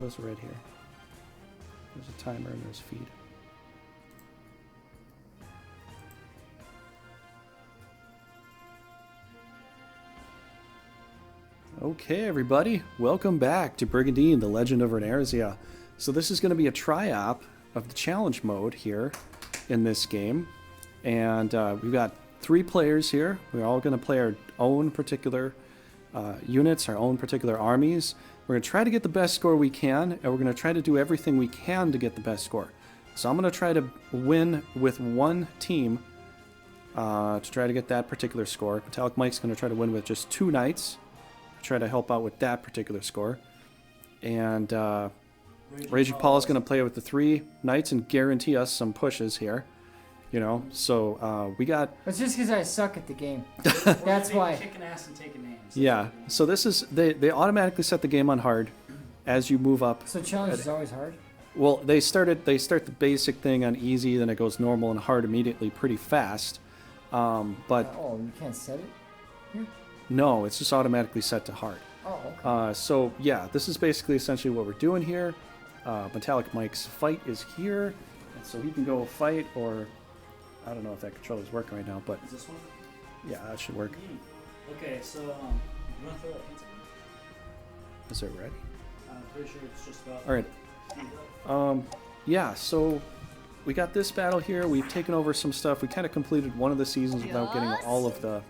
What's red here? There's a timer and there's feed. Okay, everybody, welcome back to Brigandine, the Legend of Runersia. So this is going to be a tri-op of the challenge mode here in this game. And we've got 3 players here. We're all going to play our own particular units, our own particular armies. We're going to try to get the best score we can, and we're going to try to do everything we can to get the best score. So I'm going to try to win with one team to try to get that particular score. Metalic Mike's going to try to win with just 2 knights. Try to help out with that particular score. And Raging Paul is going to play with the 3 knights and guarantee us some pushes here. You know, so we got... It's just because I suck at the game. That's why. Kicking ass and taking names. Yeah, so this is... They automatically set the game on hard as you move up. So challenge is always hard? Well, they start the basic thing on easy, then it goes normal and hard immediately pretty fast. But... Oh, you can't set it here? No, it's just automatically set to hard. Oh, okay. So, yeah, this is basically essentially what we're doing here. Metalic Mike's fight is here. And so he can go fight, or... I don't know if that controller's working right now, but... Is this one? Yeah, that should work. Okay, so, you want to throw that pizza? Is it ready? I'm pretty sure it's just about... Alright. Yeah, so... We got this battle here. We've taken over some stuff. We kind of completed one of the seasons without getting all of the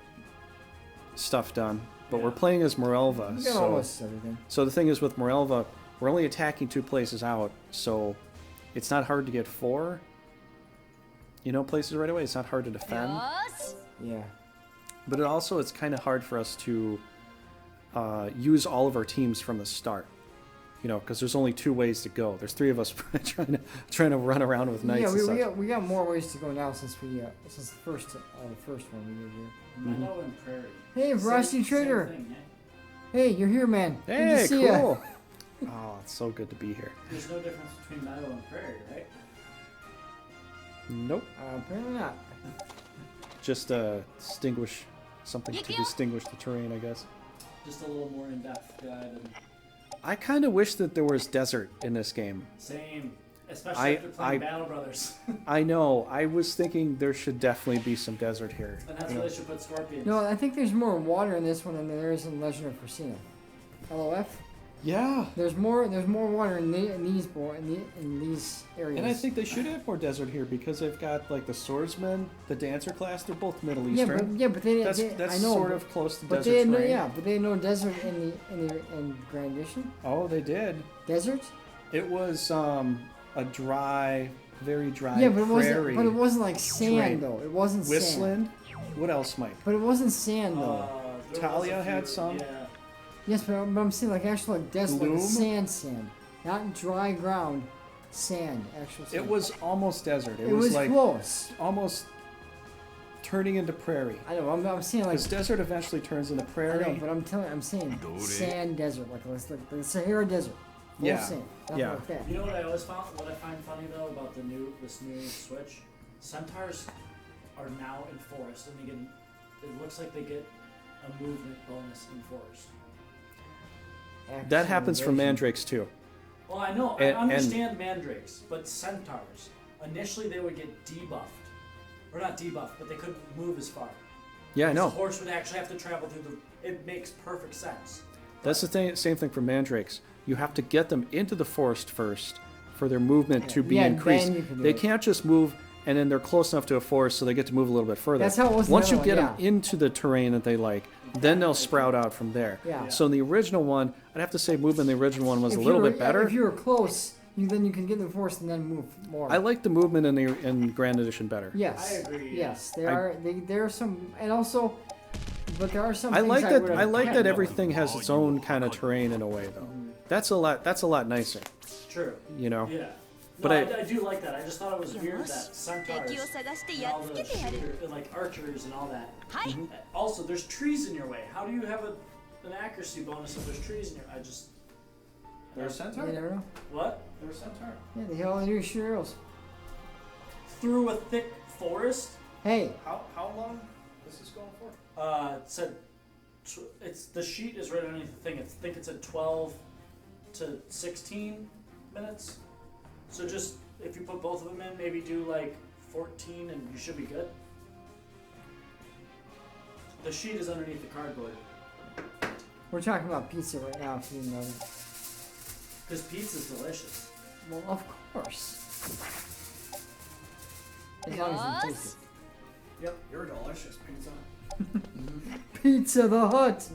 stuff done. But we're playing as Morelva, We got almost everything. so the thing is with Morelva, we're only attacking 2 places out, so it's not hard to get 4, places right away. It's not hard to defend. Yeah. But it's kind of hard for us to use all of our teams from the start. Because there's only 2 ways to go. There's 3 of us trying to run around with knights. Yeah, we got more ways to go now since the first one we did here. Meadow and Prairie. Hey, Veracity Trigger. Thing, Hey, you're here, man. Hey, good to see cool. Oh, it's so good to be here. There's no difference between Meadow and Prairie, right? Nope. Apparently not. Just distinguish something to distinguish the terrain, I guess. Just a little more in-depth guide. I kind of wish that there was desert in this game. Same. Especially after playing Battle Brothers. I know. I was thinking there should definitely be some desert here. And that's where they should put Scorpions. No, I think there's more water in this one than there is in Legend of Veracity. LOF? Yeah. There's more water in these areas. And I think they should have more desert here because they've got like the swordsman, the dancer class. They're both Middle Eastern. But they that's I know, sort of close to but desert they had terrain. but they had no desert in Grand Edition. Oh, they did. Desert? It was a dry, very dry prairie. prairie. It wasn't like sand terrain. though. It wasn't Whistland. sand. What else, Mike? But it wasn't sand though. Talia had some. Yeah. Yes, but I'm saying like actual like desert, Bloom? like sand, not dry ground, sand. Actual sand. It was almost desert. It was like close. almost turning into prairie. I know. I'm saying like Because desert eventually turns into prairie. I know, but I'm saying sand desert, like the Sahara Desert. Full Yeah. Sand. Yeah. Like that. You know what I find funny though about this new Switch? Centaurs are now in forest, and it looks like they get a movement bonus in forest. That happens for mandrakes too. Well, I know, I understand mandrakes, but centaurs, initially they would get debuffed. Or not debuffed, but they couldn't move as far. Yeah, I know. The horse would actually have to travel through it makes perfect sense. That's the same thing for mandrakes. You have to get them into the forest first for their movement to be increased. Then you can do They it. can't just move and then they're close enough to a forest so they get to move a little bit further. That's how it was in Once the you other get one, them into the terrain that they like, then they'll sprout out from there. Yeah. So in the original one, I'd have to say movement in the original one was If a little you were- bit better. If you were close, then you can get in the forest and then move more. I like the movement in Grand Edition better. Yes. I agree, Yes, yeah. there are some, and also, but there are some. I things like would've- that. I like that everything has its own kind of terrain in a way, though. That's a lot nicer. True. You know. Yeah. But No, I do like that. I just thought it was weird that centaurs and all the like archers and all that. Also, there's trees in your way. How do you have an accuracy bonus if there's trees in your? They're a centaur. You never know. What? They're a centaur. Yeah, they all do shoot arrows. Through a thick forest. Hey, How long is this going for? It said it's the sheet is right underneath the thing. I think it said 12 to 16 minutes. So just, if you put both of them in, maybe do like 14 and you should be good. The sheet is underneath the cardboard. We're talking about pizza right now, if you didn't know. Because pizza's delicious. Well, of course. As long as you taste it. Yep, you're delicious pizza. Pizza the Hut!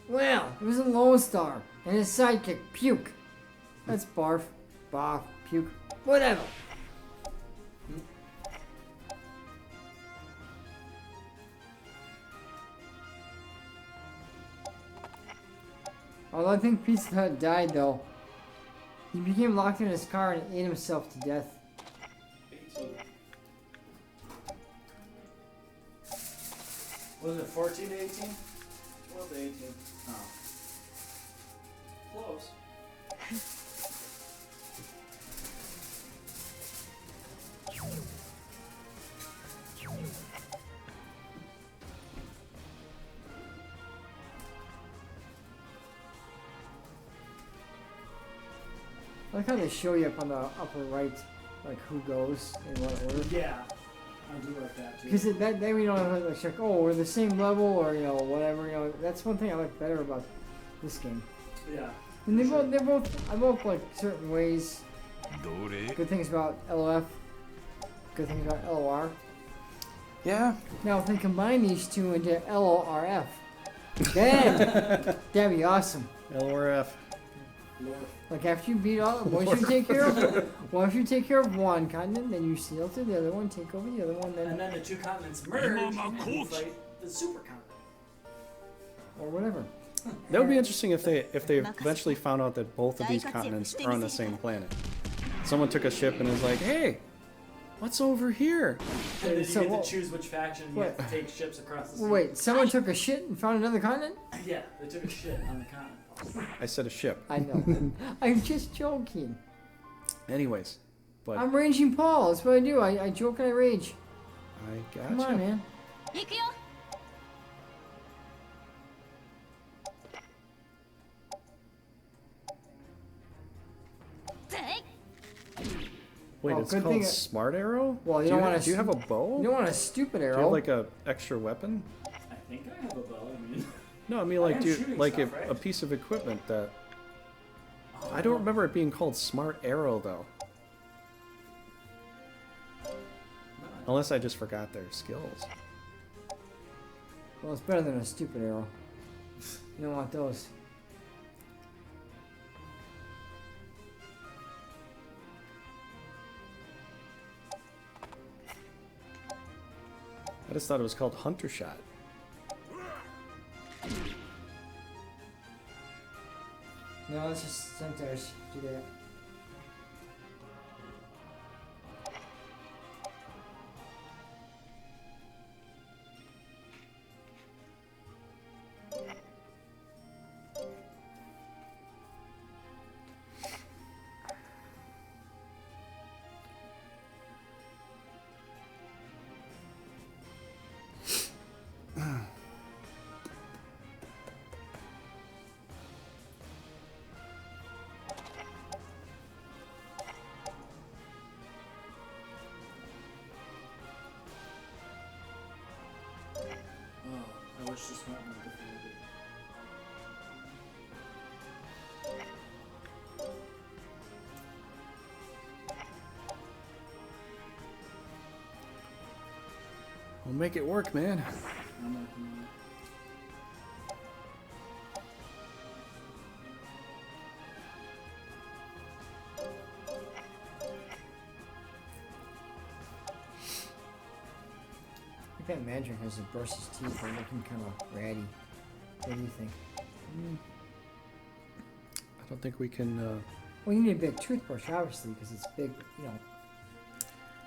Well, it was a Lone Star and his sidekick, Puke. That's barf, boff, puke, whatever. Although I think Pizza the Hut died though. He became locked in his car and ate himself to death. 18. Was it 14 to 18? 12 to 18. Oh. Close. I like how they show you up on the upper right, like who goes in what order. Yeah, I do like that too. Because that then we don't have to like check. Oh, we're the same level, or whatever. That's one thing I like better about this game. Yeah. And they're both like certain ways. Good things about LOF. Good things about LOR. Yeah. Now if they combine these two into LORF, then that'd be awesome. LRF. Like after you beat all, once you take care of one continent, then you sail to the other one, take over the other one, And then the two continents merge and you fight the supercontinent. or whatever. That would be interesting if they eventually found out that both of these continents are on the same planet. Someone took a ship and was like, "Hey, what's over here?" And then you So get what- to choose which faction you have to take ships across the sea. Wait, someone took a shit and found another continent? Yeah, they took a shit on the continent. I said a ship. I know. I'm just joking. Anyways, but I'm raging Paul. That's what I do. I joke and I rage. I gotcha. Come on, man. Wait, Oh, it's good called thing Smart Arrow? Well, you do don't you, want do you have a bow? You don't want a stupid Do you arrow. have like a extra weapon? I think I have a bow. I mean, No, I mean like am do you, shooting like stuff, a right? piece of equipment that I don't remember it being called Smart Arrow though. Unless I just forgot their skills. Well, it's better than a stupid arrow. You don't want those. I just thought it was called Hunter Shot. No, it's just centaurs do that. I wish this went in a different way. We'll make it work, man. I'm not gonna lie. I think that Mandarin has to brush his teeth. They're looking kind of ratty. What do you think? I don't think we can. Well, you need a big toothbrush, obviously, because it's big.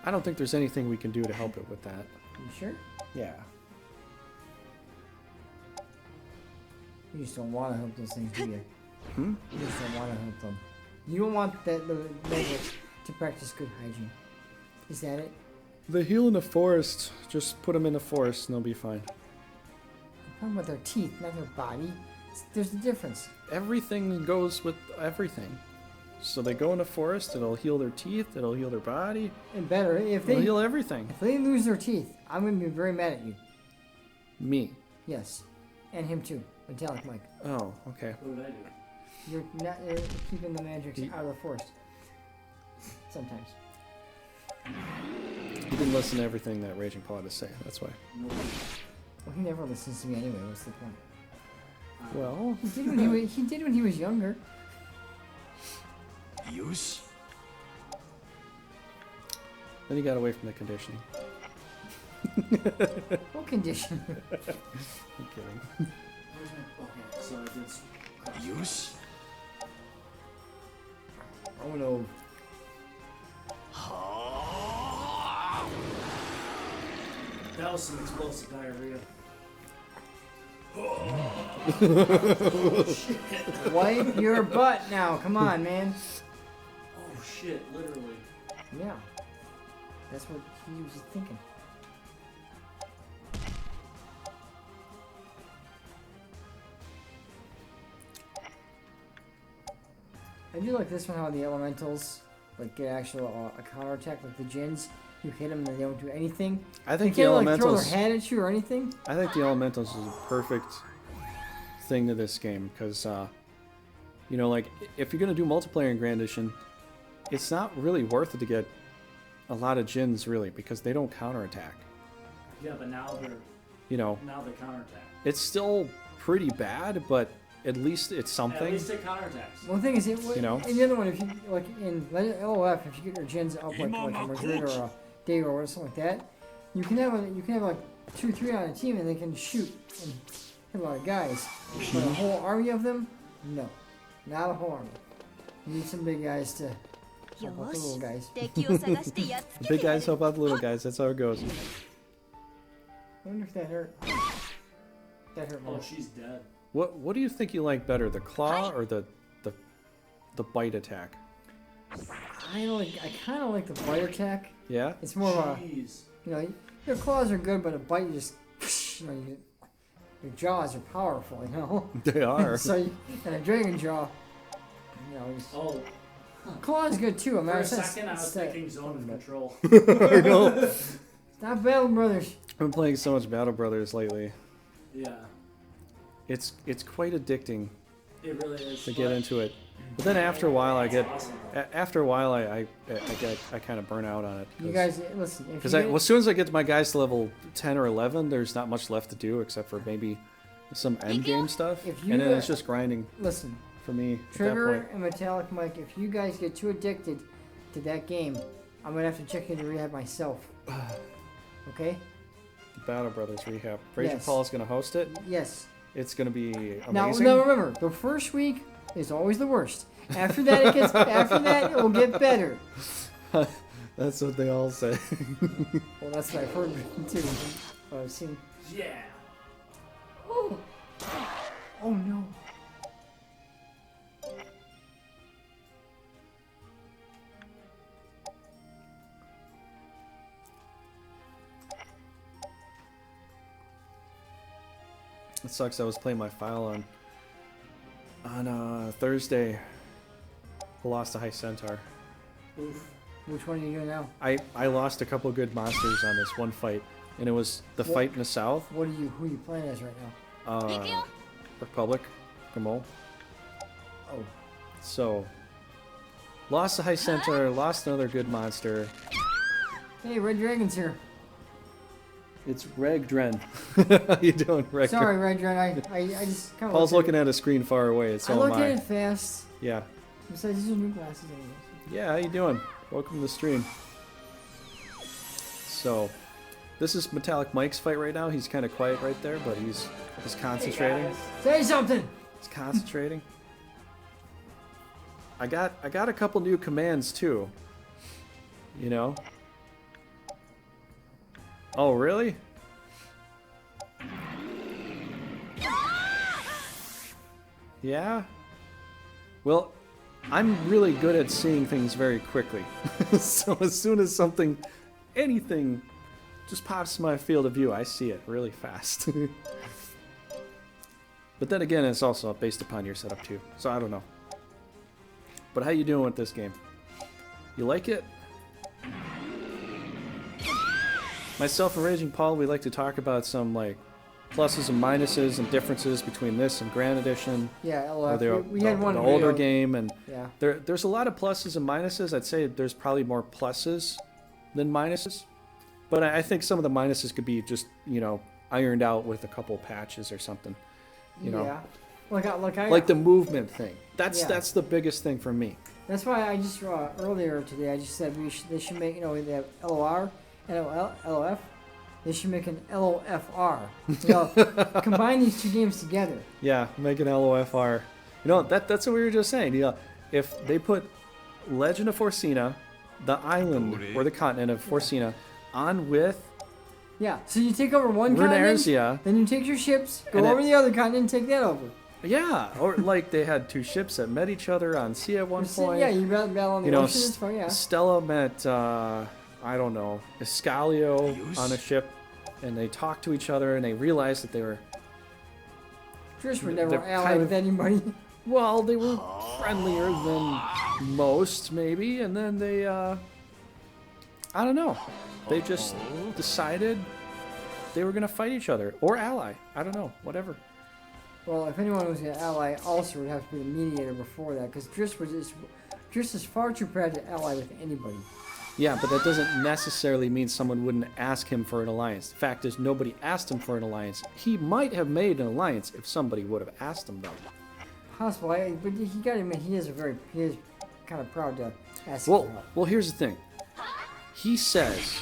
I don't think there's anything we can do to help it with that. You sure? Yeah. You just don't want to help those things, do you? Hmm? You just don't want to help them. You don't want the maggots to practice good hygiene. Is that it? They heal in the forest. Just put them in the forest and they'll be fine. I'm talking about their teeth, not their body. There's a difference. Everything goes with everything. So they go in the forest, it'll heal their teeth, it'll heal their body. And better, It'll heal everything. If they lose their teeth, I'm going to be very mad at you. Me. Yes. And him too. Metalic Mike. Oh, okay. What did I do? You're not keeping the magics out of the forest. Sometimes. You didn't listen to everything that Raging Paul had to say, that's why. No. Well, he never listens to me anyway. What's the point? Well, He did when he was younger. Yosh. then he got away from the conditioning. What condition? I'm kidding. Where's my... Okay, so I did... Yosh. Oh no. That was some explosive diarrhea. Wipe your butt now. Come on, man. Oh shit, literally. Yeah. That's what he was thinking. I do like this one, how the elementals like get actual a counterattack, like the Jins. You hit them and they don't do anything. I think They the can't like throw elementals. their head at you or anything. I think the elementals is a perfect thing to this game because, you know, like if you're gonna do multiplayer in Grand Edition, it's not really worth it to get a lot of Jins really because they don't counterattack. Yeah, but now they're... You know, Now they counterattack. it's still pretty bad, but at least it's something. At least it counterattacks. One thing is, You know? and the other one, if you like in LOF, if you get your Jins up like a Madrid or a Dago or something like that, you can have like 2-3 on a team and they can shoot and hit a lot of guys. But a whole army of them, no, not a whole army. You need some big guys to help out the little guys. The big guys help out the little guys. That's how it goes. I wonder if that hurt. That hurt Oh, more. she's dead. What do you think you like better, the claw or the bite attack? I kind of like the bite attack. Yeah. It's more of a, Jeez. you know, your claws are good, but a bite you just, you know, your jaws are powerful, you know. They are. So and a dragon jaw, you know, Oh, claw is good too. I mean, for a it's not- second I was it's not- thinking zone of control. I know. It's not Battle Brothers. I've been playing so much Battle Brothers lately. Yeah, It's quite addicting it really is. to get into it. But then after a while, I get Awesome. after a while I kind of burn out on it. You guys, listen. If Because you get, as soon as I get to my guys to level 10 or 11, there's not much left to do except for maybe some end game stuff, If you, and then it's just grinding listen, for me at that Trigger point. and Metallic Mike, if you guys get too addicted to that game, I'm gonna have to check into rehab myself. Okay? Battle Brothers Rehab. Raging Yes. Paul is going to host it. Yes. It's going to be Now amazing. remember, the first week is always the worst. After that, it will get better. That's what they all say. Well, that's what I've heard too. What I've seen. Yeah. Oh. Oh no. It sucks. I was playing my file on Thursday. I lost to High Centaur. Oof. Which one are you doing now? I lost a couple good monsters on this one fight, and it was the What? fight in the south. Who are you playing as right now? Republic, Gamo. Oh. So, lost to High Centaur, lost another good monster. Hey, Red Dragon's here. It's Regdren. How you doing, Regdren? Sorry, Red Dragon. I just kind of. Paul's looking at a screen far away. I So looked am at I. it fast. Yeah. Besides, these are new glasses anyways. Yeah, how you doing? Welcome to the stream. So, this is Metallic Mike's fight right now. He's kind of quiet right there, but he's concentrating. Hey, guys. Say something. He's concentrating. I got a couple new commands too. You know. Oh, really? Yeah? Well, I'm really good at seeing things very quickly. So as soon as anything just pops in my field of view, I see it really fast. But then again, it's also based upon your setup too. So I don't know. But how you doing with this game? You like it? Myself and Raging Paul, we like to talk about some like pluses and minuses and differences between this and Grand Edition. Yeah, or we had one the video. older game, and Yeah. there's a lot of pluses and minuses. I'd say there's probably more pluses than minuses. But I think some of the minuses could be just, you know, ironed out with a couple patches or something. You know, Yeah. Like like the movement thing. Yeah. That's the biggest thing for me. That's why I just earlier today I just said they should make, you know, they have LOR, LOF. They should make an LOFR. You know, combine these two games together. Yeah, make an LOFR. You know, that's what we were just saying. Yeah, if they put Legend of Forcina, the island or the continent of Forcina, on with Yeah, so you take over one continent, Runersia, then you take your ships, go And over the other continent, and take that over. yeah, or like they had two ships that met each other on sea at one point. Yeah, you battle on the You know, ocean. It's fine, yeah. Stella met I don't know, Escalio on a ship, and they talked to each other, and they realized that they were Trish would never they're ally kind with of- anybody. well, they were friendlier than most, maybe, and then they I don't know. They just decided they were gonna fight each other or ally. I don't know, whatever. Well, if anyone was going to ally, also would have to be the mediator before that, because Trish is far too proud to ally with anybody. Yeah, but that doesn't necessarily mean someone wouldn't ask him for an alliance. The fact is, nobody asked him for an alliance. He might have made an alliance if somebody would have asked him, though. Possible, but he got to admit he is kind of proud to ask for Well, help. well, here's the thing. He says,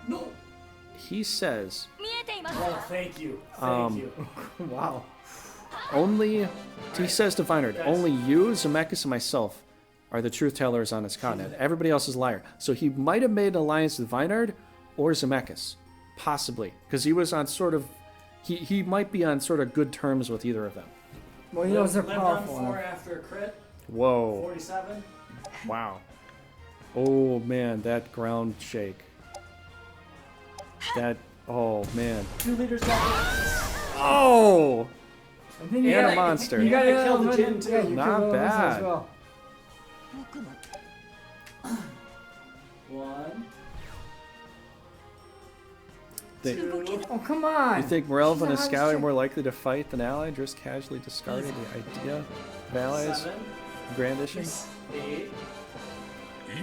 No. Oh, thank you. Thank you. Wow. only, he says to Vinard, only you, Zemeckis, and myself are the truth tellers on this continent. Everybody else is a liar. So he might have made an alliance with Vinard or Zemeckis. Possibly. Because he was on sort of, he might be on sort of good terms with either of them. Well, he knows they're Lived on powerful 4 enough. after a crit. Whoa. 47. Wow. Oh, man, that ground shake. That, oh, man. 2 liters back. Oh! I think And a monster. You got And to I killed the gin, too. Yeah, you Not killed the monster bad. as well. 1. They, 2. Oh, come on. you think Morelva and She's a Escalio hot are more likely to fight than Ally? Just casually discarded the idea of allies? 7. Grand Edition? 8.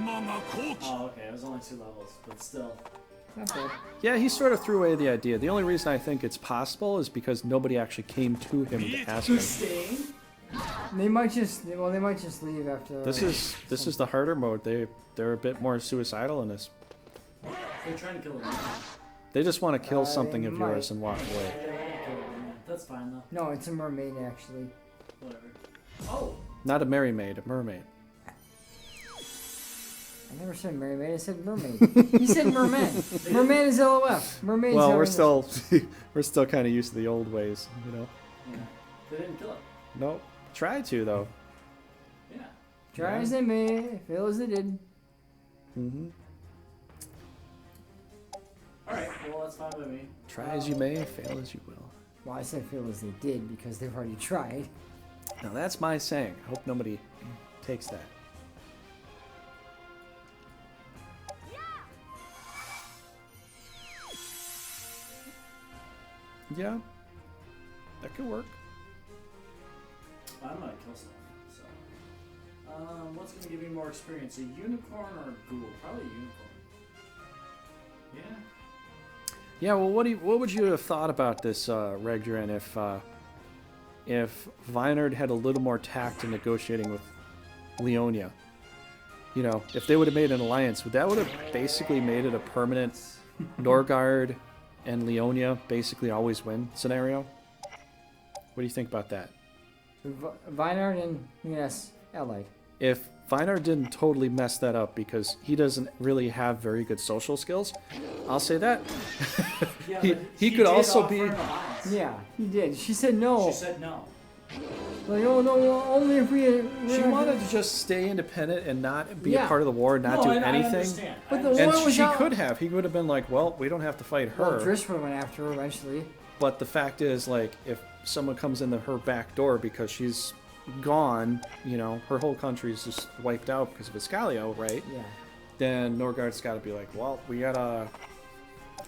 Oh, okay. It was only 2 levels, but still. Not bad. Yeah, he sort of threw away the idea. The only reason I think it's possible is because nobody actually came to him to ask him. Staying. They might just leave after. This is the harder mode. They're a bit more suicidal in this. They're trying to kill him. They just want to kill something they of might. yours and walk away. They're gonna kill him. That's fine though. No, it's a mermaid actually. Whatever. Oh. Not a merry maid, a mermaid. I never said mermaid. I said mermaid. He said merman. Merman is LOF. Mermaid's Well, how we're it is. still kind of used to the old ways, you know. Yeah. They didn't kill it. Nope. Try to though. Yeah. Try as they may, fail as they did. Mm-hmm. Alright, well that's fine by me. Try as you may, fail as you will. Well, I said fail as they did because they've already tried. Now that's my saying. I hope nobody takes that. Yeah, that could work. I'm gonna kill something. So, what's gonna give me more experience? A unicorn or a ghoul? Probably a unicorn. Yeah. Yeah, well, what would you have thought about this, Regduran, if Vinard had a little more tact in negotiating with Leonia? You know, if they would have made an alliance, would have basically made it a permanent Norgard and Leonia basically always win scenario? What do you think about that? Vinard and yes, allied. If Vinard didn't totally mess that up because he doesn't really have very good social skills, I'll say that. Yeah, he but could did also offer be. an alliance. Yeah, he did. She said no. She said no. Like, oh no, only if we. She wanted to just stay independent and not be a Yeah. part of the war, not no, do I anything. understand. But the understand. war And was she out. could have. He would have been like, well, we don't have to fight her. Well, Driss would have went after her eventually. But the fact is, like, if someone comes in her back door because she's gone, you know, her whole country is just wiped out because of Escalio, right? Yeah. Then Norgard's got to be like, well, we gotta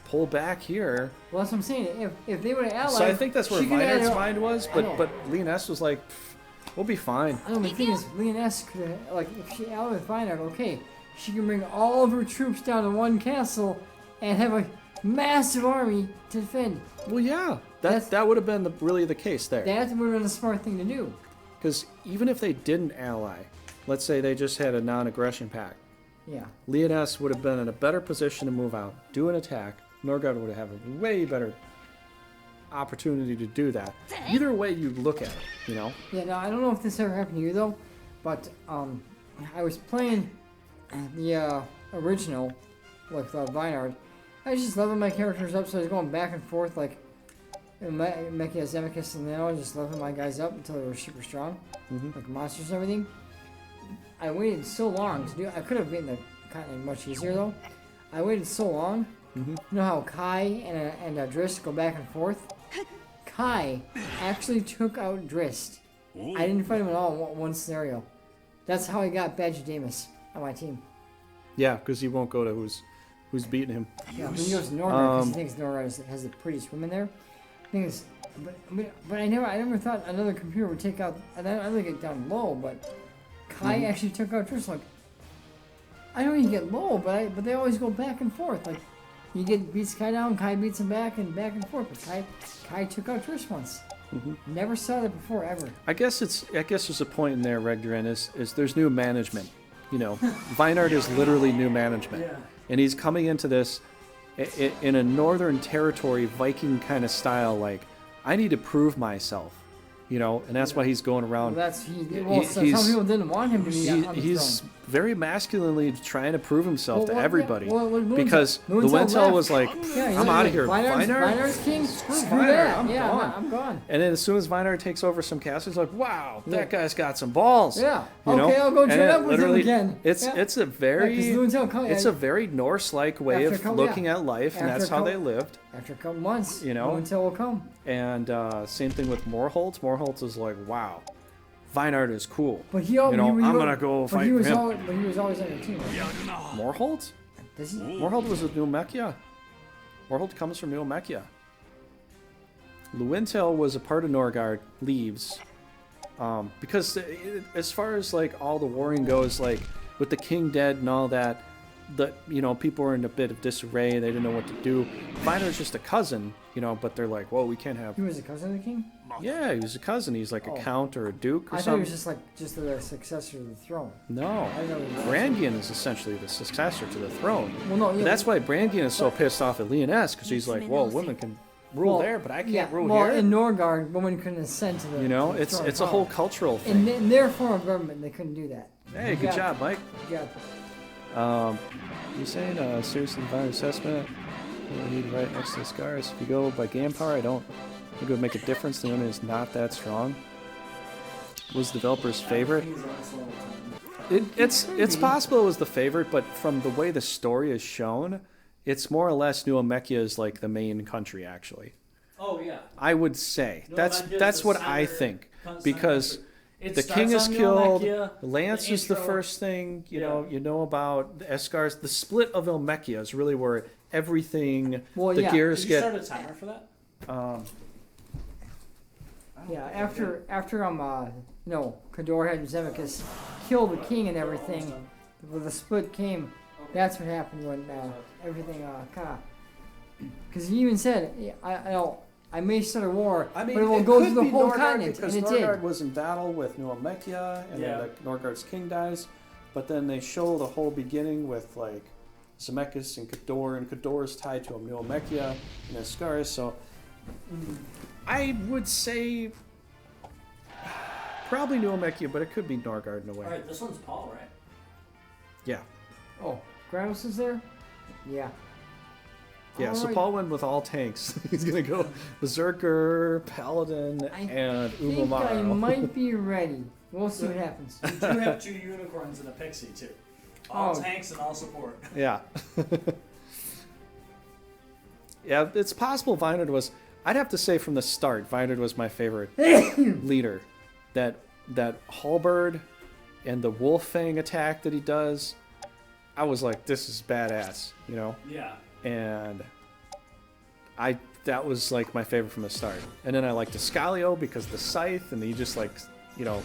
pull back here. Well, that's what I'm saying. If they would have allied, So I think that's where she could have Vinard's had- mind was, I know. but Leoness was like, "Pff, we'll be fine. I don't know, the thing is, Leoness could have, like, if she allied with Vinard, okay, she can bring all of her troops down to one castle and have a massive army to defend. Well, yeah, That's- that would have been really the case there. That would have been a smart thing to do. Because even if they didn't ally, let's say they just had a non-aggression pact, Yeah. Leoness would have been in a better position to move out, do an attack. Norgard would have a way better opportunity to do that. Either way you look at it, you know? Yeah, now I don't know if this ever happened to you though, but I was playing the original with Vinard. I was just leveling my characters up, so I was going back and forth like Mechia, Zemicus, and then I was just leveling my guys up until they were super strong, like monsters and everything. I waited so long to do. I could have beaten the continent much easier though. I waited so long. You know how Kai and Drist go back and forth? Kai actually took out Drist. I didn't fight him at all in one scenario. That's how I got Badgedamus on my team. Yeah, because he won't go to who's beating him. Yeah, when he goes to Norgard, because he thinks Norgard has the prettiest women there. Thing is, but I never thought another computer would take out. I don't get down low, but Kai actually took out Drist. Like, I don't even get low, but they always go back and forth. Like, you beats Kai down, Kai beats him back and forth. But Kai took out Drist once. Never saw that before ever. I guess there's a point in there, Regdurin, is there's new management. You know, Vinard is literally new management. Yeah. And he's coming into this in a Northern Territory Viking kind of style, like, I need to prove myself, you know, and that's why he's going around. Well, some people didn't want him to be on the He's throne. very masculinely trying to prove himself to Well, everybody. When because Luentel Luentel was like, Yeah, I'm out of here. Vinard's king? Screw that. I'm Yeah, gone. I'm gone. And then as soon as Vinard takes over some castles, he's like, wow, that guy's got some balls. Yeah. You know? Okay, I'll go And join it up with him literally- again. It's Yeah. it's a very Yeah, 'cause Luentel it's a very Norse-like way After a of couple- looking yeah. at life, and After that's a how couple- they lived. After a couple months, You know? Luentel will come. And same thing with Morholt. Morholt is like, wow, Vinard is cool. But he You always, know, I'm gonna go but fight he was him. always, but he was always on your team. Morholt? Does he? Morholt was with New Mechia. Morholt comes from New Mechia. Luentel was a part of Norgard, leaves. Because as far as like all the warring goes, like with the king dead and all that, you know, people were in a bit of disarray. They didn't know what to do. Vinard's just a cousin, you know, but they're like, well, we can't have. He was a cousin of the king? Yeah, he was a cousin. He's like a Oh. count or a duke or I thought he something. was just the successor to the throne. No, I know he was. Brangian is essentially the successor to the throne. Well, no, yeah, That's why Brangian is so pissed off at Leoness, because he's like, well, women can rule well, there, but I can't yeah, rule well, here. in Norgard, women couldn't ascend to the You know, to the it's throne a of whole power. cultural thing. In their form of government, they couldn't do that. Hey, good job, Mike. Yeah. You saying seriously divine assessment? You don't need to write next to the scars. If you go by game power, I don't think it would make a difference. The enemy is not that strong. Was the developer's favorite? It's possible it was the favorite, but from the way the story is shown, it's more or less New Mechia is like the main country actually. Oh yeah. I would say New that's Mechia is that's the what I center- think center because country. It the king starts is on New killed. Mechia, Lance the is the intro- first thing you Yeah. know about the Escars. The split of Elmechia is really where everything Well, the yeah. gears Did you get. start a timer for that? Yeah, after Kador had Zemicus kill the king and everything, when the split came, that's what happened when everything because he even said, I may start a war, but it will go through the whole continent, because and it Norgard did. was in battle with New Mechia, and Yeah. then Norgard's king dies, but then they show the whole beginning with like Zemeckis and Kador is tied to New Mechia and Escaris. So I would say probably New Mechia, but it could be Norgard in a way. All right, this one's Paul, right? Yeah. Oh, Gravis is there? Yeah. Yeah, so Alright. Paul went with all tanks. He's gonna go Berserker, Paladin, and I think I Umamaru. might be ready. We'll see what happens. You do have 2 unicorns and a pixie too. All Oh. tanks and all support. Yeah. Yeah, it's possible Vinard was. I'd have to say from the start, Vinard was my favorite leader. That halberd and the wolf fang attack that he does, I was like, this is badass, you know? Yeah. And that was like my favorite from the start. And then I liked Escalio because the scythe, and he just like, you know,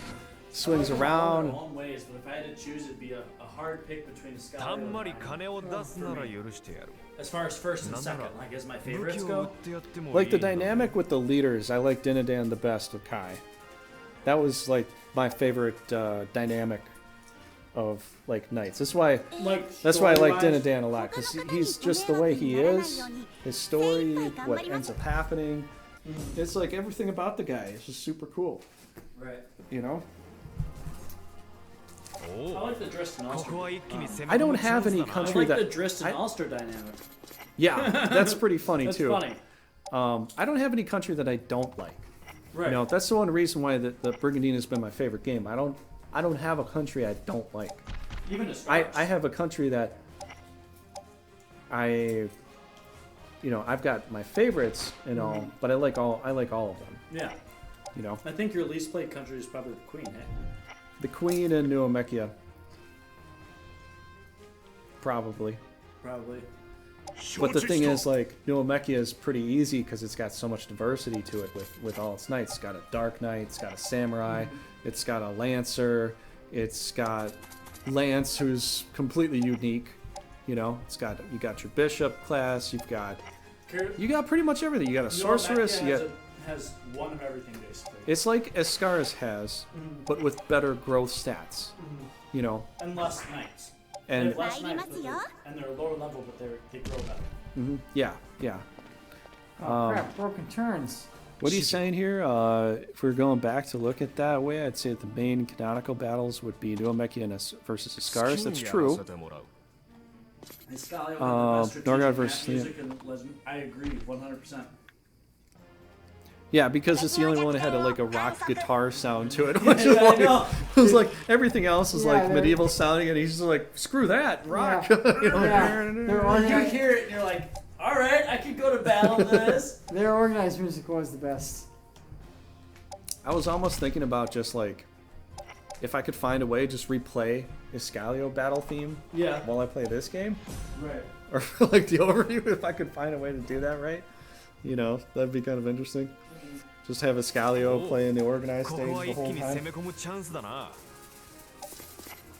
swings around. In long ways, but if I had to choose, it'd be a hard pick between Escalio and Vinard. As far as first and second, like as my favorites go. Like the dynamic with the leaders, I like Dinadan the best with Kai. That was like my favorite dynamic of like knights. That's why I like Dinadan a lot, because he's just the way he is. His story, what ends up happening, it's like everything about the guy is just super cool. Right. You know. I like the Dristan Ulster. I don't have any country the Dristan Ulster dynamic. Yeah, that's pretty funny That's too. funny. I don't have any country that I don't like. Right. You know, that's the one reason why the Brigandine has been my favorite game. I don't have a country I don't like. Even a I have a country that I've got my favorites and all, but I like all of them. Yeah. You know. I think your least played country is probably the Queen, eh? The Queen and Nuomechia. Probably. But the thing is, like, Nuomechia is pretty easy because it's got so much diversity to it with all its knights. It's got a Dark Knight, it's got a Samurai, it's got a Lancer, it's got Lance, who's completely unique. You know, you got your Bishop class, you got pretty much everything. You got a Sorceress, has one of everything basically. It's like Escaris has, but with better growth stats. You know. And less knights. And they have less knights, and they're lower level, but they grow better. Yeah. Oh crap! Broken turns. What are you saying here? If we're going back to look at that way, I'd say that the main canonical battles would be Nuomechia versus Escaris. That's true. Norgard versus music and legend. I agree, 100%. Yeah, because it's the only one that had a rock guitar sound to it. Which is like, it was like everything else was like medieval sounding, and he's just like, screw that, rock. You hear it, and you're like, all right, I could go to battle to this. Their organized music was the best. I was almost thinking about just like, if I could find a way, just replay Escalio battle theme. Yeah. While I play this game. Right. Or like the overview, if I could find a way to do that right. You know, that'd be kind of interesting. Just have Escalio playing the organized stage the whole time.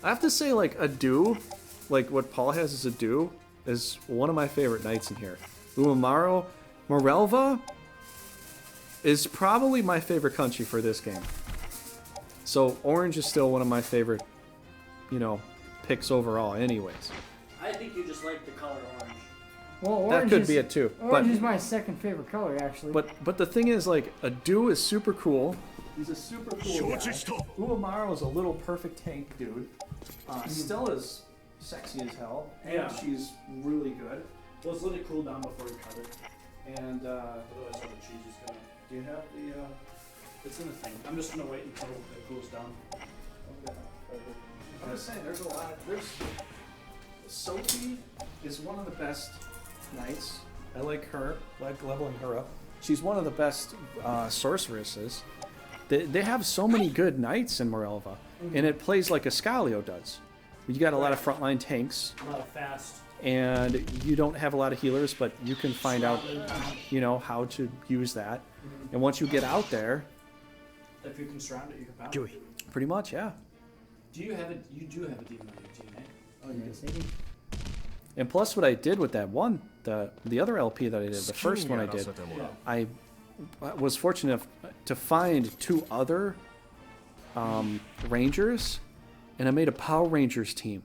I have to say, like, Adu, like what Paul has as Adu, is one of my favorite knights in here. Umamaro, Morelva is probably my favorite country for this game. So Orange is still one of my favorite, picks overall anyways. I think you just like the color orange. Well, orange that could be it too. Orange is my second favorite color, actually. But the thing is, like, Adu is super cool. He's a super cool guy. Umamaro is a little perfect tank dude. Stella's sexy as hell, and she's really good. Well, let's let it cool down before we cut it. And otherwise, all the cheese is gonna. Do you have the? It's in the thing. I'm just gonna wait until it cools down. Okay. I'm just saying, there's a lot. Sophie is one of the best knights. I like her. I like leveling her up. She's one of the best sorceresses. They have so many good knights in Morelva, and it plays like Escalio does. You got a lot of frontline tanks. A lot of fast. And you don't have a lot of healers, but you can find out, how to use that. And once you get out there, if you can surround it, you can pound it. Pretty much, yeah. You do have a demon on your team, eh? Oh, yes. And plus, what I did with that one, the other LP that I did, the first one I did, I was fortunate enough to find 2 other Rangers, and I made a Power Rangers team.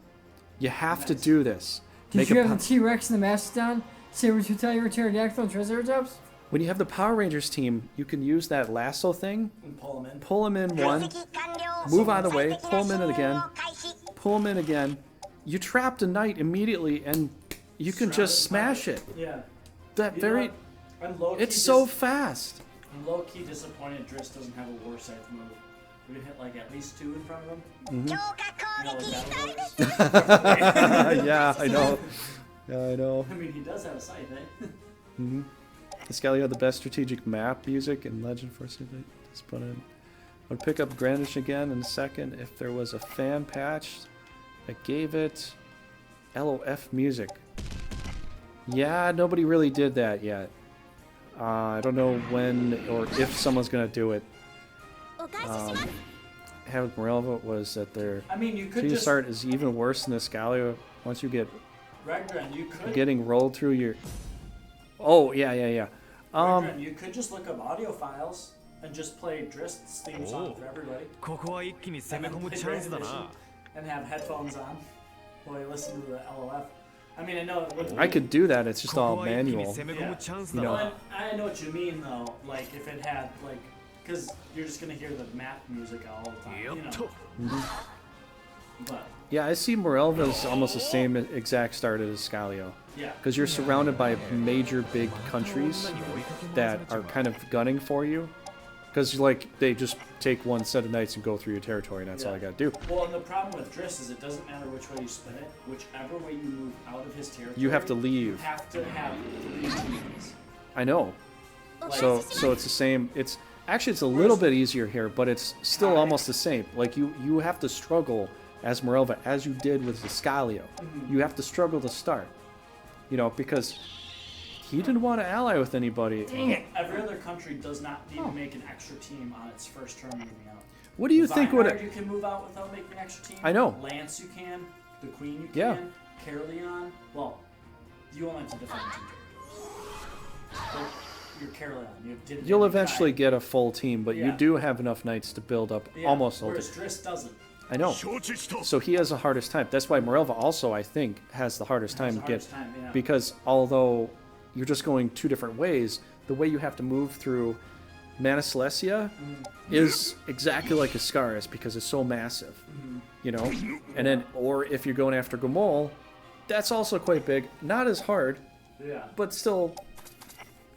You have to do this. Did you have the T-Rex and the Mastodon, Saber-Tooth Pterodactyl, and Triceratops? When you have the Power Rangers team, you can use that lasso thing, and pull them in one, move out of the way, pull them in again, pull them in again. You trapped a knight immediately, and you can just smash it. Yeah. It's so fast. I'm low-key disappointed Driss doesn't have a war scythe move. We can hit at least 2 in front of him. Yeah, I know. Yeah, I know. I mean, he does have a scythe, eh? Escalia had the best strategic map music in Legend for Civic. Just put in. I would pick up Greenwich again in a second if there was a fan patch that gave it LOF music. Yeah, nobody really did that yet. I don't know when or if someone's gonna do it. Having Morelva was that their just start is even worse than Escalia once you get Ragran, you could getting rolled through your. Oh yeah. Ragran, you could just look up audio files and just play Drist's theme song for everybody. And then play Grand Edition and have headphones on while you listen to the LOF. I mean, I know it would. I could do that. It's just all manual. Yeah. You know. Well, I know what you mean though. Like if it had like, because you're just gonna hear the map music all the time. You know. But Yeah, I see Morelva's almost the same exact start as Escalio. yeah. Because you're surrounded by major big countries that are kind of gunning for you. Because like they just take one set of knights and go through your territory, and that's all I gotta do. Well, and the problem with Drist is it doesn't matter which way you spin it. Whichever way you move out of his territory, You have to leave. You have to have 3 units. I know. Like, So it's the same. It's actually it's a little bit easier here, but it's still almost the same. Like you have to struggle as Morelva as you did with Escalio. You have to struggle to start. You know, because he didn't want to ally with anybody. Dang it. Every other country does not need to make an extra team on its first turn moving out. What do you think would Vineyard you can move out without making an extra team. I know. Lance you can. The Queen you can. Yeah. Caroleon. Well, you only have to defend 2 territories. But you're Caroleon. You'll eventually get a full team, but you Yeah. do have enough knights to build up almost all. Whereas Drist doesn't. I know. So he has the hardest time. That's why Morelva also, I think, has the hardest time because although you're just going 2 different ways, the way you have to move through Mana Celestia is exactly like Ascaris because it's so massive. You know? And then or if you're going after Gomol, that's also quite big. Not as hard, but still,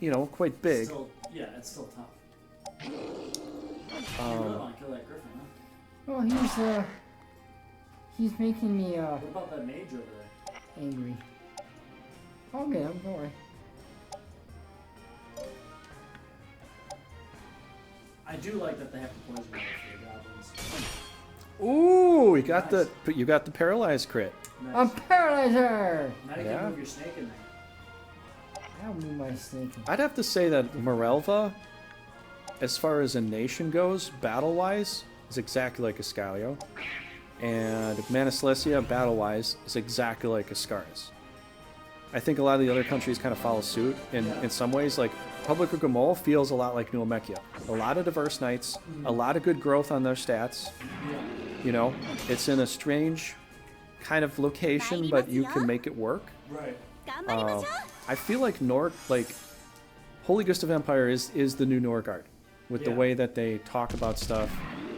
you know, quite big. Still, yeah, it's still tough. You really want to kill that Griffin, huh? Well, he's making me What about that mage over there? angry. I'll get him, don't worry. I do like that they have the poison arrow for the goblins. Ooh, you got the paralyzed crit. Nice. I'm paralyzer! Now you Yeah. can move your snake in there. I'll move my snake. I'd have to say that Morelva, as far as a nation goes, battle-wise, is exactly like Escalio. And Mana Celestia, battle-wise, is exactly like Ascaris. I think a lot of the other countries kind of follow suit in some ways. Like, Public of Gomol feels a lot like New Amechia. A lot of diverse knights, a lot of good growth on their stats. You know, it's in a strange kind of location, but you can make it work. Right. I feel like Holy Ghost of Empire is the new Norgard with the way that they talk about stuff.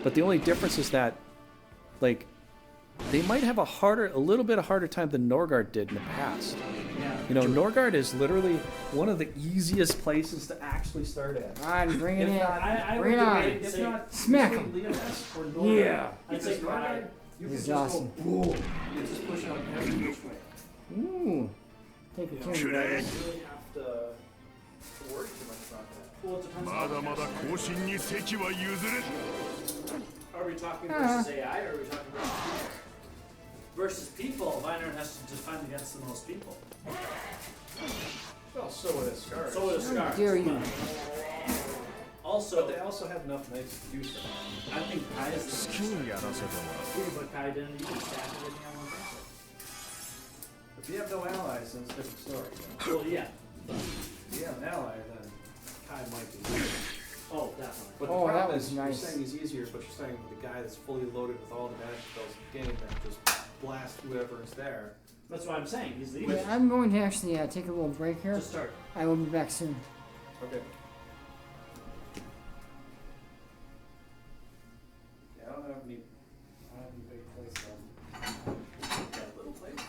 But the only difference is that, like, they might have a little bit harder time than Norgard did in the past. Yeah. You know, Norgard is literally one of the easiest places to actually start at. Alright, bring it in. I Bring it would on. debate, say, Smack him. Leoness or Norgard. Yeah. I'd say Norgard. You This is can just awesome. go, boom, you just push out every which way. Ooh. Take a turn, You guys. really have to worry too much about that. Well, it depends on まだまだ後進に席は譲れ Are we talking versus AI or are we talking versus people? Versus people, Vineyard has to defend against the most people. Well, so would Ascaris. So is Scar. dare you. Also, But they also have enough knights to do stuff. I think Kai is the 好きにやらせてもらう but Kai didn't. You can stack everything on one thing. If you have no allies, then it's a different story. Well, yeah. If you have an ally, then Kai might be easier. Oh, definitely. But Oh, the that problem was is, nice. you're saying he's easier, but you're saying the guy that's fully loaded with all the magic spells in the game that just blast whoever is there. That's what I'm saying. He's the Yeah, easiest. I'm going to actually take a little break here. To start. I will be back soon. Okay. Yeah, I don't have any big plates left. Got little plates.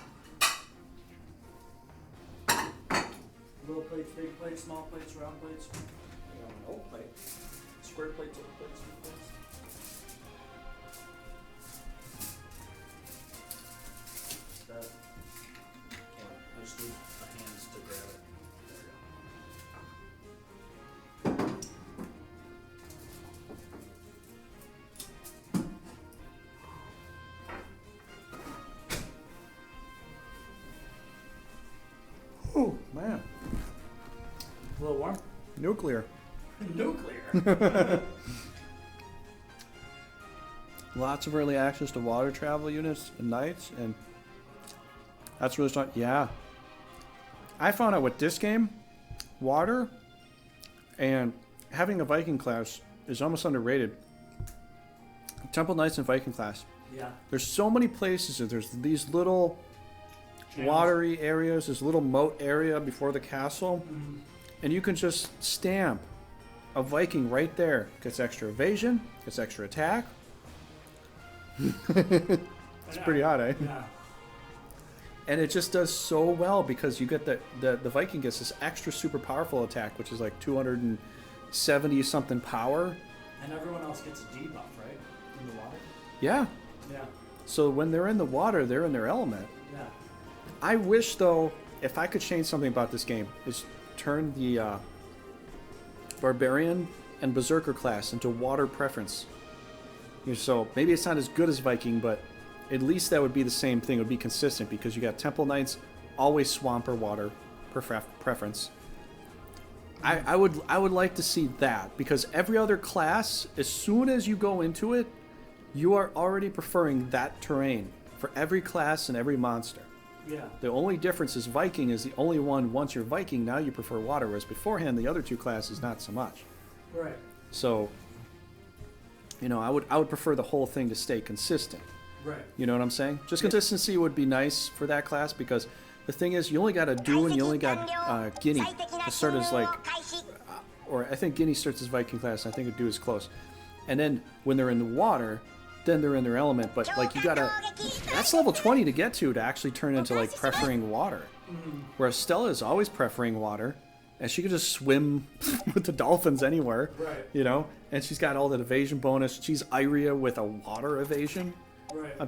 Little plates, big plates, small plates, round plates. I got an old plate. Square plates, oval plates, round plates. That. I just need my hands to grab it. There we go. Ooh, man. A little warm? Nuclear. Nuclear. Lots of early access to water travel units and knights, and that's really strong. Yeah. I found out with this game, water and having a Viking class is almost underrated. Temple Knights and Viking class. Yeah. There's so many places. There's these little watery areas, this little moat area before the castle, and you can just stamp a Viking right there. Gets extra evasion, gets extra attack. It's pretty odd, eh? Yeah. And it just does so well because you get the Viking gets this extra super powerful attack, which is like 270 something power. And everyone else gets a debuff, right? In the water? Yeah. Yeah. So when they're in the water, they're in their element. Yeah. I wish, though, if I could change something about this game, is turn the Barbarian and Berserker class into water preference. So maybe it's not as good as Viking, but at least that would be the same thing. It would be consistent because you got Temple Knights, always swamp or water preference. I would like to see that because every other class, as soon as you go into it, you are already preferring that terrain for every class and every monster. Yeah. The only difference is Viking is the only one, once you're Viking, now you prefer water, whereas beforehand the other two classes not so much. Right. So, you know, I would prefer the whole thing to stay consistent. Right. You know what I'm saying? Just consistency would be nice for that class because the thing is, you only got a Do and you only got Guinea to start as like, or I think Guinea starts as Viking class, and I think a Do is close. And then when they're in the water, then they're in their element. But like you gotta, that's level 20 to get to actually turn into like preferring water. Whereas Stella is always preferring water, and she could just swim with the dolphins anywhere. Right. You know, and she's got all that evasion bonus. She's Iria with a water evasion. Right. I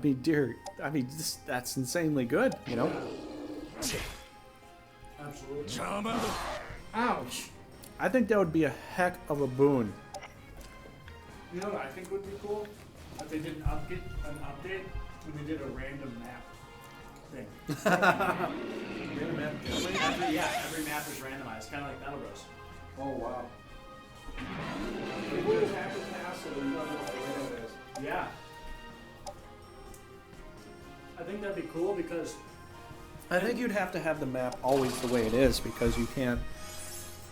mean, that's insanely good, you know? Absolutely. Ouch. I think that would be a heck of a boon. You know what I think would be cool? If they did an update when they did a random map thing. Random map? Every map is randomized, kind of like Battle Bros. Oh, wow. Yeah. I think that'd be cool because I think you'd have to have the map always the way it is because you can't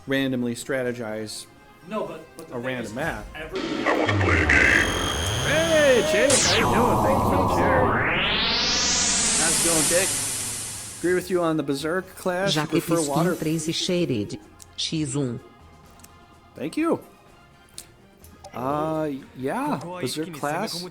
randomly strategize but a random map. Every Hey, Jake, how you doing? Thank you for the chair. How's it going, Jake? Agree with you on the Berserk class. Já que Prefer fiz water. 3 e cheirei X1. Thank you. Yeah, Berserk class.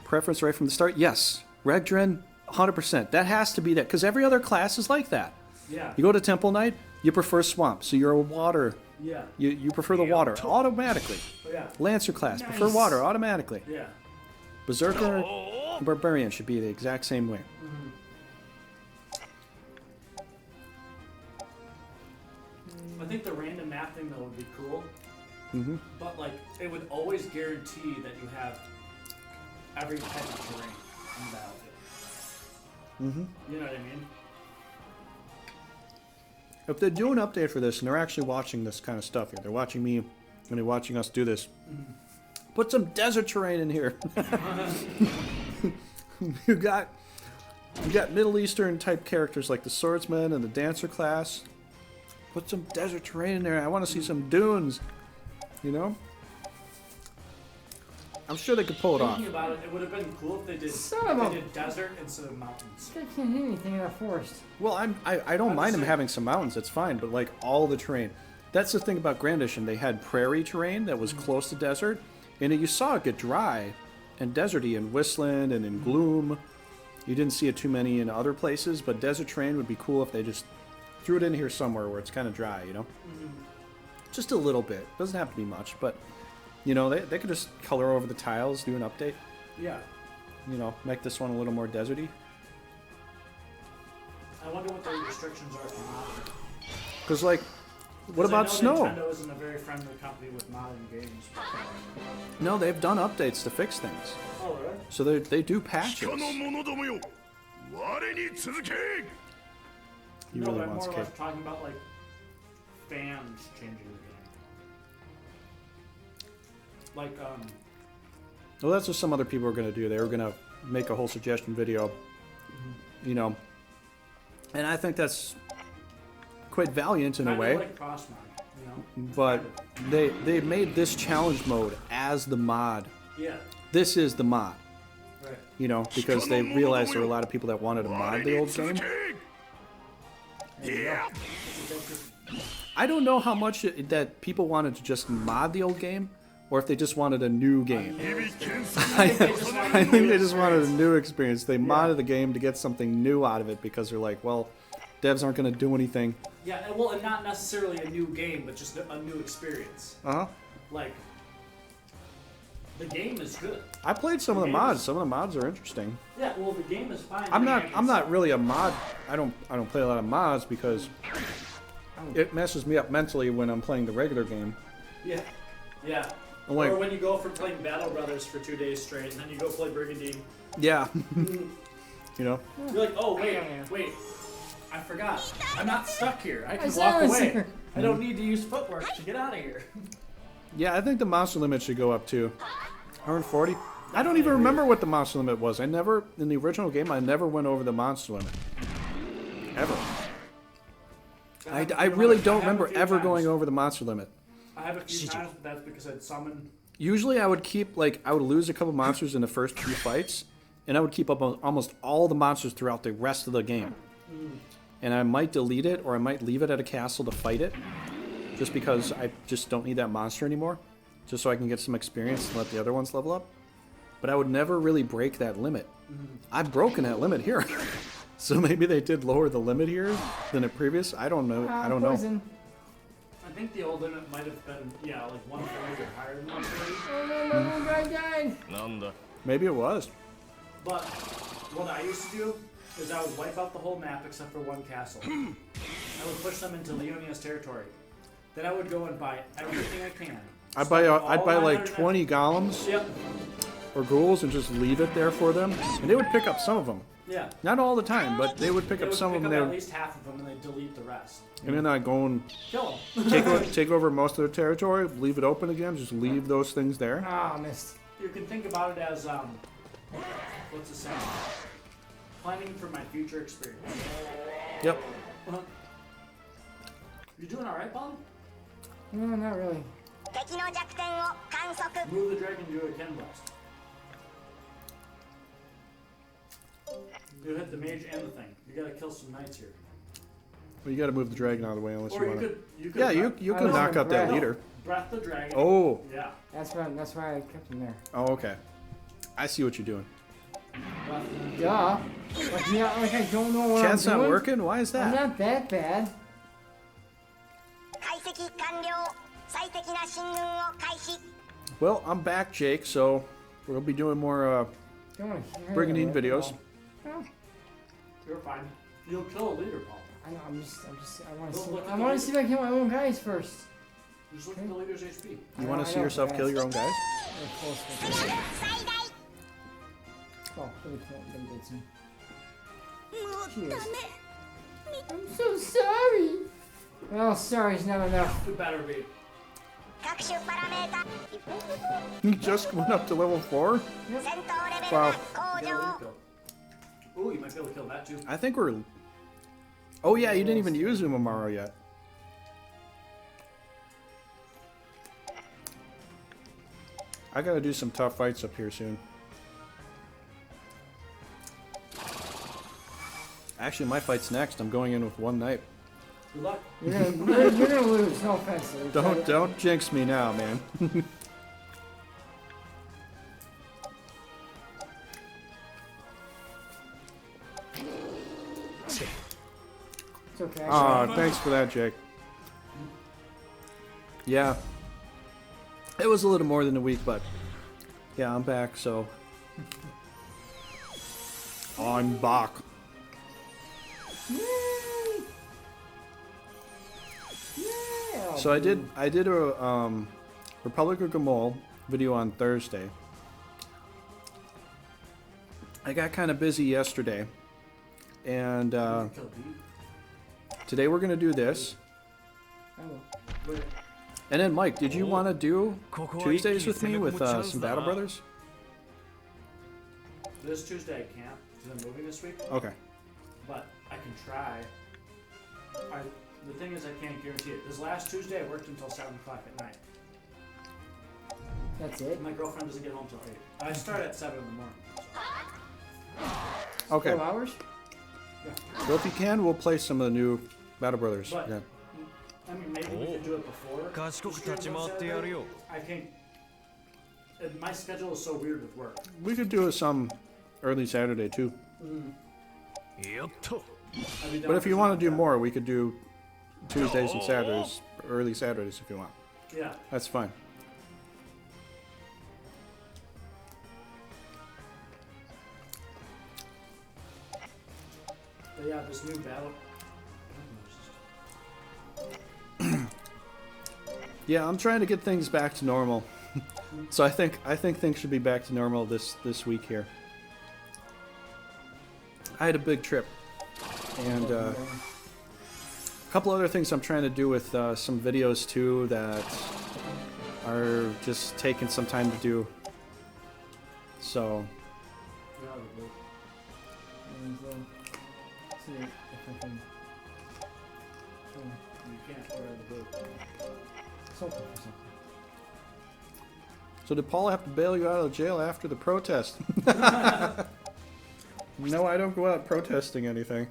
Preference right from the start. Yes, Regdren, 100%. That has to be that because every other class is like that. Yeah. You go to Temple Knight, you prefer swamp, so you're a water. Yeah. You prefer the water automatically. Yeah. Lancer class, prefer water automatically. Yeah. Berserker and Barbarian should be the exact same way. I think the random map thing though would be cool. But like it would always guarantee that you have every type of terrain in the battlefield. You know what I mean? If they do an update for this and they're actually watching this kind of stuff here, they're watching me and they're watching us do this. Put some desert terrain in here. you got Middle Eastern type characters like the swordsman and the dancer class. Put some desert terrain in there. I want to see some dunes. You know? I'm sure they could pull it off. Thinking about it, it would have been cool if they did desert instead of mountains. They can't hit anything in a forest. Well, I don't mind them having some mountains. That's fine, but like all the terrain. That's the thing about Grand Edition. They had prairie terrain that was close to desert, and you saw it get dry and deserty in Whistland and in Gloom. You didn't see it too many in other places, but desert terrain would be cool if they just threw it in here somewhere where it's kind of dry, you know? Just a little bit. Doesn't have to be much, but you know, they could just color over the tiles, do an update. Yeah. You know, make this one a little more deserty. I wonder what the restrictions are for modern. Because, like, what about snow? Nintendo isn't a very friendly company with modern games. No, they've done updates to fix things. Oh, really? So they do patches. He no, really but I'm wants more or cake. less talking about like fans changing the game. Like, Well, that's what some other people are going to do. They were going to make a whole suggestion video, you know. And I think that's quite valiant in a way. like cross mod, you know? But they made this challenge mode as the mod. Yeah. This is the mod. Right. You know, because they realized there were a lot of people that wanted to mod the old game. Yeah. I don't know how much that people wanted to just mod the old game, or if they just wanted a new game. I think they just wanted a new experience. They modded the game to get something new out of it because they're like, well, devs aren't going to do anything. Yeah, well, and not necessarily a new game, but just a new experience. Uh-huh. Like, the game is good. I played some of the mods. Some of the mods are interesting. Yeah, well, the game is fine. I'm not really a mod. I don't play a lot of mods because it messes me up mentally when I'm playing the regular game. Yeah. Yeah. Like, or when you go from playing Battle Brothers for 2 days straight, and then you go play Brigandine. Yeah. You know? You're like, oh, wait, I forgot. I'm not stuck here. I can walk away. I don't need to use footwork to get out of here. Yeah, I think the monster limit should go up too. 140? I don't even remember what the monster limit was. In the original game, I never went over the monster limit. Ever. I really don't remember ever going over the monster limit. I have a few times, but that's because I'd summon. Usually I would keep, I would lose a couple monsters in the first few fights, and I would keep up on almost all the monsters throughout the rest of the game. And I might delete it, or I might leave it at a castle to fight it, just because I just don't need that monster anymore, just so I can get some experience and let the other ones level up. But I would never really break that limit. I've broken that limit here. So maybe they did lower the limit here than at previous. I don't know. I don't know. I think the old limit might have been, yeah, like 140 or higher than 140. Oh no, guy died. Maybe it was. But what I used to do is I would wipe out the whole map except for one castle. I would push them into Leonia's territory. Then I would go and buy everything I can. I'd buy like 20 golems or ghouls and just leave it there for them, and they would pick up some of them. Yeah. Not all the time, but they would pick up some of them. At least half of them, and they delete the rest. And then I'd go and Kill them. take over most of their territory, leave it open again, just leave those things there. Ah, missed. You can think about it as what's the saying? Planning for my future experience. Yep. You doing all right, Paul? No, not really. Move the dragon, do a Ken Blast. You hit the mage and the thing. You gotta kill some knights here. Well, you got to move the dragon out of the way unless Or you want to. you could Yeah, you can knock out that leader. Breath the dragon. Oh. Yeah. That's why I kept him there. Oh, okay. I see what you're doing. Duh. Like, yeah, like I don't know what Chat's I'm doing. not working? Why is I'm that? not that bad. Well, I'm back, Jake, so we'll be doing more Brigandine videos. Oh, You're fine. You'll kill a leader, Paul. I know. I want to see if I can kill my own guys first. Just look at the leader's HP. You want to see yourself kill your own guys? Oh, let me get some. Cheers. I'm so sorry. Well, sorry's not enough. It better be. You just went up to level 4? Wow. Ooh, you might be able to kill that too. I think we're... Oh yeah, you didn't even use Umamaro yet. I gotta do some tough fights up here soon. Actually, my fight's next. I'm going in with one knight. Good luck. You're gonna lose. No offense. Don't jinx me now, man. It's okay. Aw, thanks for that, Jake. Yeah. It was a little more than a week, but yeah, I'm back, so I'm back. So I did a Republic of Gamol video on Thursday. I got kind of busy yesterday, and today we're gonna do this. I will. Wait, And then, Mike, did you want to do Tuesdays with me with some Battle Brothers? this Tuesday I can't because I'm moving this week. Okay. But I can try. The thing is, I can't guarantee it. This last Tuesday, I worked until 7 o'clock at night. That's it. My girlfriend doesn't get home till 8. I start at 7 in the morning. Okay. 12 hours? Well, if you can, we'll play some of the new Battle Brothers. But, Yeah. I mean, maybe we could do it before. the stream on Saturday. I think my schedule is so weird with work. We could do some early Saturday too. I'd be down But if for you want to do something more, we could do Tuesdays and Saturdays, early Saturdays if you want. like that. Yeah. That's fine. But yeah, this new battle. Yeah, I'm trying to get things back to normal. So I think things should be back to normal this week here. I had a big trip, and a couple other things I'm trying to do with some videos too that are just taking some time to do. So Yeah, the blue. And, see if I can. You can't wear the blue. Something for something. So did Paul have to bail you out of jail after the protest? No, I don't go out protesting anything.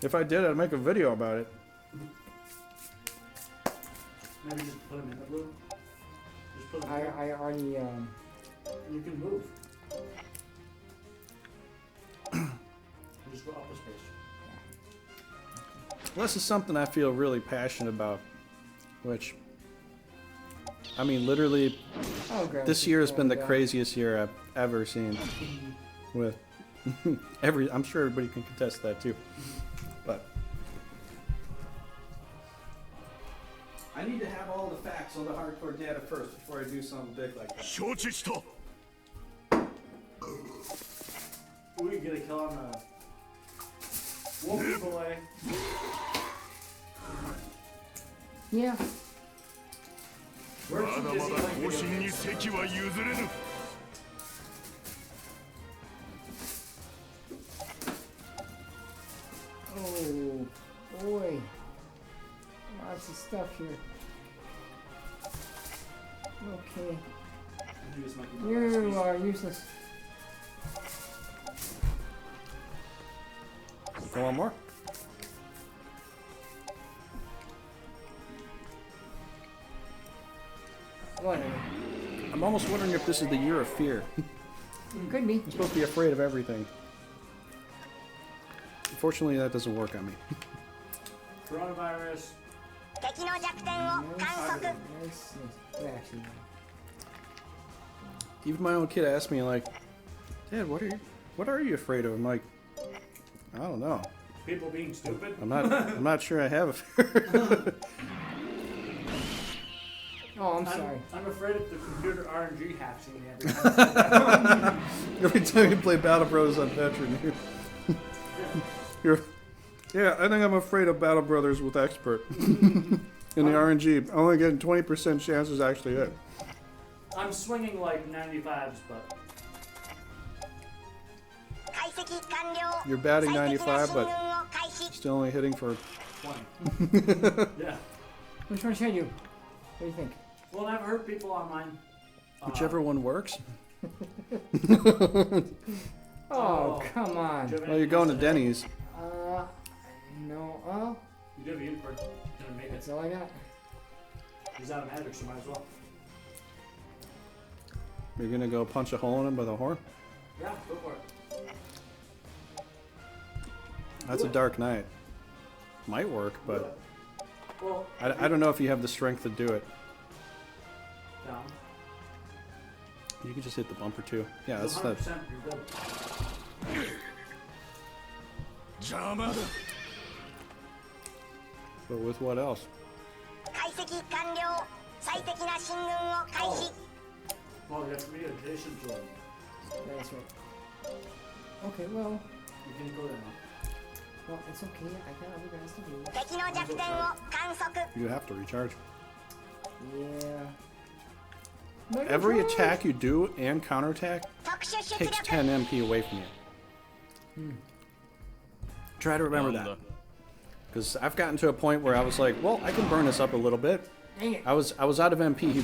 If I did, I'd make a video about it. Maybe just put them in the blue. Just put them I already, You can move. Just go up a space. Well, this is something I feel really passionate about, which, I mean, literally, I'll grab this some year has been the more, yeah. craziest year I've ever seen. With I'm sure everybody can contest that too. But I need to have all the facts, all the hardcore data first before I do something big like that. 承知した We can get a kill on the Wolfie boy. Yeah. We're ま too だ busy まだ playing 後 video 進に games. 席は譲れぬ Oh, boy. Lots of stuff here. Okay. I think this might be my last You piece. are useless. Go on more. Whatever. I'm almost wondering if this is the year of fear. Could be. You're supposed to be afraid of everything. Unfortunately, that doesn't work on me. Coronavirus. 敵の弱点を観測 Nice. Well, actually, no. Even my own kid asked me, like, Dad, what are you afraid of? I'm like, I don't know. People being stupid. I'm not sure I have a fear. Oh, I'm sorry. I'm afraid of the computer RNG hacks me every time. Every time you play Battle Bros on Veteran, yeah, I think I'm afraid of Battle Brothers with Expert. In the RNG, only getting 20% chances actually hit. I'm swinging like 95s, but 解析完了 You're batting 最適な 95, 進 but 軍を開始 still only hitting for 20. Yeah. Which one should I do? What do you think? Well, I've heard people online. whichever one works. Oh, Oh. come on. Do you have Well, you're anything going to else hit? Denny's. No. Oh, You do have a unicorn. Gonna make that's it. all I got. He's out of magic, so might as well. You're gonna go punch a hole in him with a horn? Yeah, go for it. That's a dark night. Might work, but Well, I don't know if you have the strength to do it. down. You can just hit the bumper too. Yeah, that's 100%. that. You're good. 邪魔だ But with what else? 解析完了最適な進軍を開始 Well, you have to be adjacent to him. That's right. Okay, well, You can go there now. Well, it's okay. I got other guys to do. 敵の弱点を観測 You have to recharge. Yeah. Every attack you do and counterattack 特殊出 takes 力 10 MP away from you. Try to remember that. Because I've gotten to a point where I was like, well, I can burn this up a little bit. Dang it. I was out of MP. He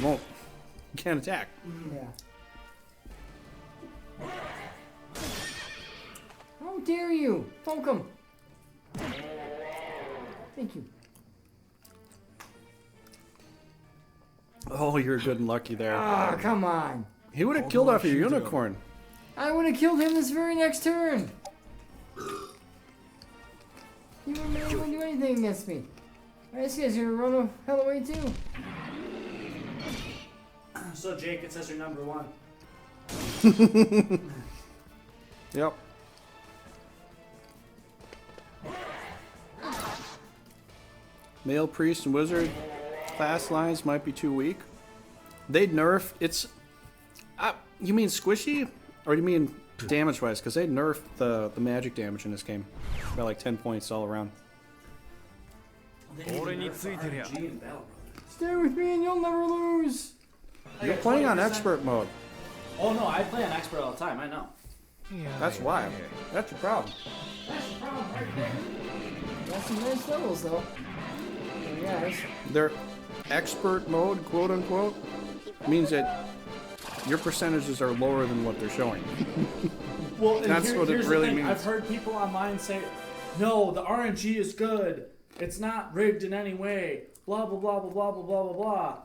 can't attack. Yeah. How dare you? Poke him. Thank you. Oh, you're good and lucky there. Ah, come on. He would have killed off your unicorn. I would have killed him this very next turn. He wouldn't be able to do anything against me. This guy's gonna run the hell away too. So Jake, it says you're number 1. Yep. Male priest and wizard class lines might be too weak. They'd nerf. It's. You mean squishy, or do you mean damage-wise? Because they nerfed the magic damage in this game by like 10 points all around. Stay with me and you'll never lose. You're playing on expert mode. Oh no, I play on expert all the time. I know. That's why. That's your problem. Got some nice levels though. Yes. Their expert mode, quote unquote, means that your percentages are lower than what they're showing. Well, and That's what it here's the really thing. means. I've heard people online say, "No, the RNG is good. It's not rigged in any way." Blah blah blah blah blah blah blah blah blah.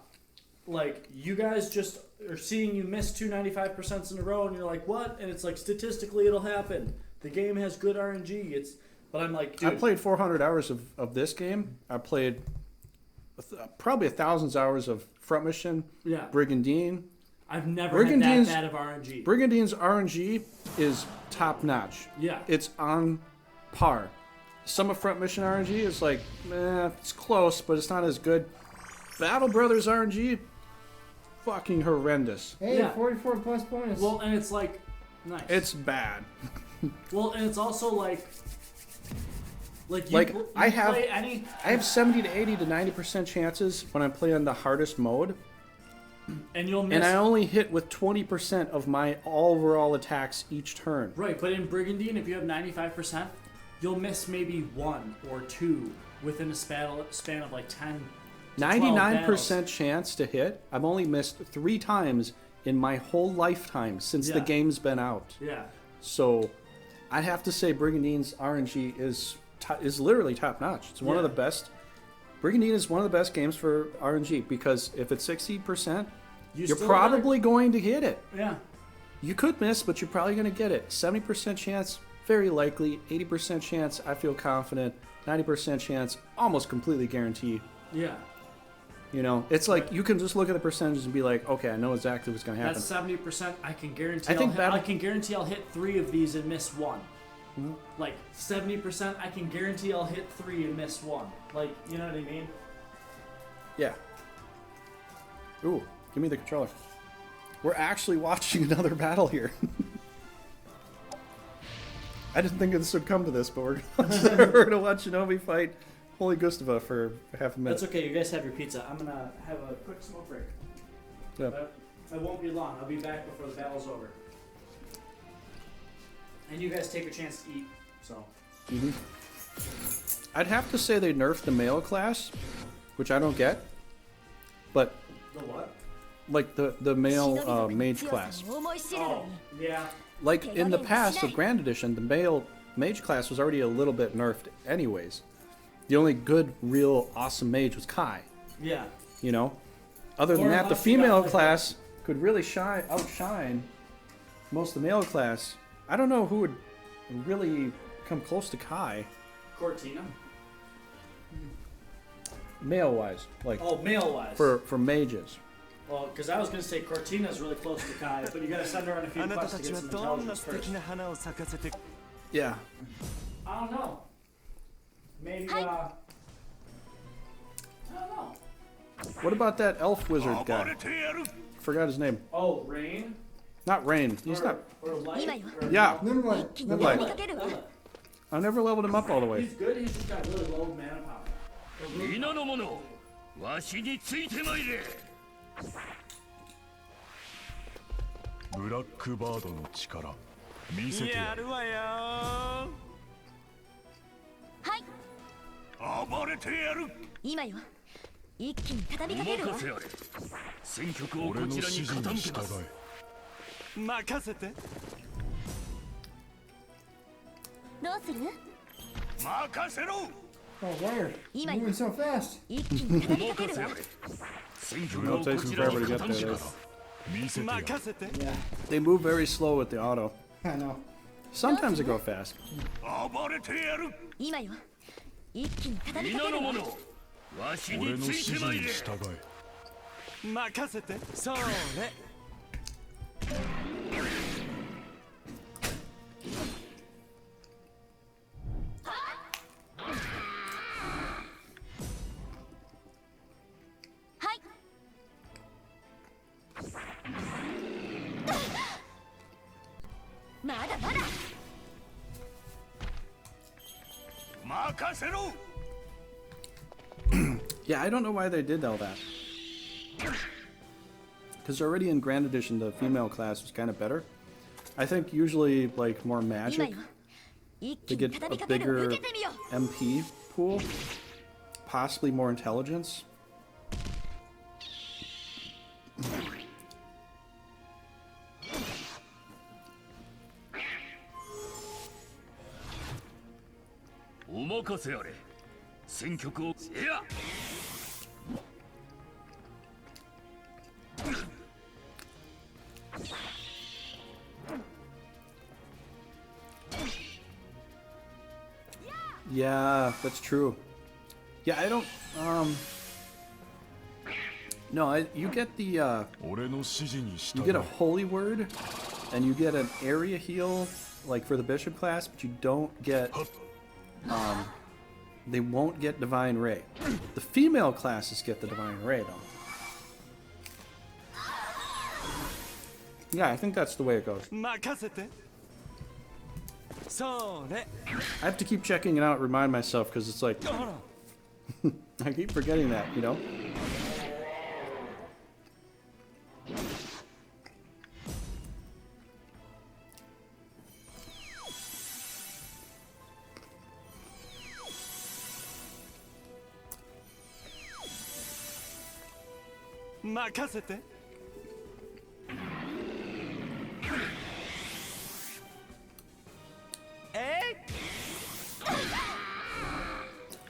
Like you guys just are seeing you miss 295% in a row, and you're like, "What?" And it's like statistically, it'll happen. The game has good RNG. But I'm like, dude. I played 400 hours of this game. I played probably 1,000 hours of Front Mission, Yeah. Brigandine. I've never had that bad of RNG. Brigandine's RNG is top notch. Yeah. It's on par. Some of Front Mission RNG is like, it's close, but it's not as good. Battle Brothers RNG, fucking horrendous. Hey, Yeah. 44 plus bonus. Well, and it's like, nice. It's bad. Well, and it's also like you I have play any. I have 70 to 80 to 90% chances when I play on the hardest mode, And you'll miss. and I only hit with 20% of my overall attacks each turn. Right, but in Brigandine, if you have 95%, you'll miss maybe 1 or 2 within a span of like 10 to 12 99% battles. chance to hit. I've only missed 3 times in my whole lifetime since the Yeah. game's been out. Yeah. So I'd have to say Brigandine's RNG is literally top notch. It's one of the best. Brigandine is one of the best games for RNG because if it's 60%, you're still probably going to hit it. Yeah. You could miss, but you're probably going to get it. 70% chance, very likely. 80% chance, I feel confident. 90% chance, almost completely guaranteed. Yeah. You know, it's like you can just look at the percentages and be like, okay, I know exactly what's going to happen. That's 70%. I can guarantee. I think I can guarantee I'll hit 3 of these and miss 1. Like 70%, I can guarantee I'll hit 3 and miss 1. Like, you know what I mean? Yeah. Ooh, give me the controller. We're actually watching another battle here. I didn't think this would come to this, but we're gonna watch Shinobi fight Holy Gustava for half a minute. That's okay. You guys have your pizza. I'm gonna have a quick smoke break. Yeah. It won't be long. I'll be back before the battle's over. And you guys take a chance to eat. So. I'd have to say they nerfed the male class, which I don't get. But The what? like the male mage class. Oh, yeah. Like in the past of Grand Edition, the male mage class was already a little bit nerfed anyways. The only good, real, awesome mage was Kai. Yeah. You know? Other than that, the female class could really outshine most of the male class. I don't know who would really come close to Kai, Cortina. male-wise. Like, Oh, male-wise. for mages. Well, because I was going to say Cortina's really close to Kai, but you got to send her on a few あなた quests た to ち get は some どんな intelligence 素敵 first. な花を咲かせて Yeah. I don't know. Maybe, I don't know. What about that elf wizard 暴 guy? れてやる Forgot his name. Oh, Rain? Not Rain. He's not. Or Light? Or Yeah. Number one. Number Like- one. I never leveled him up all the way. He's good, he's just got really low mana power. 皆の者わしについてまいれブラックバードの力見せてやるわよはい暴れてやる今よ一気に畳みかけるわ任せあれ戦局をこちらに傾けます任せてどうする任せろ Oh, where? Ema. Moving so fast. 一気に畳みかけるわ戦局をこちらに傾けます見せてやる任せて Yeah, They move very slow with the auto. I know. Sometimes they go fast. 暴れてやる今よ一気に畳みか皆のけるわ者わしについてまいれ任せてそれはいまだまだ 任せろ Yeah, I don't know why they did all that. Because already in Grand Edition, the female class was kind of better. I think usually, like, more 今 magic, よ一 they 気に get 畳み a かけるわ bigger 受けてみよ MP pool. Possibly more intelligence. お任せあれ戦局をいや Yeah, that's true. Yeah, I don't. No, you get the. 俺の指示に従 You get a holy word, and you get an area heal, like for the bishop class, but you don't get. They won't get divine ray. The female classes get the divine ray though. Yeah, I think that's the way it goes. 任せてそれ I have to keep checking it out, remind myself, because it's like I keep forgetting that, you know.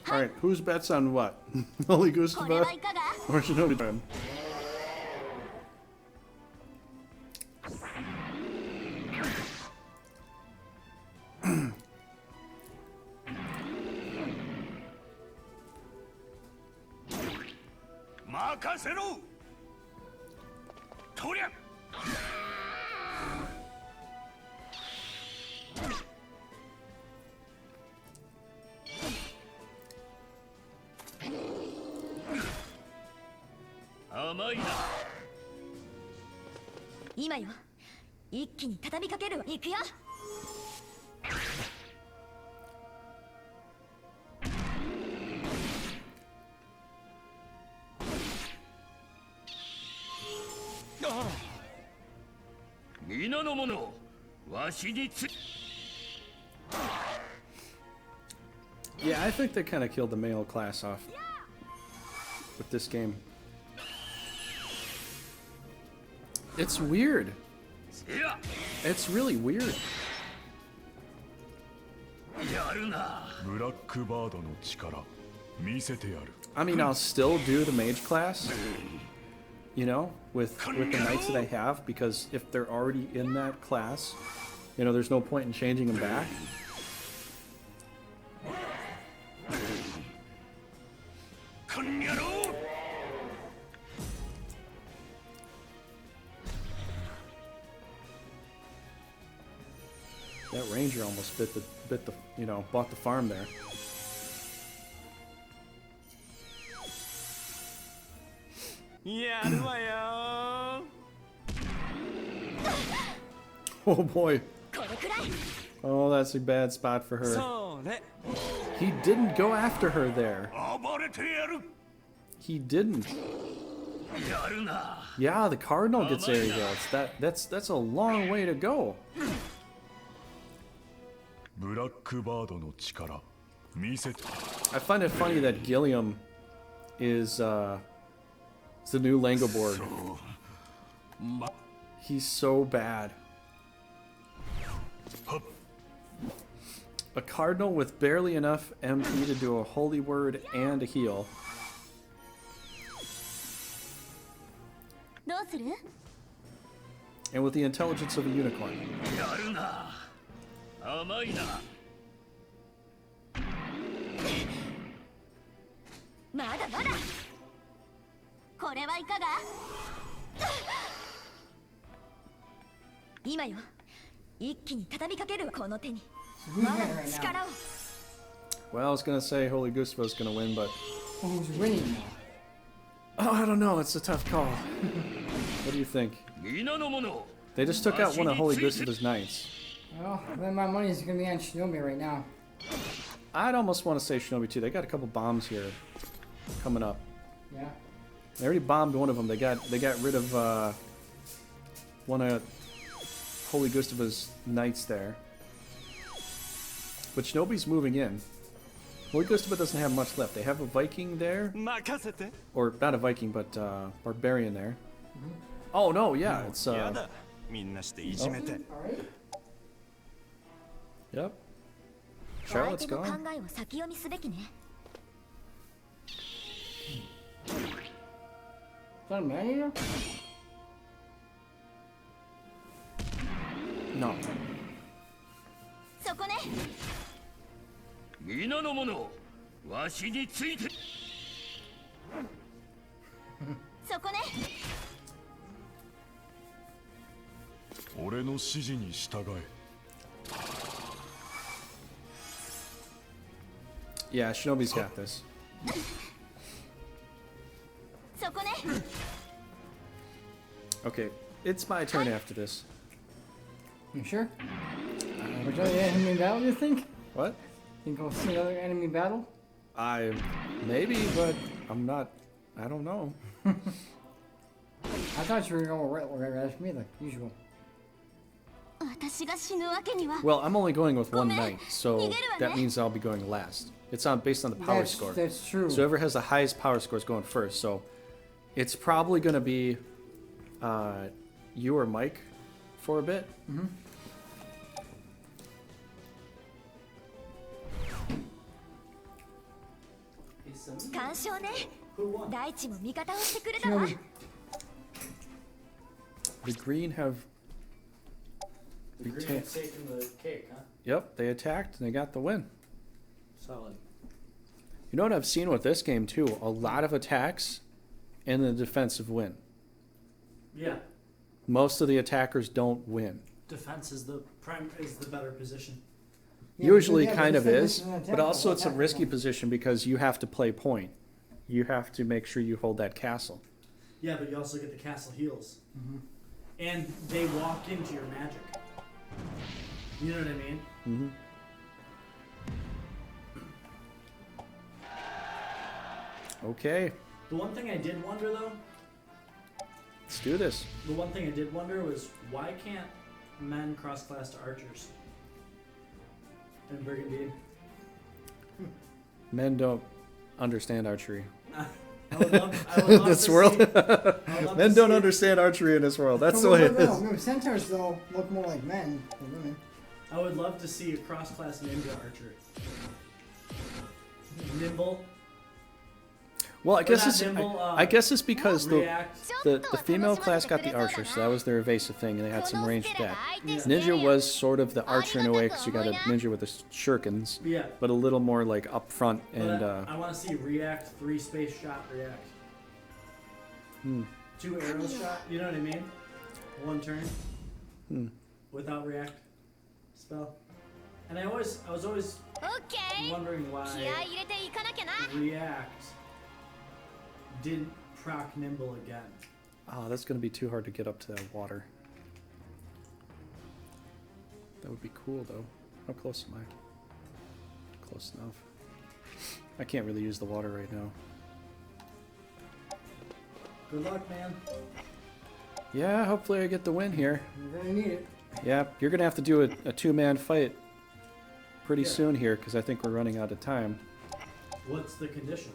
All right, whose bets on what? Holy これ Gustava はいかが or Shinobi time? 任せろとりゃ 甘いな今よ一気に畳みかけるわ行くよ皆の者わしにつ Yeah, I think they kind of killed the male class off with this game. It's weird. いや It's really weird. やるなブラックバードの力見せてやる I mean, I'll still do the mage class, you know, with the knights that I have, because if they're already in that class, you know, there's no point in changing them back. That ranger almost bit the you know, bought the farm there. Oh boy. Oh, that's a bad spot for her. He didn't go after her there. He didn't. Yeah, the cardinal gets area hits. That's a long way to go. I find it funny that Gilliam is the new Langoborg. He's so bad. A cardinal with barely enough MP to do a holy word and a heal. And with the intelligence of a unicorn. Well, I was gonna say Holy Gustavo's gonna win, but Well, who's winning now? oh, I don't know. It's a tough call. What do you think? They just took out one of Holy Gustavo's knights. Well, then my money is gonna be on Shinobi right now. I'd almost want to say Shinobi too. They got a couple bombs here coming up. Yeah. They already bombed one of them. They got rid of one of Holy Gustavo's knights there. But Shinobi's moving in. Holy Gustavo doesn't have much left. They have a Viking there. Or not a Viking, but barbarian there. Oh no, yeah, it's Alright. Yep. Charlotte's gone. Is that a man eater? No. Yeah, Shinobi's got this. Okay, it's my turn after this. You sure? Which other enemy battle do you think? What? Think we'll see another enemy battle? Maybe, but I'm not. I don't know. I thought you were going right after me, like usual. Well, I'm only going with one knight, so that means I'll be going last. It's based on the power score. That's true. So whoever has the highest power score is going first. So it's probably going to be you or Mike for a bit. Mm-hmm. The green have. The green have taken the cake, huh? Yep, they attacked and they got the win. Solid. You know what I've seen with this game too? A lot of attacks and the defensive win. Yeah. Most of the attackers don't win. Defense is the better position. Yeah, Usually yeah, kind of defense is, and attack but also don't it's a attack risky them. position because you have to play point. You have to make sure you hold that castle. Yeah, but you also get the castle heals. And they walk into your magic. You know what I mean? Mm-hmm. Okay, The one thing I did wonder, though, let's do this. the one thing I did wonder was why can't men cross-class to archers? In Brigandine. Men don't understand archery. I would love This to world? see- I would love Men to don't see- understand archery in this world. That's the No, way it no, is. no, centaurs though look more like men than women. I would love to see a cross-class ninja archer. Nimble. Well, I guess not it's nimble, I guess it's because React. the female class got the archer, so that was their evasive thing, and they had some ranged attack. Yeah. Ninja was sort of the archer in a way because you got a ninja with the shurikens, Yeah. but a little more like up front But and I want to see react, 3 space shot react. 2 arrows shot, you know what I mean? 1 turn. Without react spell. And I was always wondering why react didn't proc nimble again. oh, that's gonna be too hard to get up to that water. That would be cool though. How close am Close enough. I can't really use the water right now. Good luck, man. Yeah, hopefully I get the win here. You're gonna need it. Yeah, you're gonna have to do a two-man fight pretty soon here because I think we're running out of time. What's the condition?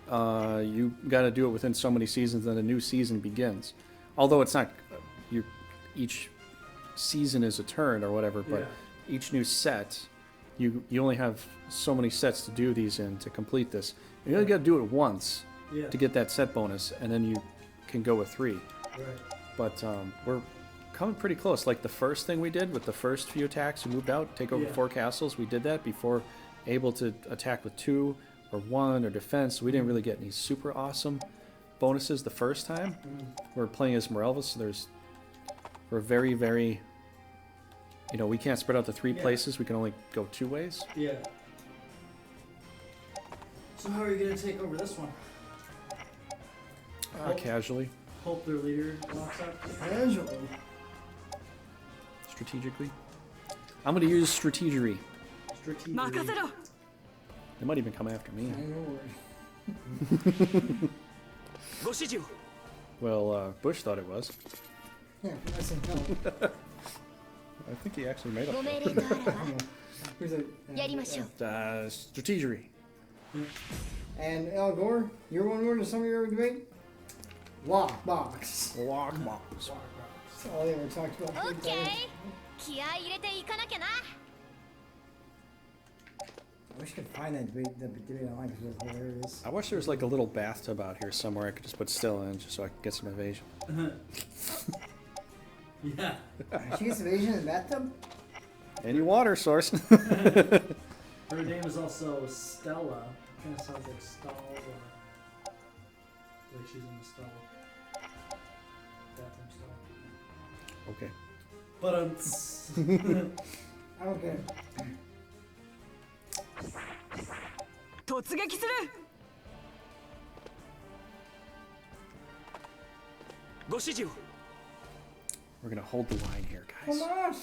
You got to do it within so many seasons, then a new season begins. Although it's not, each season is a turn or whatever, but each new set, you only have so many sets to do these in to complete this. You only got to do it once to get that set bonus, and then you can go with 3. Right. But we're coming pretty close. Like the first thing we did with the first few attacks, we moved out, take over 4 castles. We did that before able to attack with 2 or 1 or defense. We didn't really get any super awesome bonuses the first time. We're playing as Morelvis, so we're very, very, we can't spread out to 3 places. We can only go 2 ways. Yeah. So how are you gonna take over this one? Casually. Hope their leader walks up. Casually. Strategically. I'm going to use strategery. Strategy. They might even come after me. I know. Well, Bush thought it was. Yeah, I said no. I think he actually made up. Who's it? Strategery. And Al Gore, your one word to some of your debate? Lockbox. Lockbox. That's all they ever talked about. Okay. 気合い入れていかなきゃな。 I wish I could find that debate online because it was hilarious. I wish there was like a little bathtub out here somewhere I could just put still in just so I could get some evasion. Yeah. She gets evasion in the bathtub? Any water source. Her name is also Stella. Kind of sounds like stall or like she's in the stall. Bathroom stall. Okay. But I don't get it. 突撃する。ご指示を。 We're gonna hold the line here, guys. Come on!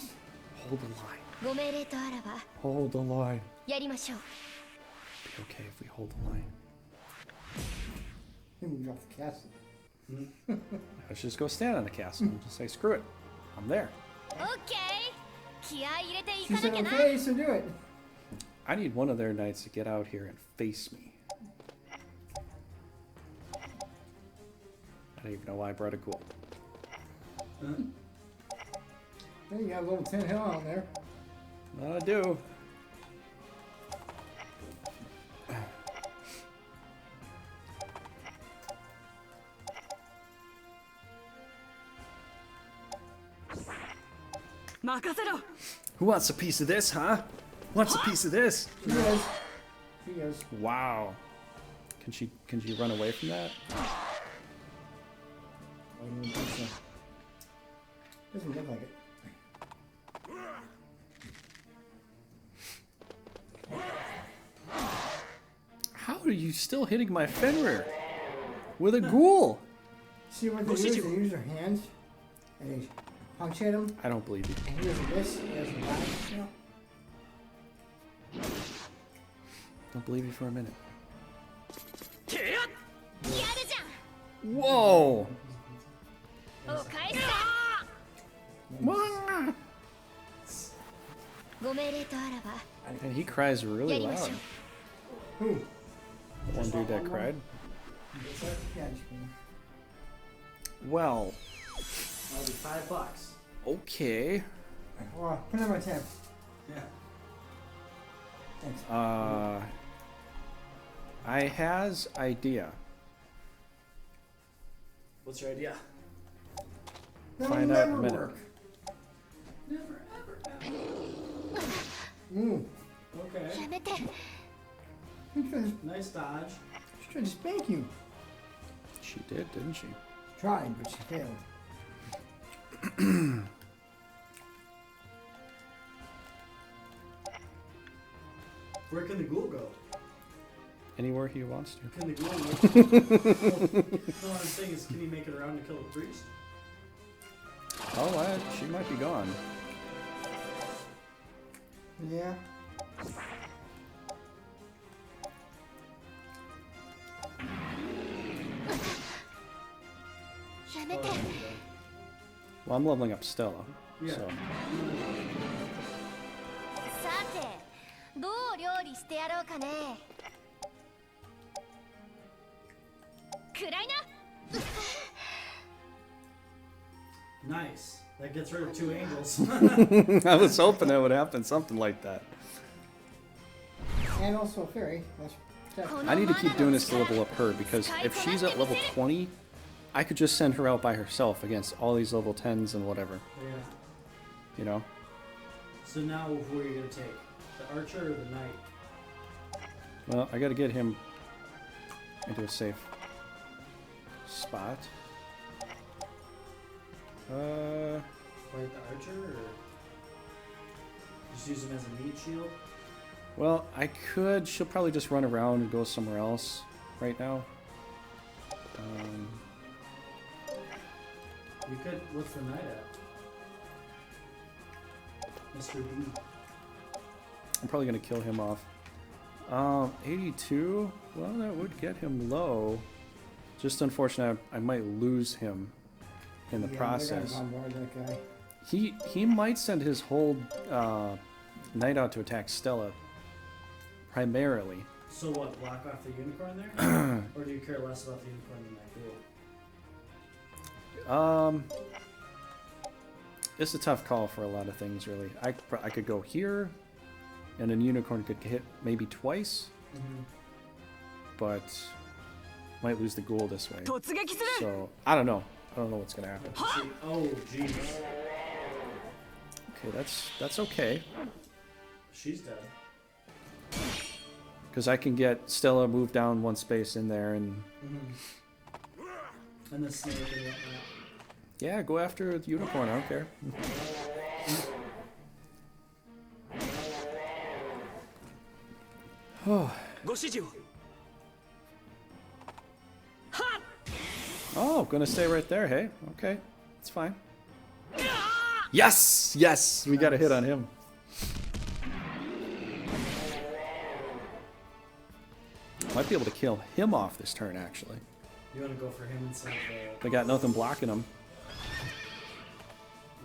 Hold the line. ご命令とあらば Hold the line. やりましょう。 Be okay if we hold the line. He moved off the castle. Let's just go stand on the castle and just say, screw it. I'm there. Okay. 気合い入れてい She かな said きゃな。 okay, so do it. I need one of their knights to get out here and face me. I don't even know why I brought a ghoul. There you got a little tin hill on there. I do. Who wants a piece of this, huh? Wants a piece of this? She is. She is. Wow. Can she run away from that? I don't even think so. Doesn't look like it. How are you still hitting my Fenrir? With a ghoul? See what they use? They use their hands and they punctuate them. I don't believe you. And he does this, he does that, you know? Don't believe you for a minute. やるじゃ Whoa! ん。お返しだ。ご命令とあらば And he cries really やりま loud. しょう。 Who? The one dude that cried. Yeah, just kidding. Well, that'll be $5. okay. Oh, put it on my tab. Yeah. Thanks. I has idea. What's your idea? That'll Find out in a never minute. work. Never, ever, ever. Mm. Okay. やめて。 She's trying to, Nice dodge. she's trying to spank you. She did, didn't she? She tried, but she failed. Where can the ghoul go? Anywhere he wants to. Can the ghoul no, what I'm saying is, can he make it around to kill the priest? Oh, she might be gone. Yeah. Well, I'm leveling up Stella. Yeah. So. さてどう料理してやろうかね。暗いな。 Nice. That gets rid of 2 angles. I was hoping that would happen, something like that. And also a fairy. I need to keep doing this to level up her, because if she's at level 20, I could just send her out by herself against all these level 10s and whatever. Yeah. You know? So now who are you going to take? The archer or the knight? Well, I gotta get him into a safe spot. Fight the archer or just use him as a meat shield? Well, I could. She'll probably just run around and go somewhere else right now. You could. What's the knight at? Mr. B. I'm probably gonna kill him off. 82. Well, that would get him low. Just unfortunate. I might lose him in the process. That guy. He might send his whole knight out to attack Stella. Primarily. So what? Block off the unicorn there, or do you care less about the unicorn than that duel? It's a tough call for a lot of things, really. I could go here, and a unicorn could hit maybe twice, but might lose the ghoul this way. So I don't know. I don't know what's gonna happen. Oh, jeez. Okay, that's okay. She's dead. Because I can get Stella moved down one space in there, and And the snake and whatnot. yeah, go after the unicorn. I don't care. Oh, gonna stay right there. Hey, okay, it's fine. Yes, yes, we got a hit on him. Might be able to kill him off this turn, actually. You want to go for him instead of They got nothing blocking him.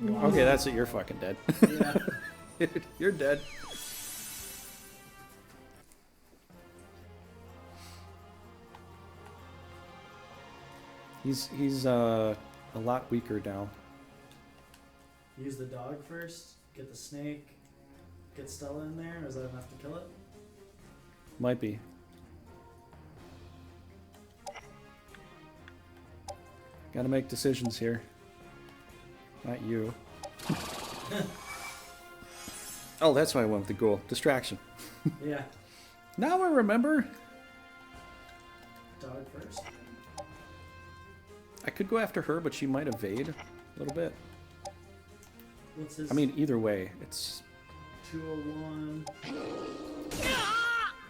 Okay, that's it. You're fucking dead. Yeah. You're dead. He's a lot weaker now. Use the dog first, get the snake, get Stella in there. Is that enough to kill it? Might be. Gotta make decisions here. Not you. Oh, that's why I went with the ghoul. Distraction. Yeah. Now I remember. Dog first. I could go after her, but she might evade a little bit. What's his? I mean, either way, it's... 201.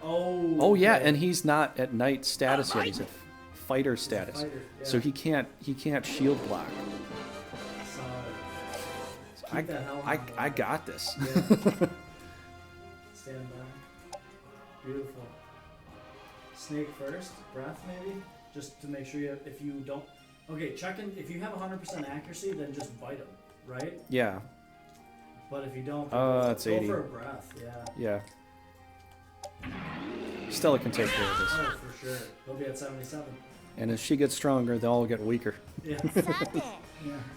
Oh. Oh yeah, okay. and he's not at knight status yet. He's at fighter status, fighter, yeah. so he can't shield block. So keep that hell on. I got this. Yeah. Stand by. Beautiful. Snake first, breath maybe, just to make sure you. If you don't, okay, check in. If you have 100% accuracy, then just bite him, right? Yeah. But if you don't, That's go 80. for a breath. Yeah. Yeah. Stella can take care of this. Oh, for sure. They'll be at 77. And as she gets stronger, they'll all get weaker. Yeah. さて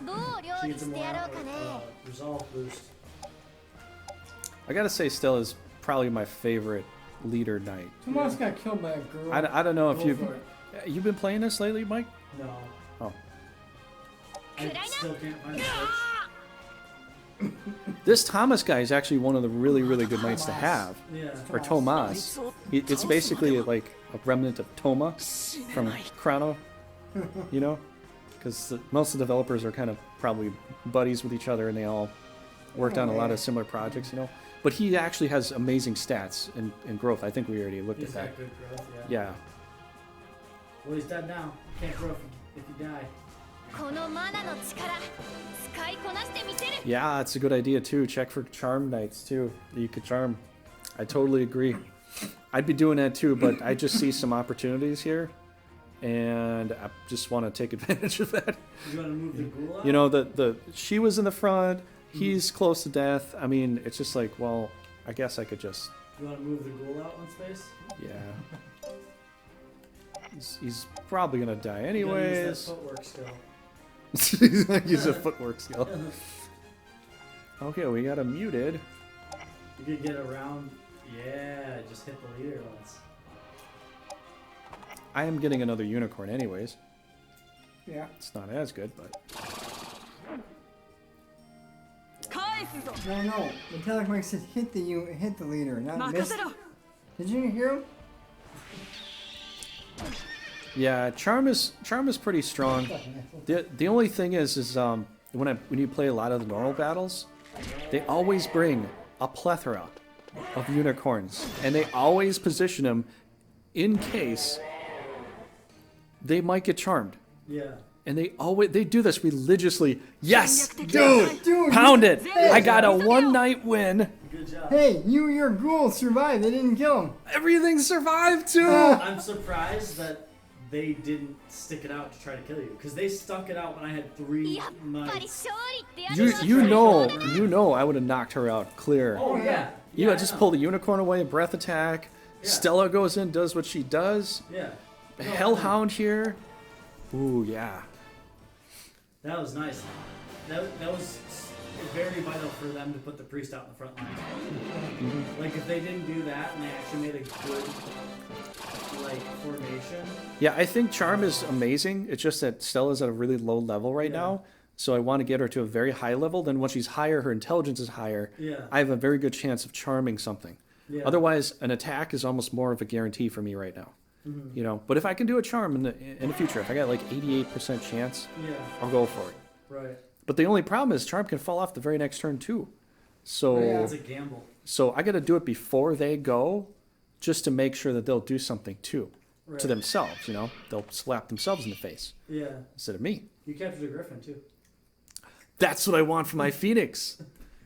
どう料 She 理 gets し a て more やろうかね。 resolve boost. I gotta say, Stella's probably my favorite leader knight. Tomas got killed by a girl. I don't know if Go you've... for it. You've been playing this lately, Mike? No. Oh. I still can't find the switch. This Thomas guy is actually one of the really, really good knights to have. Yeah. Or Tomas. It's basically like a remnant of Toma from Chrono, you know? Because most of the developers are kind of probably buddies with each other, and they all worked on a lot of similar projects, you know? But he actually has amazing stats and growth. I think we already looked He's at that. got good growth, yeah. Yeah. Well, he's dead now. Can't grow if you die. このマナの力使いこなしてみせる。 Yeah, it's a good idea too. Check for charm knights too that you could charm. I totally agree. I'd be doing that too, but I just see some opportunities here. and I just want to take advantage of that. You want to move the ghoul out? You know, she was in the front. He's close to death. I mean, it's just like, well, I guess I could just. You want to move the ghoul out one space? Yeah. He's probably gonna die You gotta use anyways. that footwork skill. He's gonna use a footwork skill. Okay, we got him muted. You could get around. Yeah, just hit the leader once. I am getting another unicorn anyways. Yeah. It's not as good, but. No. Metallic Mike said hit the leader, not miss. 任せろ Did you hear him? Yeah, charm is pretty strong. The only thing is when you play a lot of the normal battles, they always bring a plethora of unicorns, and they always position them in case they might get charmed. Yeah. And they do this religiously. Yes, dude, Dude, pound it! hey, I got a one-night win. Good job. Hey, you and your ghoul survived. They didn't kill him. Everything survived too. I'm surprised that they didn't stick it out to try to kill you, because they stuck it out when I had 3 mites. You know, I would have knocked her out clear. Oh yeah. You Yeah, know, I just know. pull the unicorn away, breath attack. Yeah. Stella goes in, does what she does. Yeah. No, Hellhound here. Ooh, yeah. That was nice. That was very vital for them to put the priest out in the front line. Mm-hmm. Like if they didn't do that and they actually made a good formation. Yeah, I think Charm is amazing. It's just that Stella's at a really low level right now. So I want to get her to a very high level. Then once she's higher, her intelligence is higher. Yeah. I have a very good chance of charming something. Yeah. Otherwise, an attack is almost more of a guarantee for me right now. You know, but if I can do a charm in the future, if I got like 88% chance, Yeah. I'll go for it. Right. But the only problem is charm can fall off the very next turn too. So It's a gamble. so I got to do it before they go, just to make sure that they'll do something too, Right. to themselves. You know, they'll slap themselves in the face Yeah. instead of me. You captured a griffin too. That's what I want for my Phoenix.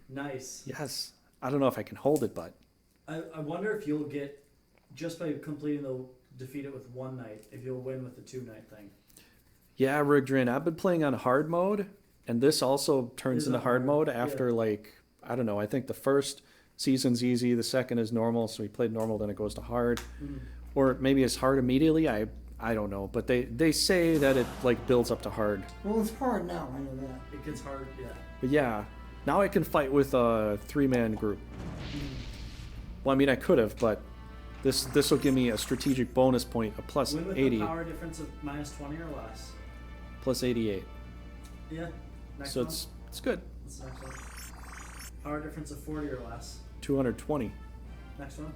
Nice. Yes, I don't know if I can hold it, but I wonder if you'll get, just by completing the defeat it with 1 night, if you'll win with the 2-night thing. yeah, Rigdrin, I've been playing on hard mode, and this also turns Is into on hard hard, mode after like, I don't know, I think the first season's easy, the second is normal, so we played normal, then it goes to hard. Or maybe it's hard immediately, I don't know, but they say that it like builds up to hard. Well, it's hard now. I know that. It gets hard, yeah. But yeah, now I can fight with a 3-man group. Well, I mean, I could have, but this will give me a strategic bonus point of plus Win with 80, a power difference of -20 or less. plus 88. Yeah. Next So one. it's good. That's the next one. Power difference of 40 or less. 220. Next one.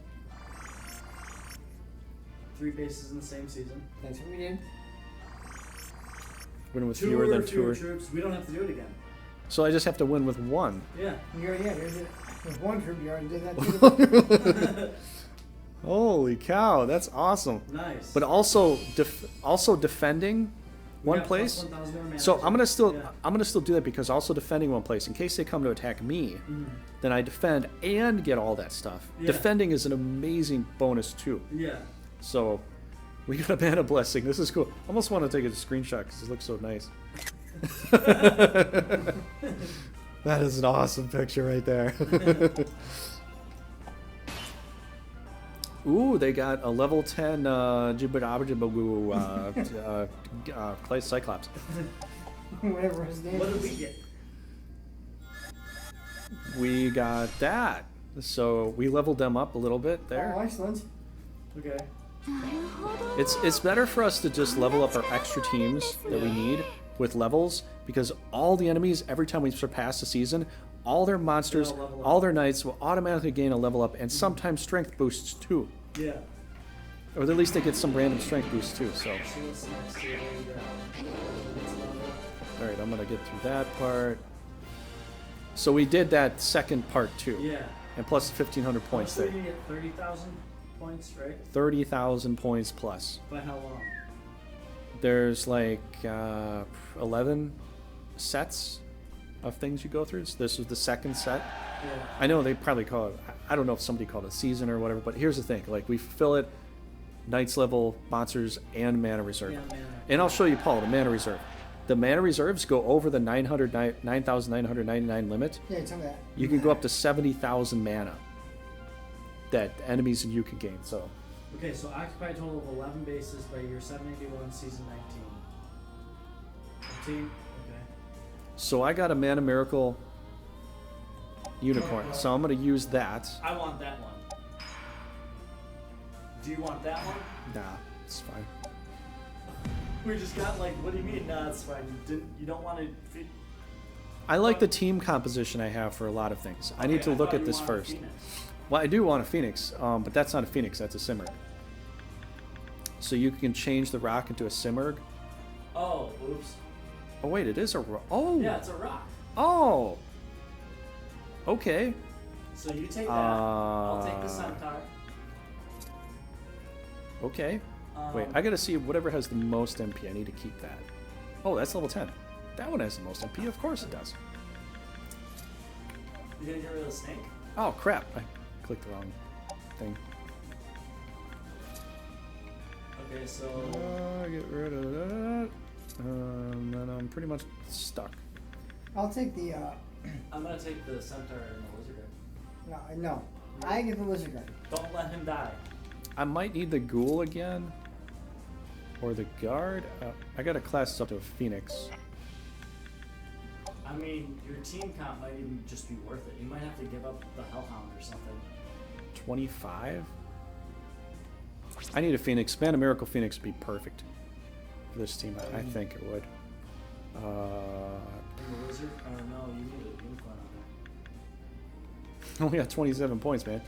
3 bases in the same season. That's what we did. Win with 2 fewer or than fewer 2. troops. We don't have to do it again. So I just have to win with 1. Yeah. With 1 troop, you already did that too. Holy cow, that's awesome. Nice. But also defending We one got place. plus 1,000 more So mana. I'm gonna still do that, because also defending one place in case they come to attack me, then I defend and get all that stuff. Yeah. Defending is an amazing bonus too. Yeah. So we got a mana blessing. This is cool. I almost want to take a screenshot because it looks so nice. That is an awesome picture right there. Ooh, they got a level 10 Clay Cyclops. Whatever his name What is. did we get? We got that. So we leveled them up a little bit there. Oh, excellent. Okay. It's better for us to just level up our extra teams that we need with levels, because all the enemies, every time we surpass the season, all their monsters, They'll level up. all their knights will automatically gain a level up, and sometimes strength boosts too. Yeah. Or at least they get some random strength boosts too. So, So what's next here? What do we got? Next level. alright, I'm gonna get through that part. So we did that second part too. Yeah. And plus 1,500 points So there. you get 30,000 points, right? 30,000 points plus. By how long? There's like 11 sets of things you go through. So this was the second set. Yeah. I know they probably call it, I don't know if somebody called it a season or whatever, but here's the thing. Like, we fulfill it Knights level monsters and mana reserve. Yeah, mana. And I'll show you, Paul, the mana reserve. The mana reserves go over the 9,999 limit. Yeah, tell me that. You can go up to 70,000 mana that enemies and you can gain. So Okay, so occupy a total of 11 bases by year 781, season 19. 15? Okay. So I got a Mana Miracle Unicorn, so I'm going to use that. I want that one. Do you want that one? Nah, it's fine. We just got like, what do you mean? Nah, it's fine. You don't want to. I like the team composition I have for a lot of things. I need to look at this first. Well, I do want a Phoenix, but that's not a Phoenix, that's a Simurgh. So you can change the rock into a Simurgh. Oh, oops. Oh wait, it is a rock. Oh! Yeah, it's a rock. Oh! Okay. So you take that, I'll take the Centaur. Okay. Wait, I gotta see whatever has the most MP. I need to keep that. Oh, that's level 10. That one has the most MP. Of course it does. You gonna get rid of the snake? Oh, crap. I clicked the wrong thing. Okay, so... Get rid of that. Then I'm pretty much stuck. I'll take the. I'm gonna take the Centaur and the Lizard. No. I get the lizard guard. Don't let him die. I might need the Ghoul again. Or the Guard. I gotta class this up to a Phoenix. I mean, your team comp might even just be worth it. You might have to give up the Hellhound or something. 25? I need a Phoenix. Mana Miracle Phoenix would be perfect for this team. I think it would. And the Lizard? Or no, you need a Unicorn on Only got 27 points, man.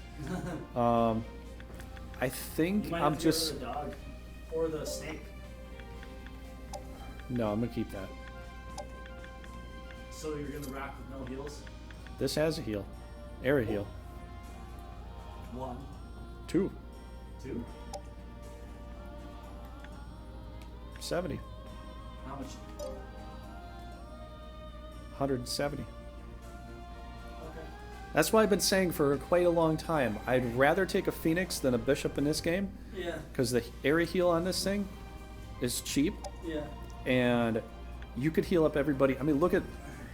I think there. You might I'm have to just... get rid of the dog. Or the snake. No, I'm gonna keep that. So you're gonna rock with no heals? This has a heal. Area heal. 1, 2. 2. 70. How much? 170. Okay. That's why I've been saying for quite a long time, I'd rather take a Phoenix than a Bishop in this game. Yeah. Because the area heal on this thing is cheap. Yeah. And you could heal up everybody. I mean, look at...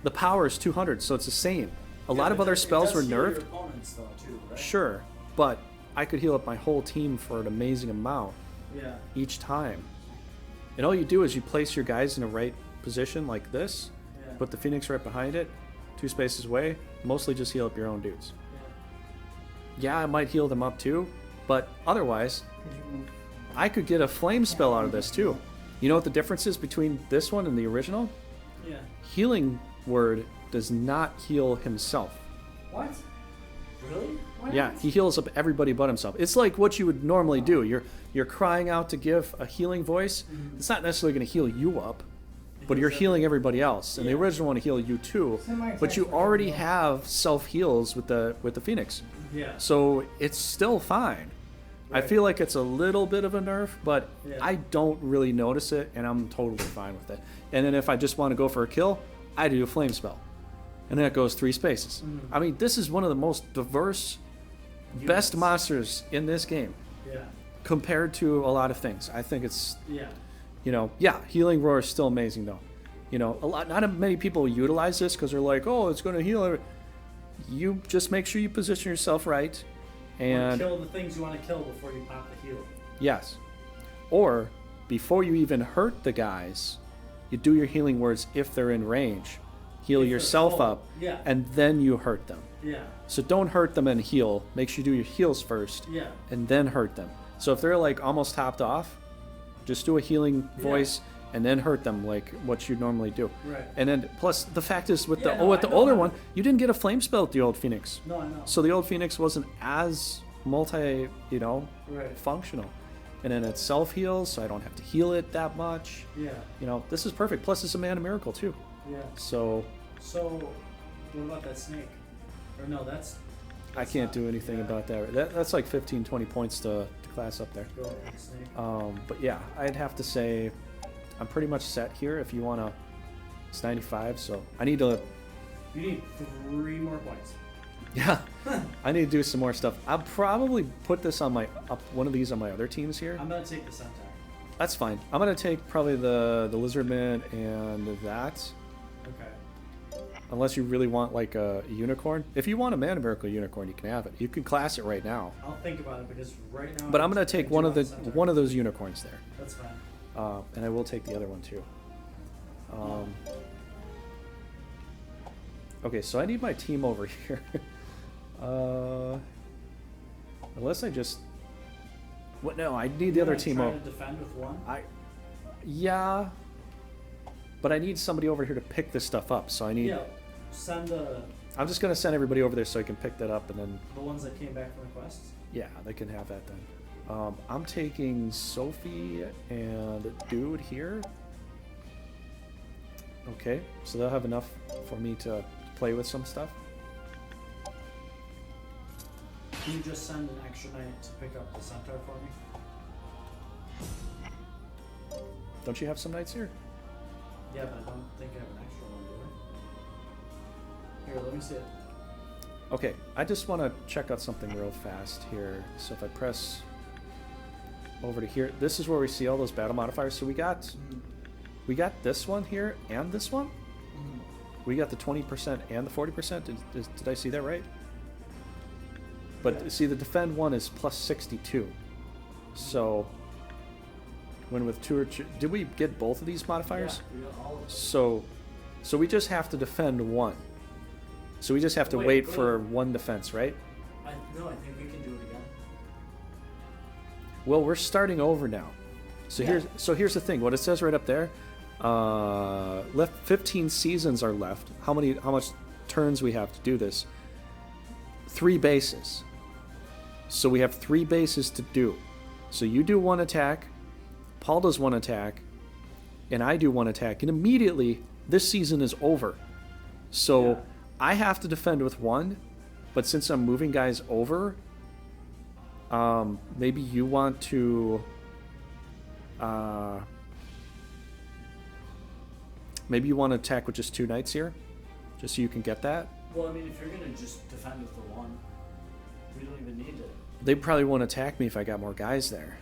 The power is 200, so it's the same. A lot of other spells were nerfed. Opponents, though, too, right? Sure, but I could heal up my whole team for an amazing amount each time. And all you do is you place your guys in the right position like this, put the Phoenix right behind it, 2 spaces away, mostly just heal up your own dudes. Yeah, I might heal them up too, but otherwise, I could get a flame spell out of this too. You know what the difference is between this one and the original? Yeah. Healing Word does not heal himself. What? Really? Why Yeah, not? he heals up everybody but himself. It's like what you would normally do. You're crying out to give a healing voice. It's not necessarily going to heal you up, but you're healing everybody else. And the original one to heal you too. But you already have self heals with the Phoenix. Yeah. So it's still fine. I feel like it's a little bit of a nerf, but I don't really notice it, and I'm totally fine with it. And then if I just want to go for a kill, I do a flame spell. And then it goes 3 spaces. I mean, this is one of the most diverse, best monsters in this game. Yeah. Compared to a lot of things. I think it's, Yeah. you know, yeah, Healing Roar is still amazing though. You know, not many people utilize this because they're like, oh, it's going to heal. You just make sure you position yourself right. And kill the things you want to kill before you pop the heal. Yes. Or before you even hurt the guys, you do your healing words if they're in range. Heal yourself up, and then you hurt them. Yeah. So don't hurt them and heal. Make sure you do your heals first, and then hurt them. So if they're like almost topped off, just do a healing voice and then hurt them like what you normally do. Right. And then plus the fact is with the older one, you didn't get a flame spell with the old Phoenix. No, I know. So the old Phoenix wasn't as functional. And then it self heals, so I don't have to heal it that much. Yeah. You know, this is perfect. Plus it's a Mana Miracle too. Yeah. So what about that snake? Or no, that's I can't do anything about that. That's like 15, 20 points to class up there. Go with the snake. But yeah, I'd have to say I'm pretty much set here. If you want to, it's 95, so I need to. You need 3 more points. Yeah, I need to do some more stuff. I'll probably put this on my one of these on my other teams here. I'm gonna take the centaur. That's fine. I'm gonna take probably the lizardman and that. Okay. Unless you really want like a unicorn. If you want a Mana Miracle unicorn, you can have it. You can class it right now. I'll think about it because right now. But I'm gonna take one of those unicorns there. That's fine. And I will take the other one too. Okay, so I need my team over here. Unless I just. What? No, I need the other team over. To defend with one. Yeah. But I need somebody over here to pick this stuff up. So I need. Yeah. Send the. I'm just gonna send everybody over there so I can pick that up and then. The ones that came back from the quests. Yeah, they can have that then. I'm taking Sophie and Dude here. Okay, so they'll have enough for me to play with some stuff. Can you just send an extra knight to pick up the centaur for me? Don't you have some knights here? Yeah, but I don't think I have an extra one, do I? Here, let me see it. Okay, I just want to check out something real fast here. So if I press over to here, this is where we see all those battle modifiers. So we got this one here and this one. We got the 20% and the 40%. Did I see that right? But see, the defend one is plus 62. So when with two or two, did we get both of these modifiers? Yeah, we got all of them. So we just have to defend one. So we just have to wait for one defense, right? No, I think we can do it again. Well, we're starting over now. So here's the thing. What it says right up there, left 15 seasons are left. How much turns we have to do this? 3 bases. So we have 3 bases to do. So you do 1 attack, Paul does 1 attack, and I do 1 attack, and immediately this season is over. So I have to defend with 1, but since I'm moving guys over, maybe you want to maybe you want to attack with just 2 knights here, just so you can get that. Well, I mean, if you're gonna just defend with the 1, we don't even need it. They probably won't attack me if I got more guys there.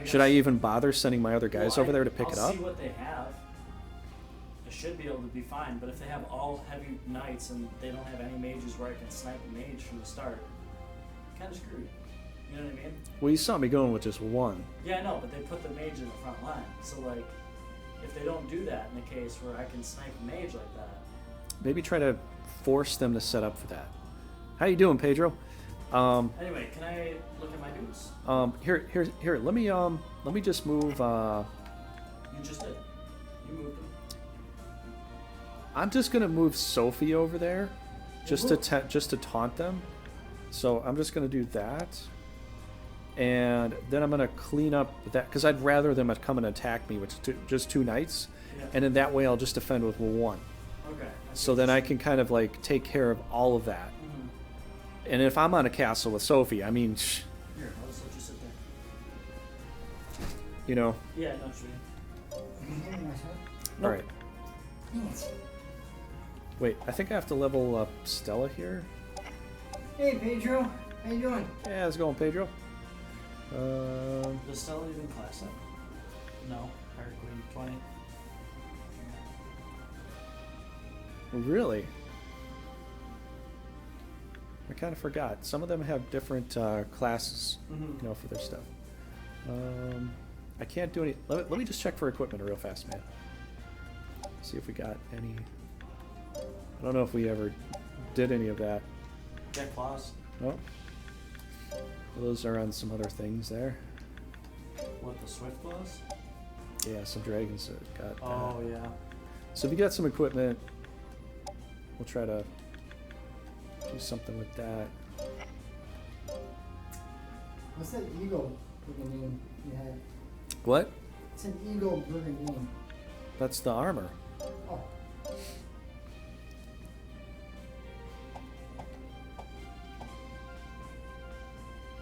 Should I even bother sending my other guys over there to pick it up? I'll see what they have. I should be able to be fine, but if they have all heavy knights and they don't have any mages where I can snipe a mage from the start, kind of screwed. You know what I mean? Well, you saw me going with just 1. Yeah, I know, but they put the mage in the front line. So, like, if they don't do that in the case where I can snipe a mage like that, maybe try to force them to set up for that. How you doing, Pedro? anyway, can I look at my dudes? Here. Let me just move. You just did. You moved them. I'm just gonna move Sophie over there, just to taunt them. So I'm just gonna do that, and then I'm gonna clean up that because I'd rather them come and attack me with just 2 knights, and in that way I'll just defend with 1. Okay. So then I can kind of like take care of all of that. And if I'm on a castle with Sophie, I mean, Here, I'll just let you sit there. you know. Yeah, no, sure. All right. Yes. Wait, I think I have to level up Stella here. Hey, Pedro. How you doing? Yeah, how's it going, Pedro? Does Stella even class up? No. Pirate Queen 20. Really? I kind of forgot. Some of them have different classes, you know, for their stuff. I can't do any. Let me just check for equipment real fast, man. See if we got any. I don't know if we ever did any of that. Get claws. Oh. Those are on some other things there. What, the Swift claws? Yeah, some dragons that got. Oh, yeah. So if you got some equipment, we'll try to do something with that. What's that eagle brigandine you had? What? It's an eagle brigandine. That's the armor. Oh.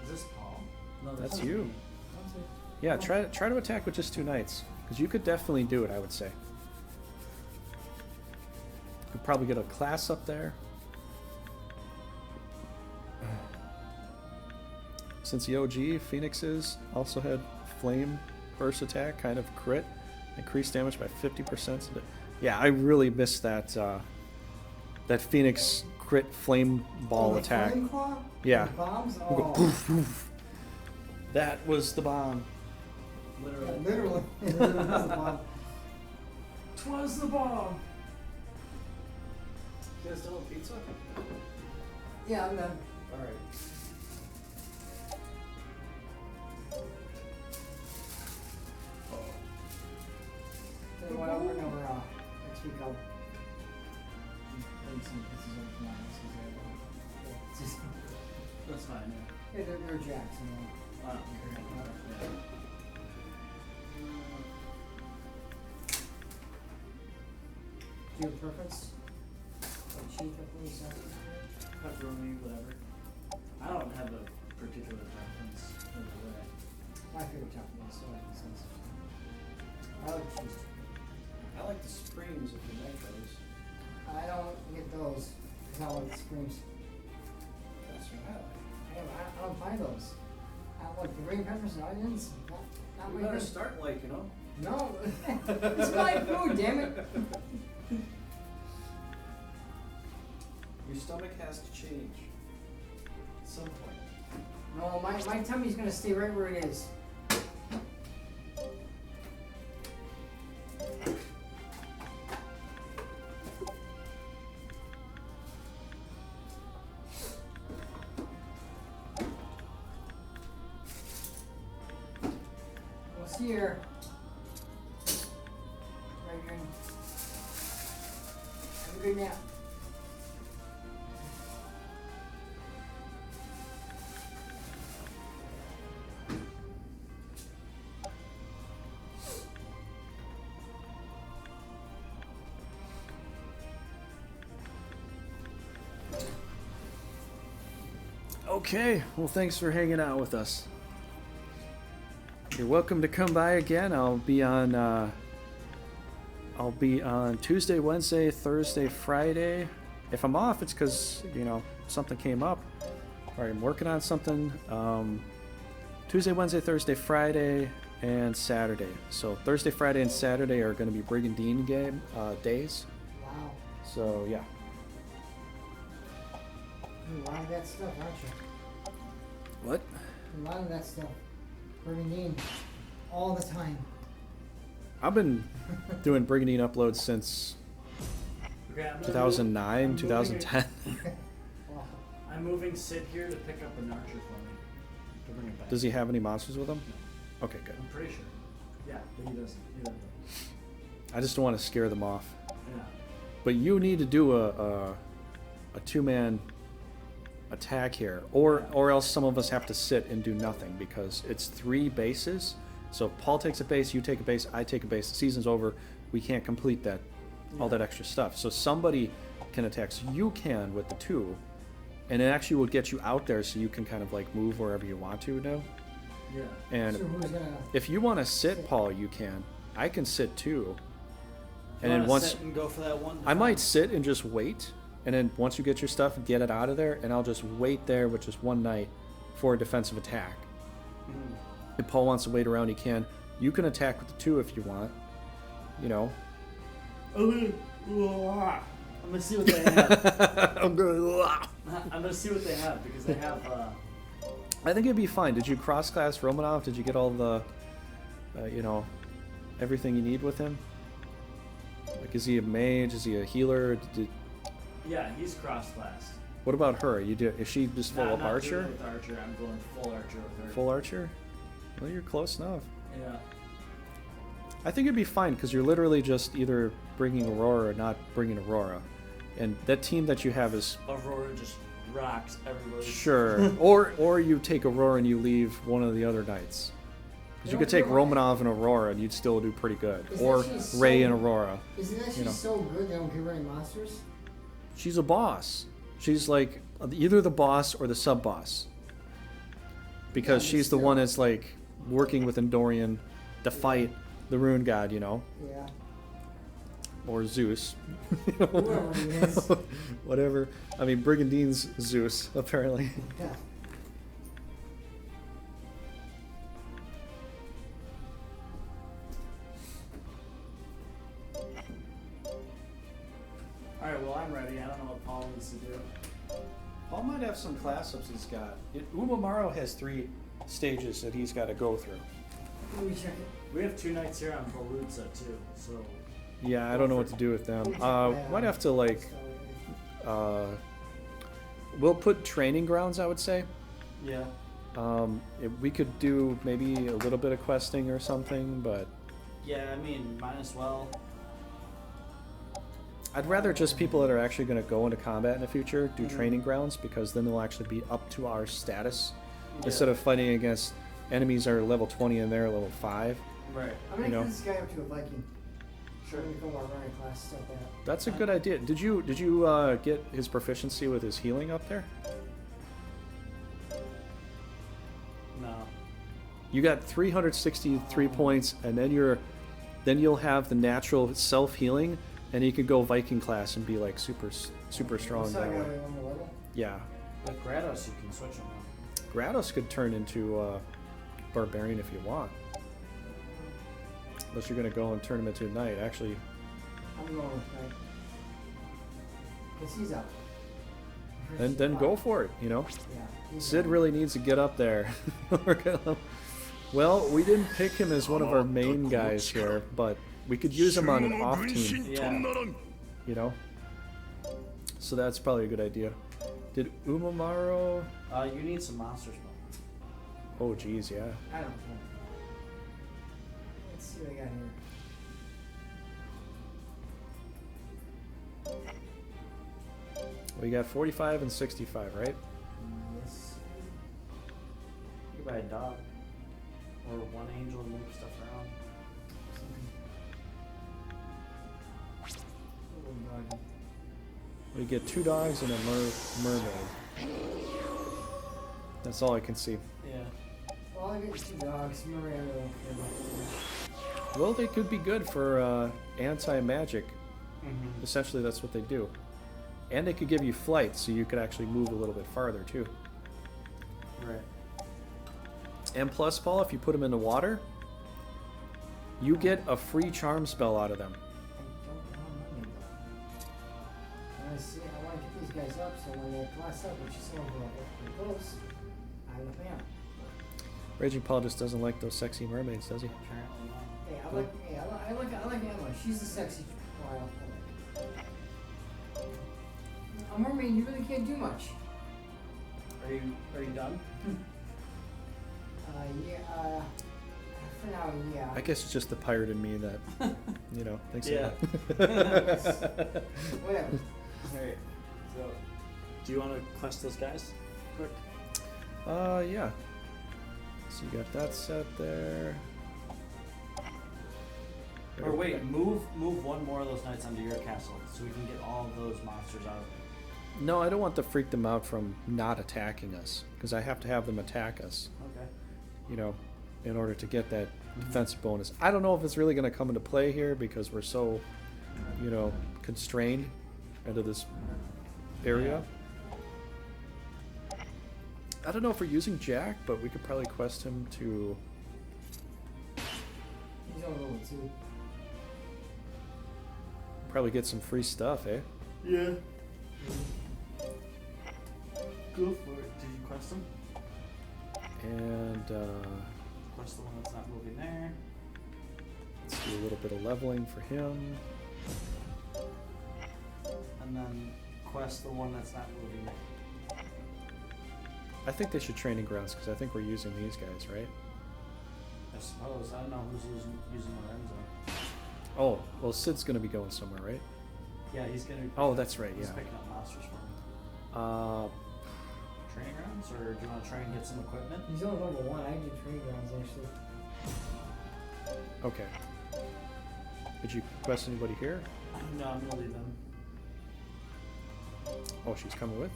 Is this Paul? No, That's is you. me. Yeah, try to attack with just 2 knights, because you could definitely do it. I would say. Could probably get a class up there. since the OG Phoenixes also had flame burst attack, kind of crit, increased damage by 50%. Yeah, I really missed that that Phoenix crit flame ball attack. Flame claw? Yeah. The bombs? We'll go Oh. poof, poof. That was the bomb. Literally. Yeah, literally. It literally was the bomb. 'Twas the bomb. You guys still have pizza? Yeah, I'm done. Alright. Then what I'll bring over next week, I'll bring some pieces over from my house. It's just, That's fine. yeah, they're jacks, you know. Yeah. Yeah. Do you have a preference? Like cheese, pepperoni, sausage? Pepperoni, whatever. I don't have a particular preference for the way. My favorite topping is so I can sense it. I like cheese. I like the Supremes of the Nitros. I don't get those because I like the Supremes. That's what I like. I don't buy those. I like the green peppers and onions. Not We my better thing. start like, you know? No, it's my food, damn it. Your stomach has to change. At some point. No, my tummy's gonna stay right where it is. We'll see here. Right here. Have a good nap. Okay, well thanks for hanging out with us. You're welcome to come by again. I'll be on Tuesday, Wednesday, Thursday, Friday. If I'm off, it's because, you know, something came up or I'm working on something. Tuesday, Wednesday, Thursday, Friday, and Saturday. So Thursday, Friday, and Saturday are going to be Brigandine game days. Wow. So yeah. A lot of that stuff, aren't you? What? A lot of that stuff. Brigandine. All the time. I've been doing Brigandine uploads since Okay, I'm 2009, moving 2010. Wow. I'm moving Sid here to pick up an archer for me. To bring it back. Does he have any monsters with him? Okay, good. I'm pretty sure. Yeah, but he doesn't. He doesn't. I just don't want to scare them off. Yeah. But you need to do a two-man attack here, or else some of us have to sit and do nothing because it's 3 bases. So if Paul takes a base, you take a base, I take a base. The season's over. We can't complete that, all that extra stuff. So somebody can attack. So you can with the 2, and it actually will get you out there so you can kind of like move wherever you want to now. Yeah. And So who's gonna... if you want to sit, Paul, you can. I can sit too. And You then wanna once sit and go for that one. I might sit and just wait, and then once you get your stuff, get it out of there, and I'll just wait there with just one night for a defensive attack. If Paul wants to wait around, he can. You can attack with the 2 if you want. You know. I'm gonna see what they have. I'm going. I'm gonna see what they have because they have. I think it'd be fine. Did you cross-class Romanov? Did you get all the, you know, everything you need with him? Like, is he a mage? Is he a healer? Yeah, he's cross-classed. What about her? Is she just full up I'm not archer? doing it with archer. I'm going full archer with her. Full archer? Well, you're close enough. Yeah. I think it'd be fine because you're literally just either bringing Aurora or not bringing Aurora, and that team that you have is Aurora just rocks everybody. sure. or you take Aurora and you leave one of the other knights. Because you could take Romanov and Aurora and you'd still do pretty good. Isn't Or she so- Ray and Aurora. Isn't that she's You know. so good they don't give her any monsters? She's a boss. She's like either the boss or the sub boss. Because Yeah, but she's the still. one that's like working with Endorian to fight the Rune God, you know, Yeah. or Zeus. Whoever he is. Whatever. I mean, Brigandine's Zeus, apparently. Yeah. well, I'm ready. I don't know what Paul needs to do. Paul might have some class ups he's got. Umamaru has 3 stages that he's got to go through. Let me check it. We have 2 nights here on Veracity too, so. Yeah, I don't know what to do with them. Might have to like. We'll put training grounds, I would say. Yeah. We could do maybe a little bit of questing or something, but Yeah, I mean, might as well. I'd rather just people that are actually going to go into combat in the future do training grounds, because then they'll actually be up to our status instead of fighting against enemies that are level 20 and they're level 5. Right. I'm gonna get this guy up to a Viking. Sure. I'm gonna go on running class stuff like that. That's a good idea. Did you get his proficiency with his healing up there? No. You got 363 points, and then you'll have the natural self healing, and you could go Viking class and be like super strong that way. Yeah. With Grados, you can switch them. Grados could turn into Barbarian if you want. Unless you're going to go and turn him into a knight. Actually, I'm going with knight. Because he's up. then go for it, you know? Yeah. Sid really needs to get up there. Well, we didn't pick him as one of our main guys here, but we could use him on an off team. Yeah. You know? So that's probably a good idea. Did Umamaru... You need some monsters, though. Oh, geez, yeah. I don't know. Let's see what I got here. We got 45 and 65, right? Yes. You can buy a dog. Or one angel and move stuff around. We get 2 dogs and a mermaid. That's all I can see. Yeah. Well, I get 2 dogs. Miranda. Well, they could be good for anti-magic. Essentially, that's what they do. And they could give you flight, so you could actually move a little bit farther, too. Right. And plus, Paul, if you put them in the water, you get a free charm spell out of them. I want to get these guys up, so when they class up, which is some of them are close, I will pay them. Raging Paul just doesn't like those sexy mermaids, does he? Apparently not. Hey, I like Emma. She's the sexy wild. A mermaid, you really can't do much. Are you done? For now, yeah. I guess it's just the pirate in me that, thinks Yeah. Whatever. Alright. So, do you want to quest those guys? Quick. Yeah. So you got that set there. Or wait, move one more of those knights onto your castle so we can get all of those monsters out of it. No, I don't want to freak them out from not attacking us, because I have to have them attack us. Okay. In order to get that defensive bonus. I don't know if it's really going to come into play here because we're so, constrained into this area. I don't know if we're using Jack, but we could probably quest him to... He's on level 2. Probably get some free stuff, eh? Yeah. Go for it. Did you quest him? And, Quest the one that's not moving there. let's do a little bit of leveling for him. And then quest the one that's not moving there. I think they should training grounds, because I think we're using these guys, right? I suppose. I don't know who's using Lorenzo. Oh, well, Sid's going to be going somewhere, right? Yeah, he's gonna. Oh, that's right, He's yeah. picking up monsters for me. Training grounds, or do you want to try and get some equipment? He's on level 1. I did training grounds, actually. Okay. Did you quest anybody here? No, I'm gonna leave them. Oh, she's coming with?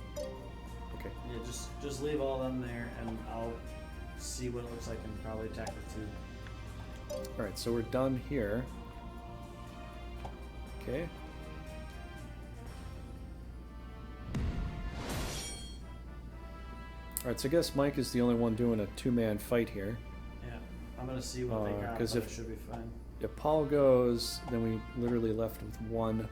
Okay. Yeah, just leave all them there, and I'll see what it looks like and probably attack the 2. Alright, so we're done here. Okay. Alright, so I guess Mike is the only one doing a 2-man fight here. Yeah, I'm gonna see what they got, 'cause but if- it should be fine. If Paul goes, then we literally left with 1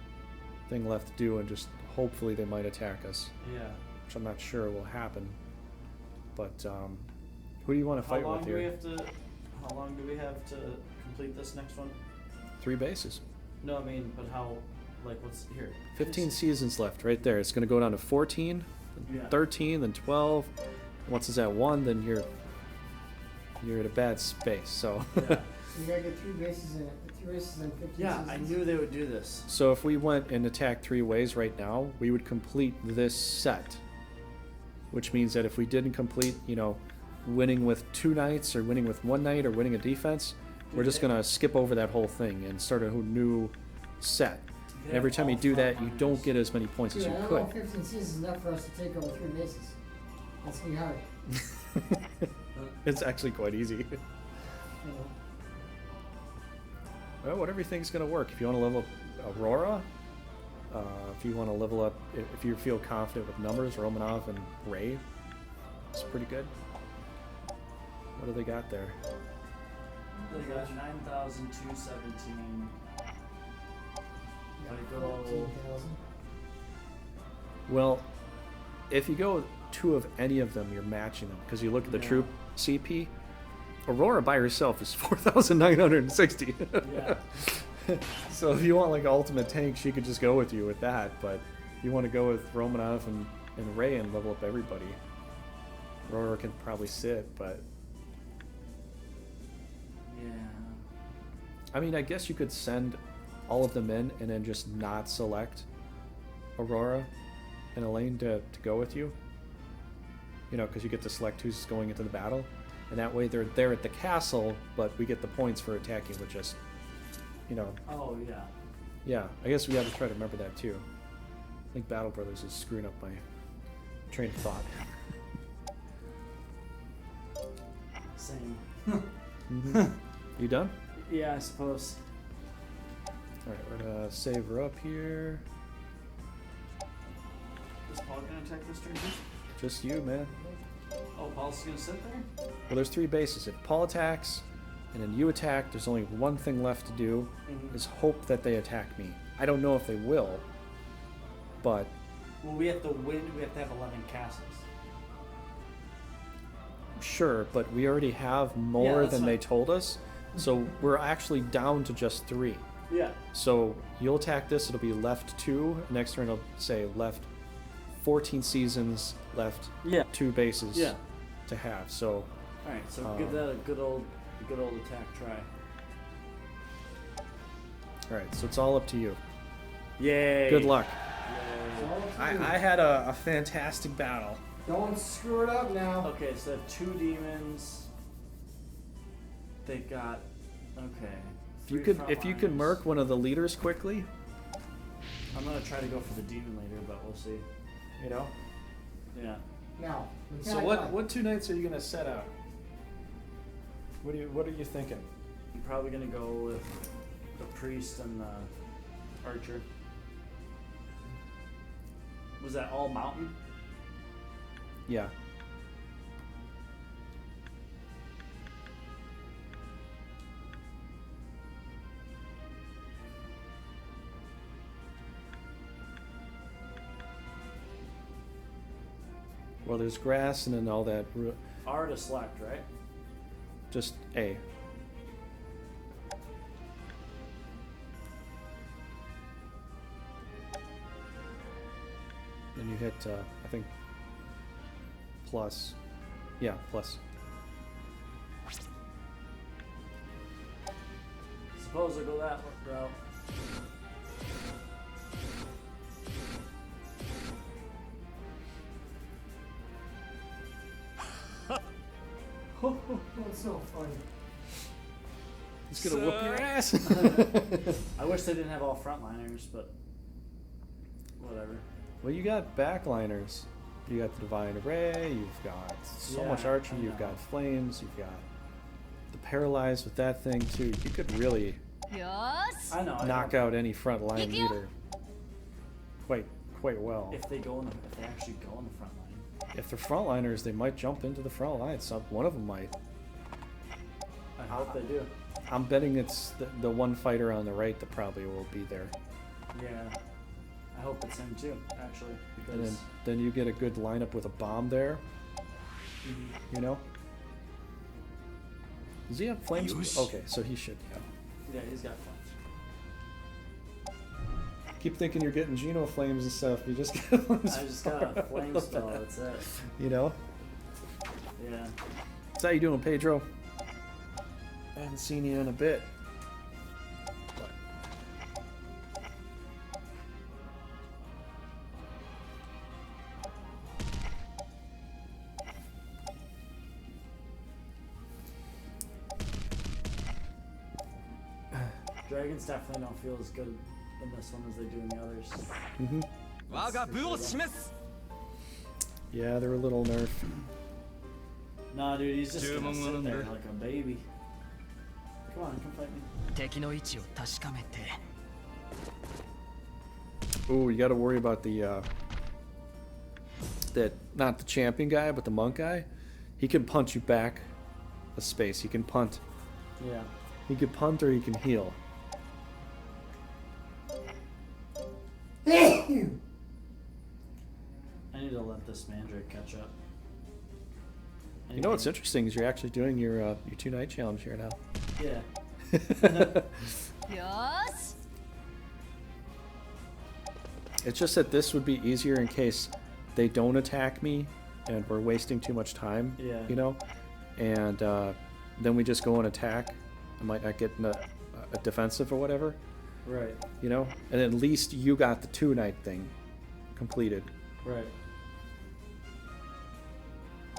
thing left to do, and just hopefully they might attack us. Yeah. Which I'm not sure will happen. But who do you want to fight with here? How long do we have to complete this next one? 3 bases. No, I mean, but how? Like, what's here? 15 seasons left, right there. It's going to go down to 14, then 13, then 12. Once it's at 1, then you're at a bad space. So. Yeah. You gotta get 3 bases in 15 Yeah, seasons. I knew they would do this. So if we went and attacked 3 ways right now, we would complete this set. Which means that if we didn't complete, winning with 2 knights or winning with 1 knight or winning a defense, we're just going to skip over that whole thing and start a new set. And every time you do that, you don't get as many points as you I don't could. know 15 seasons is enough for us to take over 3 bases. That's gonna be hard. It's actually quite easy. You know. Well, whatever you think's going to work. If you want to level up Aurora, if you want to level up, if you feel confident with numbers, Romanov and Ray, it's pretty good. What do they got there? They got 9,217. Yeah, Gotta go. 14,000. Well, if you go 2 of any of them, you're matching them. Because you look at the troop CP, Aurora by herself is 4,960. Yeah. So if you want like ultimate tank, she could just go with you with that. But you want to go with Romanov and Ray and level up everybody. Aurora can probably sit, but Yeah. I mean, I guess you could send all of them in and then just not select Aurora and Elaine to go with you. Because you get to select who's going into the battle. And that way they're there at the castle, but we get the points for attacking with just, Oh, yeah. Yeah, I guess we got to try to remember that too. I think Battle Brothers is screwing up my train of thought. Same. You done? Yeah, I suppose. Alright, we're going to save her up here. Is Paul gonna attack this turn too? Just you, man. Oh, Paul's gonna sit there? Well, there's 3 bases. If Paul attacks, and then you attack, there's only one thing left to do, is hope that they attack me. I don't know if they will, but... Well, we have to win. We have to have 11 castles. Sure, but we already have more that's than they fine. told us, so we're actually down to just 3. Yeah. So you'll attack this, it'll be left 2. Next turn it'll say left 14 seasons, left 2 bases to have. So Alright, so give that a good old attack try. alright, so it's all up to you. Yay! Good luck. Yay. I had a fantastic battle. Don't screw it up now. Okay, so 2 demons. They got If you could murk one of the leaders quickly, I'm gonna try to go for the demon leader, but we'll see. Yeah. Now. So what 2 knights are you gonna set out? What are you thinking? I'm probably gonna go with the priest and the archer. Was that all mountain? Yeah. Well, there's grass and then all that. R to select, right? Just A. Then you hit, I think, plus. Yeah, plus. Suppose I go that route. That's so funny. He's gonna whoop your ass. I wish they didn't have all frontliners, but whatever. Well, you got backliners. You got the Divine Array. You've got so much archery. You've got flames. You've got the paralyzed with that thing too. You could really I know. knock out any front line leader quite well. If they actually go in the front line. If they're frontliners, they might jump into the front line. One of them might. I hope they do. I'm betting it's the one fighter on the right that probably will be there. Yeah. I hope it's him too, actually, because... And then you get a good lineup with a bomb there. You know? Does he have flames? Okay, so he should, yeah. Yeah, he's got flames. Keep thinking you're getting Geno flames and stuff. You just get flames. I just got a flame spell, that's it. You know? Yeah. So how you doing, Pedro? I haven't seen you in a bit. Dragons definitely don't feel as good in this one as they do in the others. Yeah, they're a little nerfed. Nah, dude, he's just gonna sit there like a baby. Come on, come fight me. Ooh, you gotta worry about the, not the champion guy, but the monk guy. He can punch you back a space. He can punt. Yeah. He can punt or he can heal. I need to let this Mandrake catch up. You know what's interesting is you're actually doing your 2-night challenge here now. Yeah. It's just that this would be easier in case they don't attack me and we're wasting too much time. Yeah. You know? And then we just go and attack. I might not get a defensive or whatever. Right. You know? And at least you got the 2-night thing completed. Right.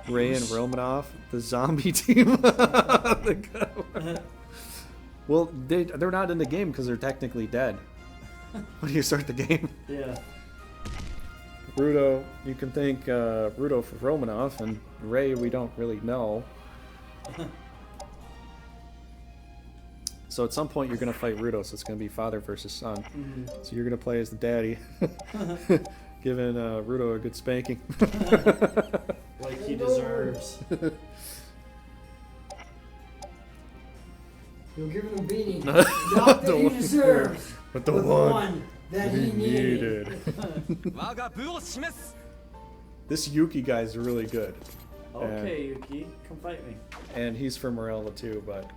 Ray and Romanov, the zombie team. Well, they're not in the game because they're technically dead. When you start the game. Yeah. Rudo, you can thank Rudo for Romanov, and Ray we don't really know. So at some point you're going to fight Rudo, so it's going to be father versus son. So you're going to play as the daddy, giving Rudo a good spanking. Like he deserves. You'll give him a beating. Not that he deserves, but the one that he needed. This Yuki guy's really good. Okay, Yuki, come fight me. And he's from Morella too, but...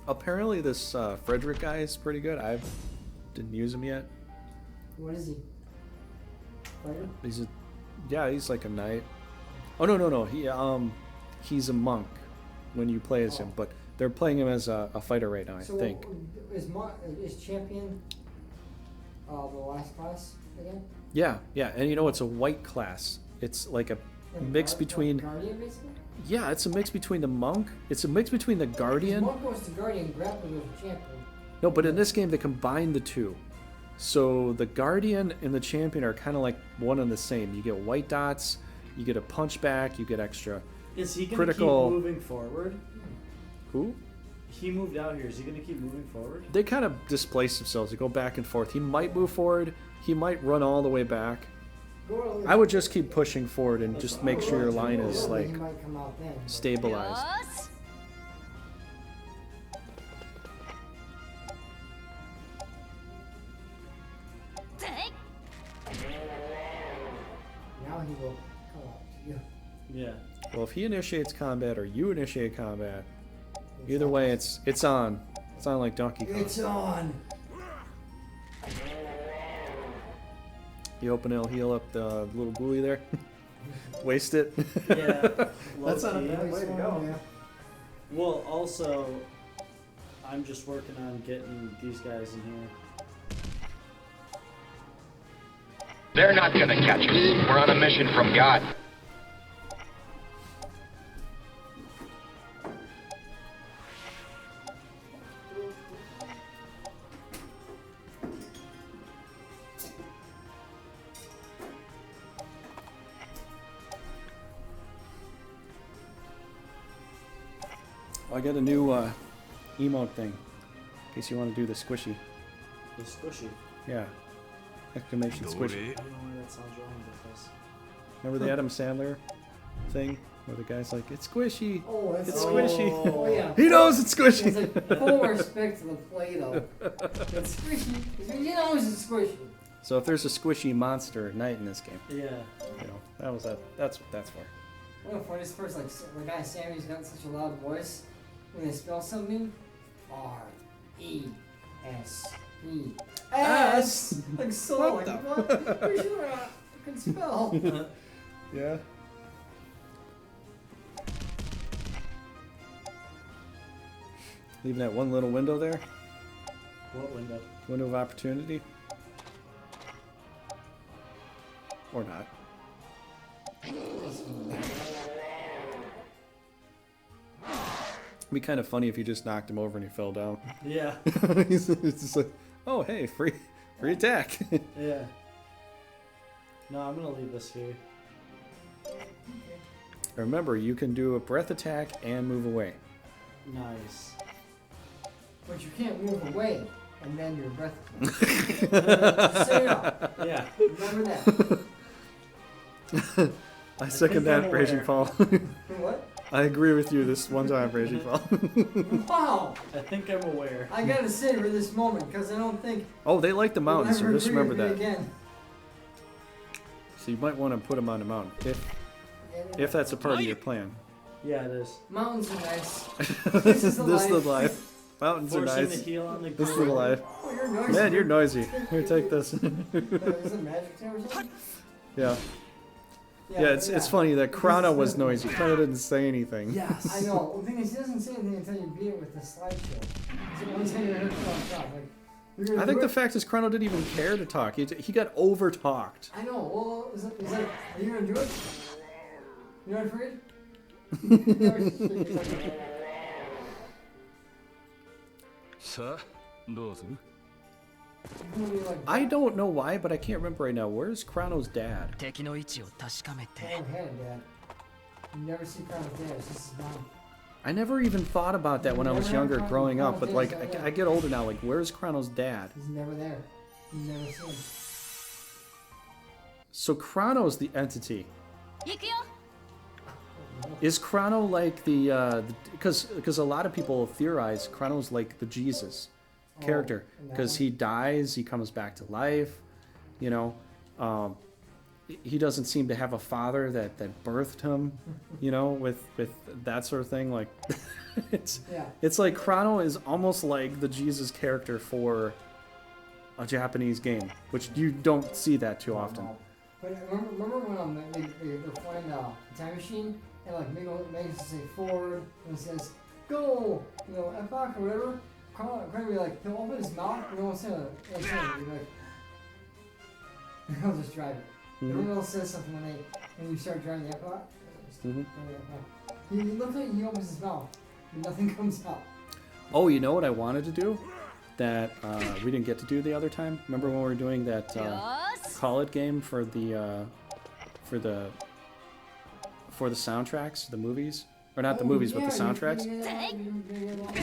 Apparently this Frederick guy is pretty good. I didn't use him yet. What is he? Fighter? He's like a knight. Oh no. He's a monk when you play as him, but they're playing him as a fighter right now, I think. Is champion the last class again? Yeah, and you know it's a white class. It's like a mix between. Guardian, basically? Yeah, it's a mix between the monk. It's a mix between the guardian. Monk goes to guardian, grappling goes to champion. No, but in this game they combine the two. So the guardian and the champion are kind of like one and the same. You get white dots, you get a punch back, you get extra. Is he gonna critical... keep moving forward? Who? He moved out here. Is he gonna keep moving forward? They kind of displace themselves. They go back and forth. He might move forward. He might run all the way back. I would just keep pushing forward and just make sure your line is like stabilized. Now he will come out to you. Yeah. Well, if he initiates combat or you initiate combat, either way, it's on. It's on like Donkey Kong. It's on. You open it'll heal up the little ghoulie there. Waste it. Yeah. That's not a bad way to go. Yeah. Well, also, I'm just working on getting these guys in here. They're not gonna catch us. We're on a mission from God. I got a new emote thing, in case you want to do the squishy. The squishy. Yeah. Exclamation squishy. I don't know why that sounds wrong because... Remember the Adam Sandler thing? Where the guy's like, it's squishy. Oh, that's It's squishy. Oh, yeah. He knows it's squishy. It's like full respect to the Play-Doh. It's squishy. You know it's squishy. So if there's a squishy monster at night in this game, Yeah. you know, that's what that's for. One of the funniest parts, like the guy Sammy's got such a loud voice when they spell something. R-E-S-E. S. Like so, What like the- what? Pretty sure I can spell. Yeah. Leaving that one little window there. What window? Window of opportunity. Or not. It'd be kind of funny if you just knocked him over and he fell down. Yeah. It's just like, oh hey, free attack. Yeah. No, I'm gonna leave this here. Remember, you can do a breath attack and move away. Nice. But you can't move away and then your breath. Just so you know. Yeah. Remember that. I second think I'm that, Raging aware. Fall. What? I agree with you this one time, Raging Fall. Wow! I think I'm aware. I gotta savor this moment because I don't think. Oh, they like the mountains, so we'll just ever remember agree that. with me again. So you might want to put them on the mountain, if that's a part of your plan. Yeah, it is. Mountains are nice. This is the is the life. life. Mountains are Forcing nice. the heel on the This is the ground. life. Oh, you're noisy. Man, you're noisy. Here, take this. Is it magic time or something? Yeah. Yeah, it's funny that Chrono was noisy. Chrono didn't say anything. Yes. I know. The thing is, he doesn't say anything until you beat it with the slideshow. So one time you heard it on top. Like, you're gonna I do think the it? fact is Chrono didn't even care to talk. He got over talked. I know. Well, is it like, are you gonna do it? You're not afraid? Sa, どうする? I don't know why, but I can't remember right now. Where's Chrono's dad? 敵の位置を確かめて I don't have a dad. You never see Crown with dad. It's just his mom. I never even thought about that when I was Never younger, had growing up. But Chrono's like, dad, I get older now. Like, where's Chrono's dad? He's never there. You never see him. So Chrono's the entity. 行くよ Is Chrono like the because a lot of people theorize Chrono's like the Jesus character because he dies, he comes back to life, you know. He doesn't seem to have a father that birthed him, you know, with that sort of thing. Like it's like Chrono is almost like the Jesus character for a Japanese game, which you don't see that too often. But remember when they're flying the time machine and like makes it say forward and it says go, you know, F-Back or whatever. Crown will be like, he'll open his mouth and he'll say he'll be like, he'll just drive it. Everyone else says something when you start driving the F-Back. He looks like he opens his mouth and nothing comes out. Oh, you know what I wanted to do that we didn't get to do the other time? Remember when we were doing that Call It game for the soundtracks, the movies? Or not the movies, but the soundtracks?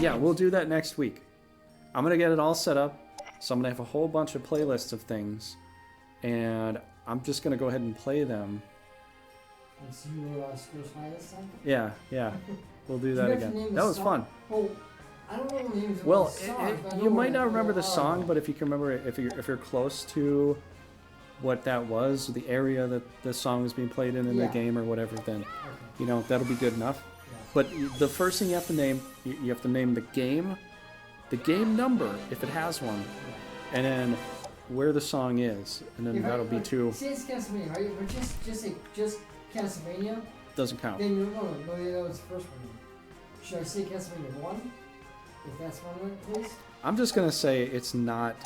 Yeah, we'll do that next week. I'm going to get it all set up. So I'm going to have a whole bunch of playlists of things. And I'm just going to go ahead and play them. And so you will Squish High this time? Yeah. We'll do that again. That was fun. Well, I don't know the names of Well, the songs, but I know you might what not they remember the are. song, but if you can remember, if you're close to what that was, the area that the song was being played in the Yeah. game or whatever, then you know that'll be good enough. But the first thing you have to name, you have to name the game number if it has one, and then where the song is, and then that'll be two. Say it's Castlevania, right? But just say Castlevania. Doesn't count. Then that was the first one. Should I say Castlevania 1? If that's one, please. I'm just gonna say it's not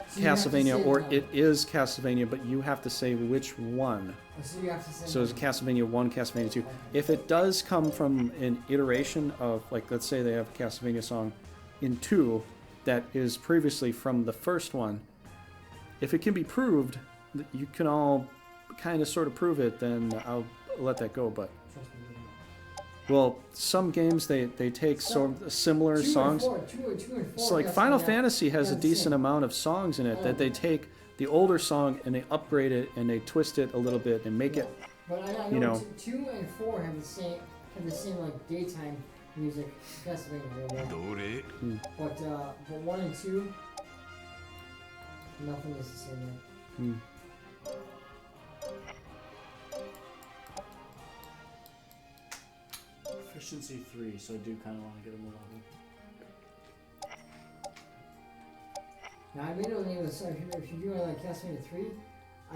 So you have to Castlevania, say or the it is Castlevania, but you have to say which one. So you have to say. So it's Castlevania 1, Castlevania 2. If it does come from an iteration of, like, let's say they have a Castlevania song in 2 that is previously from the first one, if it can be proved, that you can all kind of sort of prove it, then I'll let that go. But, well, some games, they take sort of similar songs. Two and four. So, like, Final Fantasy has a decent amount of songs in it that they take the older song and they upgrade it and they twist it a little bit and make it But I you know know. 2 and 4 have the same like daytime music. Castlevania, but 1 and 2, nothing is the same yet. Efficiency 3, so I do kind of want to get him a level. Now I made it the name of the song. If you do like Castlevania 3,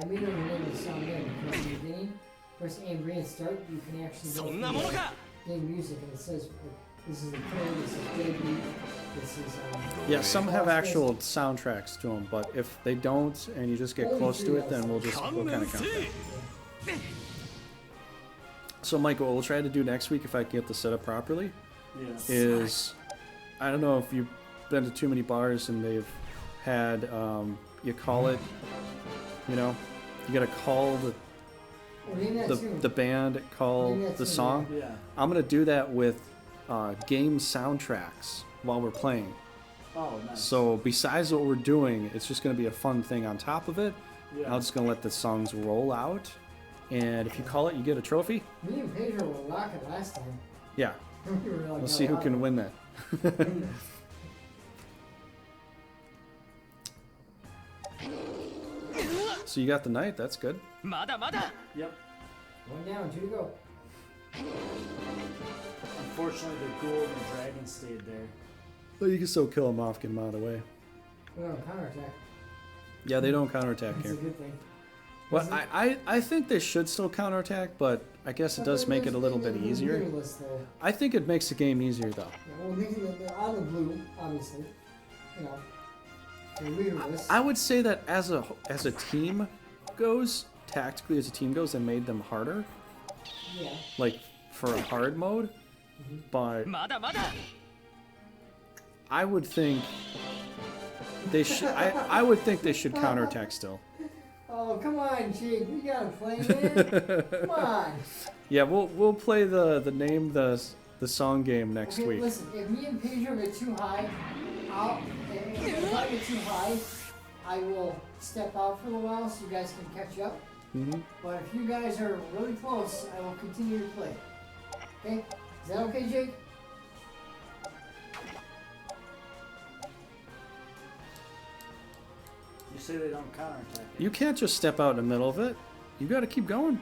I made it the name of the song there because in the beginning, press A and B and start, you can actually go through game music and it says this is the play, this is debut, this is Yeah, some have actual soundtracks to them, but if they don't and you just get close to it, then we'll kind of count that. So, Michael, what we'll try to do next week, if I can get the setup properly, is I don't know if you've been to too many bars and they've had you call it, you know, you gotta call the band, call the song. Yeah. I'm gonna do that with game soundtracks while we're playing. Oh, nice. So besides what we're doing, it's just gonna be a fun thing on top of it. Yeah. I'm just gonna let the songs roll out, and if you call it, you get a trophy. Me and Pedro were rocking last time. Yeah. We were like, We'll see who can win that. So you got the knight, that's good. Yep. 1 down, 2 to go. Unfortunately, the ghoul and the dragon stayed there. But you can still kill them off, get them out of the way. We don't counterattack. Yeah, they don't counterattack That's here. a good thing. Well, I think they should still counterattack, but I guess it does make it a little bit easier. I think it makes the game easier, though. Yeah, well, they're on the blue, obviously. You know, they're leaderless. I would say that as a team goes, tactically as a team goes, they made them harder. Yeah. Like, for a hard mode. But I would think they should. I would think they should counterattack still. Oh, come on, Jake. We gotta play, man. Come on. Yeah, we'll play the song game next Okay, week. listen. If me and Pedro get too high, if I get too high, I will step out for a while so you guys can catch up. But if you guys are really close, I will continue to play. Okay? Is that okay, Jake? You say they don't counterattack. You can't just step out in the middle of it. You got to keep going.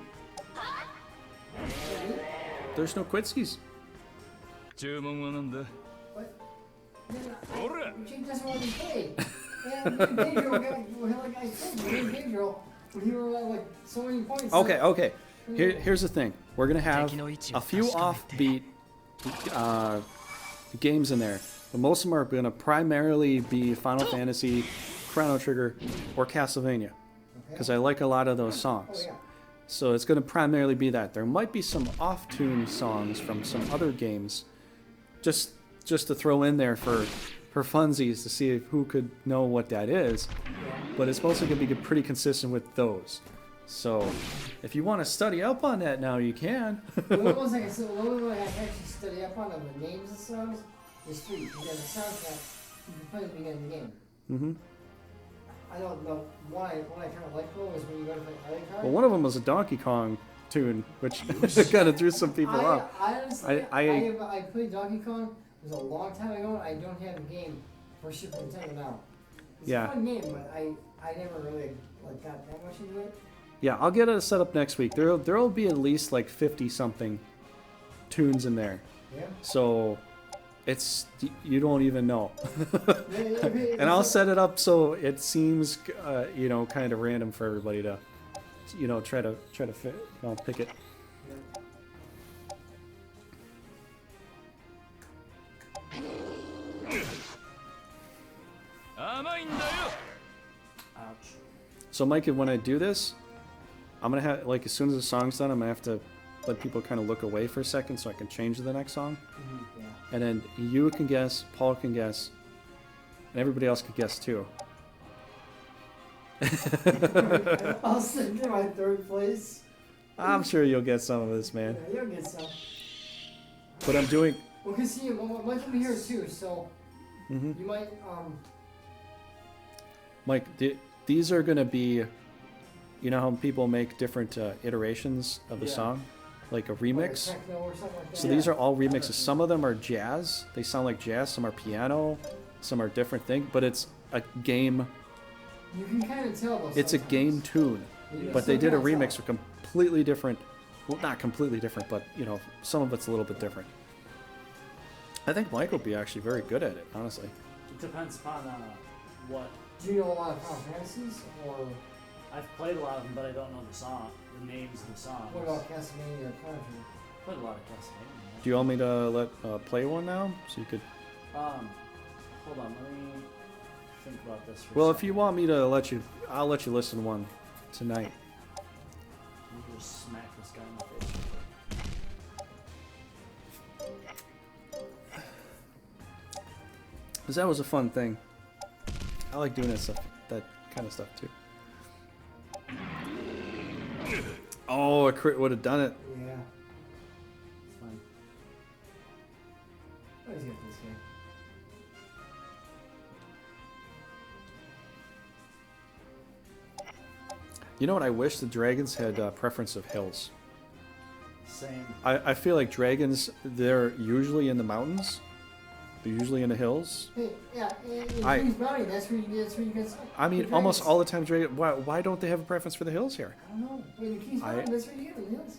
There's no quitskies. What? Jake doesn't want to play. And me and Pedro like I said, me and Pedro, we were at like so many points. Okay. Here's the thing. We're gonna have a few offbeat games in there, but most of them are gonna primarily be Final Fantasy, Chrono Trigger, or Castlevania, because I like a lot of those songs. So it's gonna primarily be that. There might be some off-tune songs from some other games, just to throw in there for funsies to see who could know what that is. But it's mostly gonna be pretty consistent with those. So, if you want to study up on that now, you can. The only ones I actually study up on the names of songs is 3. You got the soundtrack, you can play at the beginning of the game. Mm-hmm. I don't know what I kind of like though is when you go to play LA card. Well, one of them was a Donkey Kong tune, which kind of threw some people off. I honestly, I played Donkey Kong. It was a long time ago. And I don't have a game for Super Nintendo now. It's a fun game, but I never really got that much into it. Yeah, I'll get it set up next week. There'll be at least like 50-something tunes in there. Yeah. So it's you don't even know. And I'll set it up so it seems kind of random for everybody to try to pick it. Ouch. So Mike, when I do this, I'm gonna have as soon as the song's done, I'm gonna have to let people kind of look away for a second so I can change to the next song. Yeah. And then you can guess, Paul can guess, and everybody else can guess too. I'll send you my 3rd place. I'm sure you'll get some of this, man. Yeah, you'll get some. But I'm doing. Well, cause see, Mike will be here too, so you might Mike, these are gonna be You know how people make different iterations of the song? Like a remix? Techno or something like that. So these are all remixes. Some of them are jazz. They sound like jazz. Some are piano. Some are different things. But it's a game. You can kind of tell those. It's a game tune. You But they still did a can't tell. remix with completely different. Well, not completely different, but you know, some of it's a little bit different. I think Mike will be actually very good at it, honestly. It depends upon what. Do you know a lot of Final Fantasies, or I've played a lot of them, but I don't know the song, the names of the songs. what about Castlevania or Contra? Played a lot of Castlevania. Do you want me to let play one now, so you could? Hold on, let me think about this. For Well, a if you second. want me to let you, I'll let you listen to one tonight. Let me just smack this guy in the face. Cause that was a fun thing. I like doing that kind of stuff too. Oh, a crit would have done it. Yeah. It's fine. Always get this game. You know what? I wish the dragons had preference of hills. Same. I feel like dragons, they're usually in the mountains. They're usually in the hills. Hey, yeah, in I- Queen's Bounty, that's where you get. I mean, almost all the time, dragon. Why don't they have a preference for the hills here? I don't know. In the King's I- Bounty, that's where you get the hills.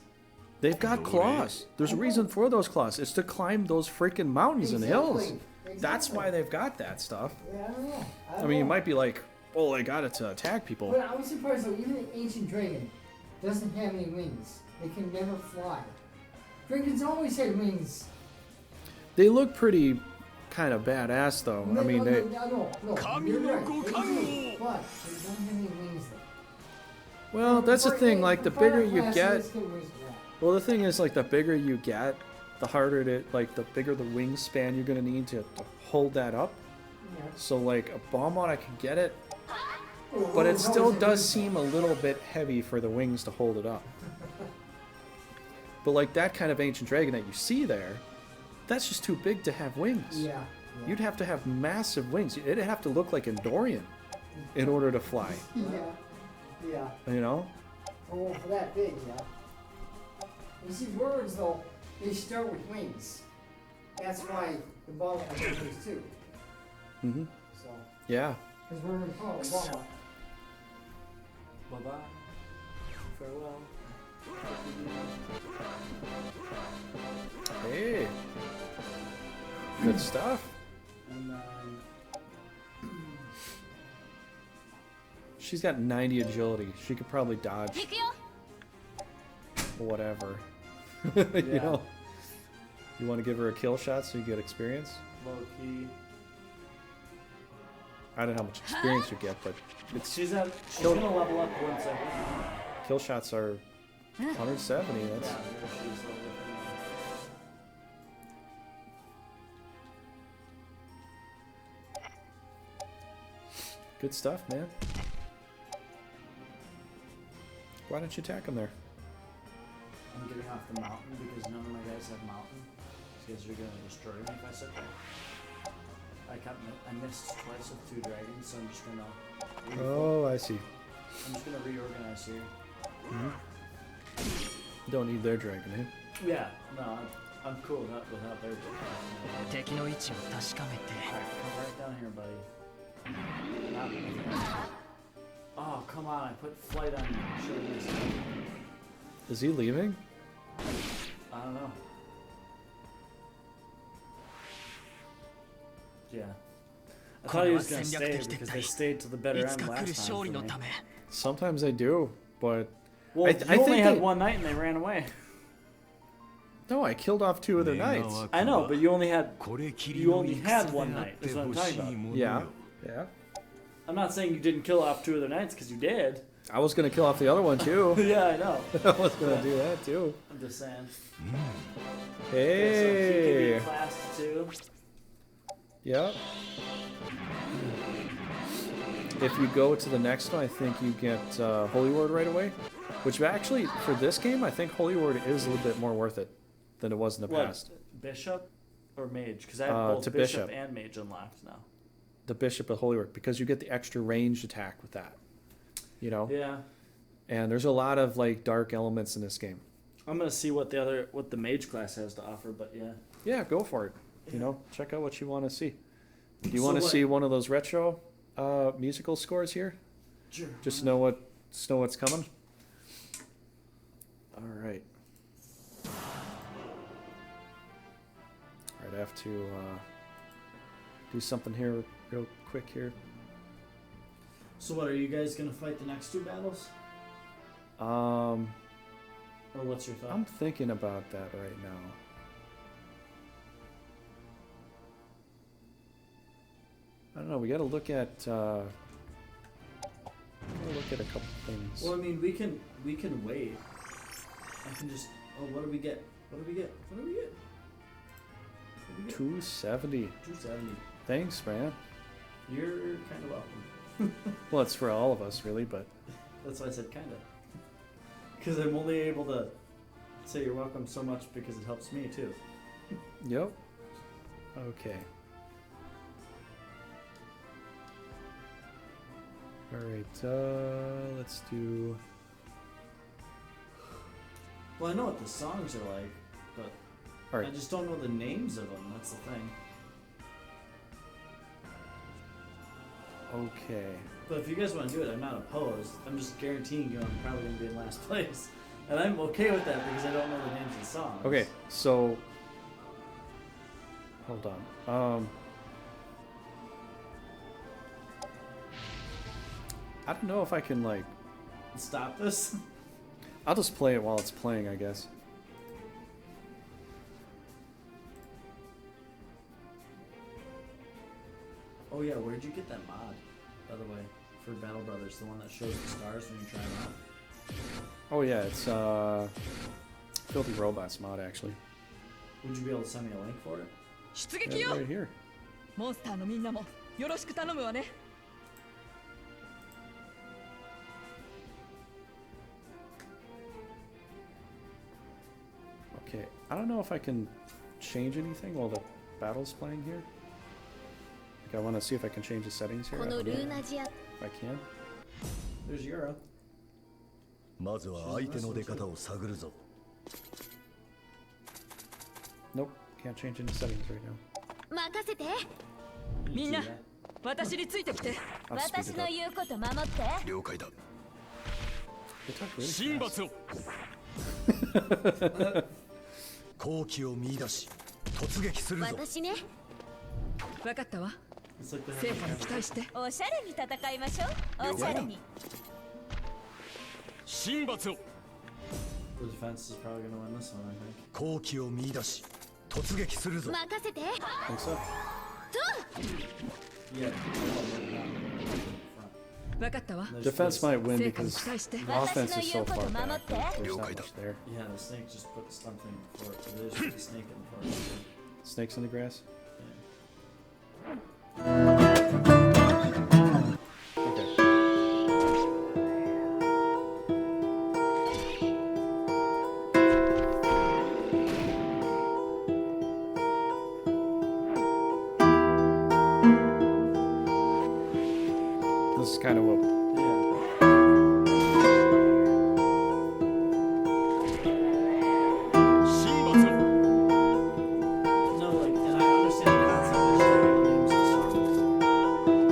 They've got claws. There's a reason for those claws. It's to climb those freaking mountains and hills. That's why they've got that stuff. Yeah, I don't know. I mean, you might be like, oh, I got it to attack people. But I was surprised though, even the ancient dragon doesn't have any wings. They can never fly. Dragons always had wings. They look pretty kind of badass, though. I mean, they. No, you're right. They do, but they don't have any wings though. Well, that's the thing. Like, the bigger you get. Let's get wings for that. Well, the thing is, like, the bigger you get, the harder to, like, the bigger the wingspan you're gonna need to hold that up. Yeah. So, like, a Bombot, I can get it, Oh, but it it's still always a does wing. seem a little bit heavy for the wings to hold it up. But, like, that kind of ancient dragon that you see there, that's just too big to have wings. Yeah. You'd have to have massive wings. It'd have to look like Endorian in order to fly. Yeah. Yeah. You know? Oh, for that big, yeah. You see, birds though, they start with wings. That's why the ball has wings too. Mm-hmm. So, Yeah. because we're in Paul and Metalic. Bye-bye. Farewell. Hey. Good stuff. And then... She's got 90 agility. She could probably dodge. Whatever. You Yeah. know? You want to give her a kill shot so you get experience? Low-key. I don't know how much experience you get, but it's She's gonna level up once I win. kill shots are 170. That's Yeah, there she's level up anyway. good stuff, man. Why don't you attack him there? I'm getting off the mountain because none of my guys have mountain. These guys are gonna destroy me if I sit there. I missed twice with 2 dragons, so I'm just gonna. Oh, I see. I'm just gonna reorganize here. Don't need their dragon, eh? Yeah, no, I'm cool without their dragon. 敵の位置を確かめて Alright, come right down here, buddy. Oh, come on, I put flight on you. Should've missed it. Is he leaving? I don't know. Yeah. I thought he was gonna stay because they stayed to the better いつ end か来る last 勝 time 利 for の me. ため Sometimes they do, but Well, I you think only had they- one night and they ran away. no, I killed off 2 of their knights. I know, but you only had one night. Is what I'm talking about. Yeah, yeah. I'm not saying you didn't kill off 2 of their knights because you did. I was gonna kill off the other one too. Yeah, I know. I was gonna do that too. I'm just saying. Hey. So he can be classed too. Yep. If you go to the next one, I think you get Holy Word right away. Which actually, for this game, I think Holy Word is a little bit more worth it than it was in the What? past. Bishop or mage? Because I have both to bishop bishop. and mage unlocked now. The Bishop of Holy Word, because you get the extra ranged attack with that. You know? Yeah. And there's a lot of like dark elements in this game. I'm gonna see what the mage class has to offer, but yeah. Yeah, go for it. You know, check out what you want to see. Do you So want to what- see one of those retro musical scores here? Sure. Just know what's coming. All right. All right, I have to do something here real quick here. So what, are you guys gonna fight the next 2 battles? Or what's your thought? I'm thinking about that right now. I don't know. We got to look at a couple things. Well, I mean, we can wait. I can just. Oh, what do we get? What do we get? What do we get? 270. 270. Thanks, man. You're kind of welcome. Well, it's for all of us, really, but That's why I said kind of. Because I'm only able to say you're welcome so much because it helps me too. yep. Okay. All right. Let's do. Well, I know what the songs are like, but All right. I just don't know the names of them. That's the thing. Okay. But if you guys want to do it, I'm not opposed. I'm just guaranteeing you I'm probably going to be in last place. And I'm okay with that because I don't know the names of the songs. Okay. So. Hold on. I don't know if I can like. Stop this? I'll just play it while it's playing, I guess. Oh yeah, where'd you get that mod, by the way, for Battle Brothers? The one that shows the stars when you try them out? Oh yeah, it's Filthy Robots mod actually. Would you be able to send me a link for it? Yeah, right here. モンスターのみんなもよろしく頼むわね。 Okay, I don't know if I can change anything while the battle's playing here. Like, I want to see if I can change the settings here. I don't know if I can. There's Euro. まずは相手の出方を探るぞ。 Nope, can't change any settings right now. 任せて。みんな、私についてきて。 I'll speed 私 it の up. 言うこと守って。了解だ。 They talk really 神 fast. 罰を。好機を見出し、突撃するぞ。私ね。わかったわ。 It's like 成果に期待して。おしゃれに戦いましょう。おしゃれに。神罰を。 The defense is probably going to win this one, I think. 好機を見出し、突撃するぞ。任せて。 Think so? Yeah. わかったわ。 Defense might win 成果に because 期待して。 offense is so far back. There's not 了解 much だ。 there. Yeah, the snake just put something for it. So there's just a snake in the forest. Snakes in the grass? Okay. This is kind of what. Yeah. 神罰を。 No, like, and I understand the concept of sharing the names of songs.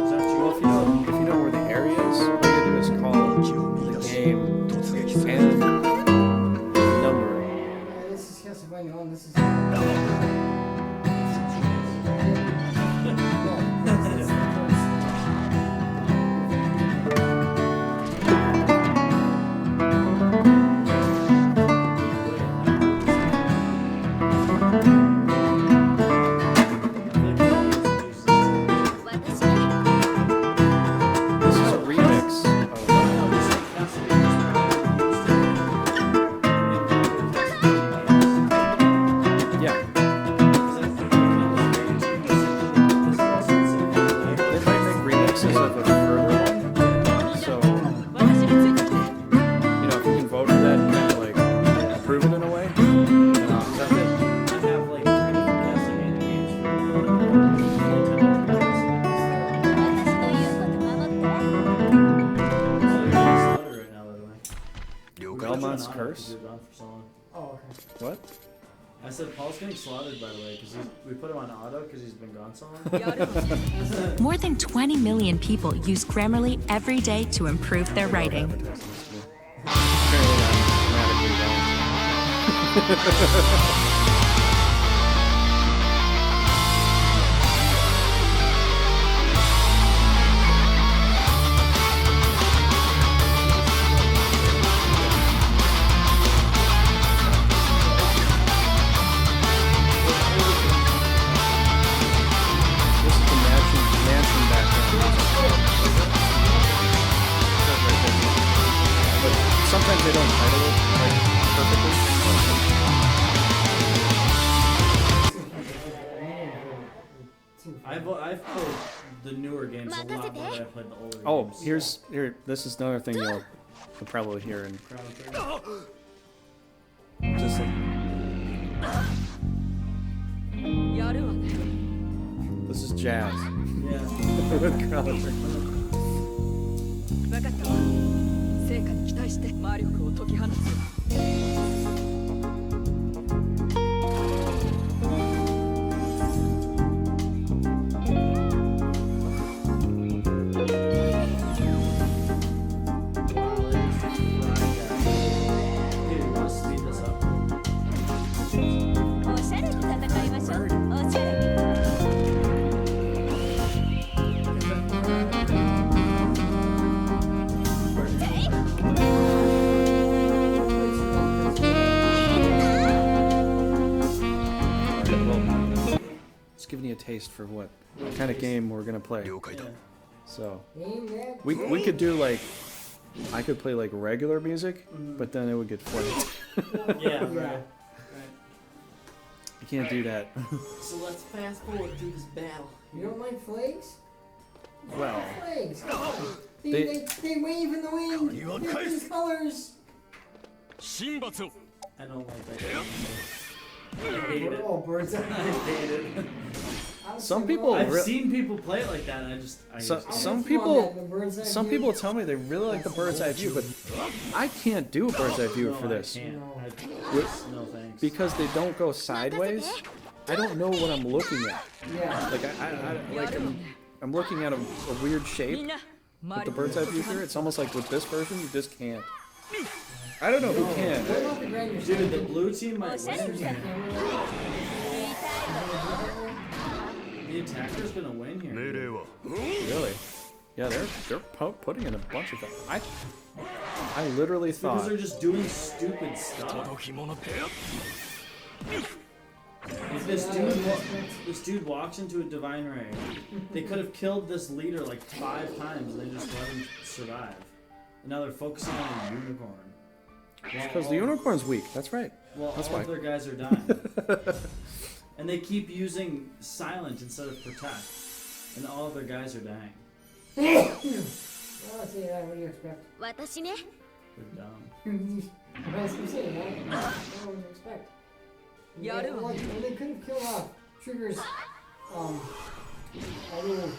Is that Well, true? if you know where the area is, all you do is call 気を見 the 出し、 game 突撃する and ぞ。 number. Yeah, this is Castlevania. This is. This is a remix of. Yeah. Belmont's put you on auto 'cause Curse? you've been on for so long. Oh, okay. What? I said Paul's getting slaughtered, by the way, because we put him on auto because he's been gone so long. More than 20 million people use Grammarly every day to improve their writing. Apparently I'm grammatically wrong. Sometimes they don't title it like perfectly. I've played the newer games a lot more than I played the older games. Here. This is another thing you'll probably hear in just like this is jazz. Yeah. With Chrono Trigger. 分かったわ。成果に期待して魔力を解き放つ。Giving you a taste for what kind of game we're gonna play. So we could do like I could play like regular music, but then it would get flagged. Yeah, right. You can't do that. So let's fast forward through this battle. You don't like flags? Well, Flags. They wave in the wind. They're these colors. I don't like that. I hate it. Oh, birds. I hate it. some people I've seen people play it like that, and I just some people tell me they really like the bird's eye view, but I can't do a bird's eye view for this. No thanks. Because they don't go sideways. I don't know what I'm looking at. Yeah. Like I'm looking at a weird shape with the bird's eye view here. It's almost like with this version you just can't. I don't know who can. Dude, the blue team might win. The attacker's gonna win here. Really? Yeah, they're putting in a bunch of them. I literally thought because they're just doing stupid stuff. If this dude walks into a divine ray, they could have killed this leader like 5 times and they just let him survive. And now they're focusing on the unicorn. because the unicorn's weak. That's right. Well, that's all why of their guys are dying. And they keep using silent instead of protect. And all of their guys are dying. Well, I'll say that. What do you expect? They're dumb. That's what I'm saying, right? What would you expect? They could have killed off Trigger's, a little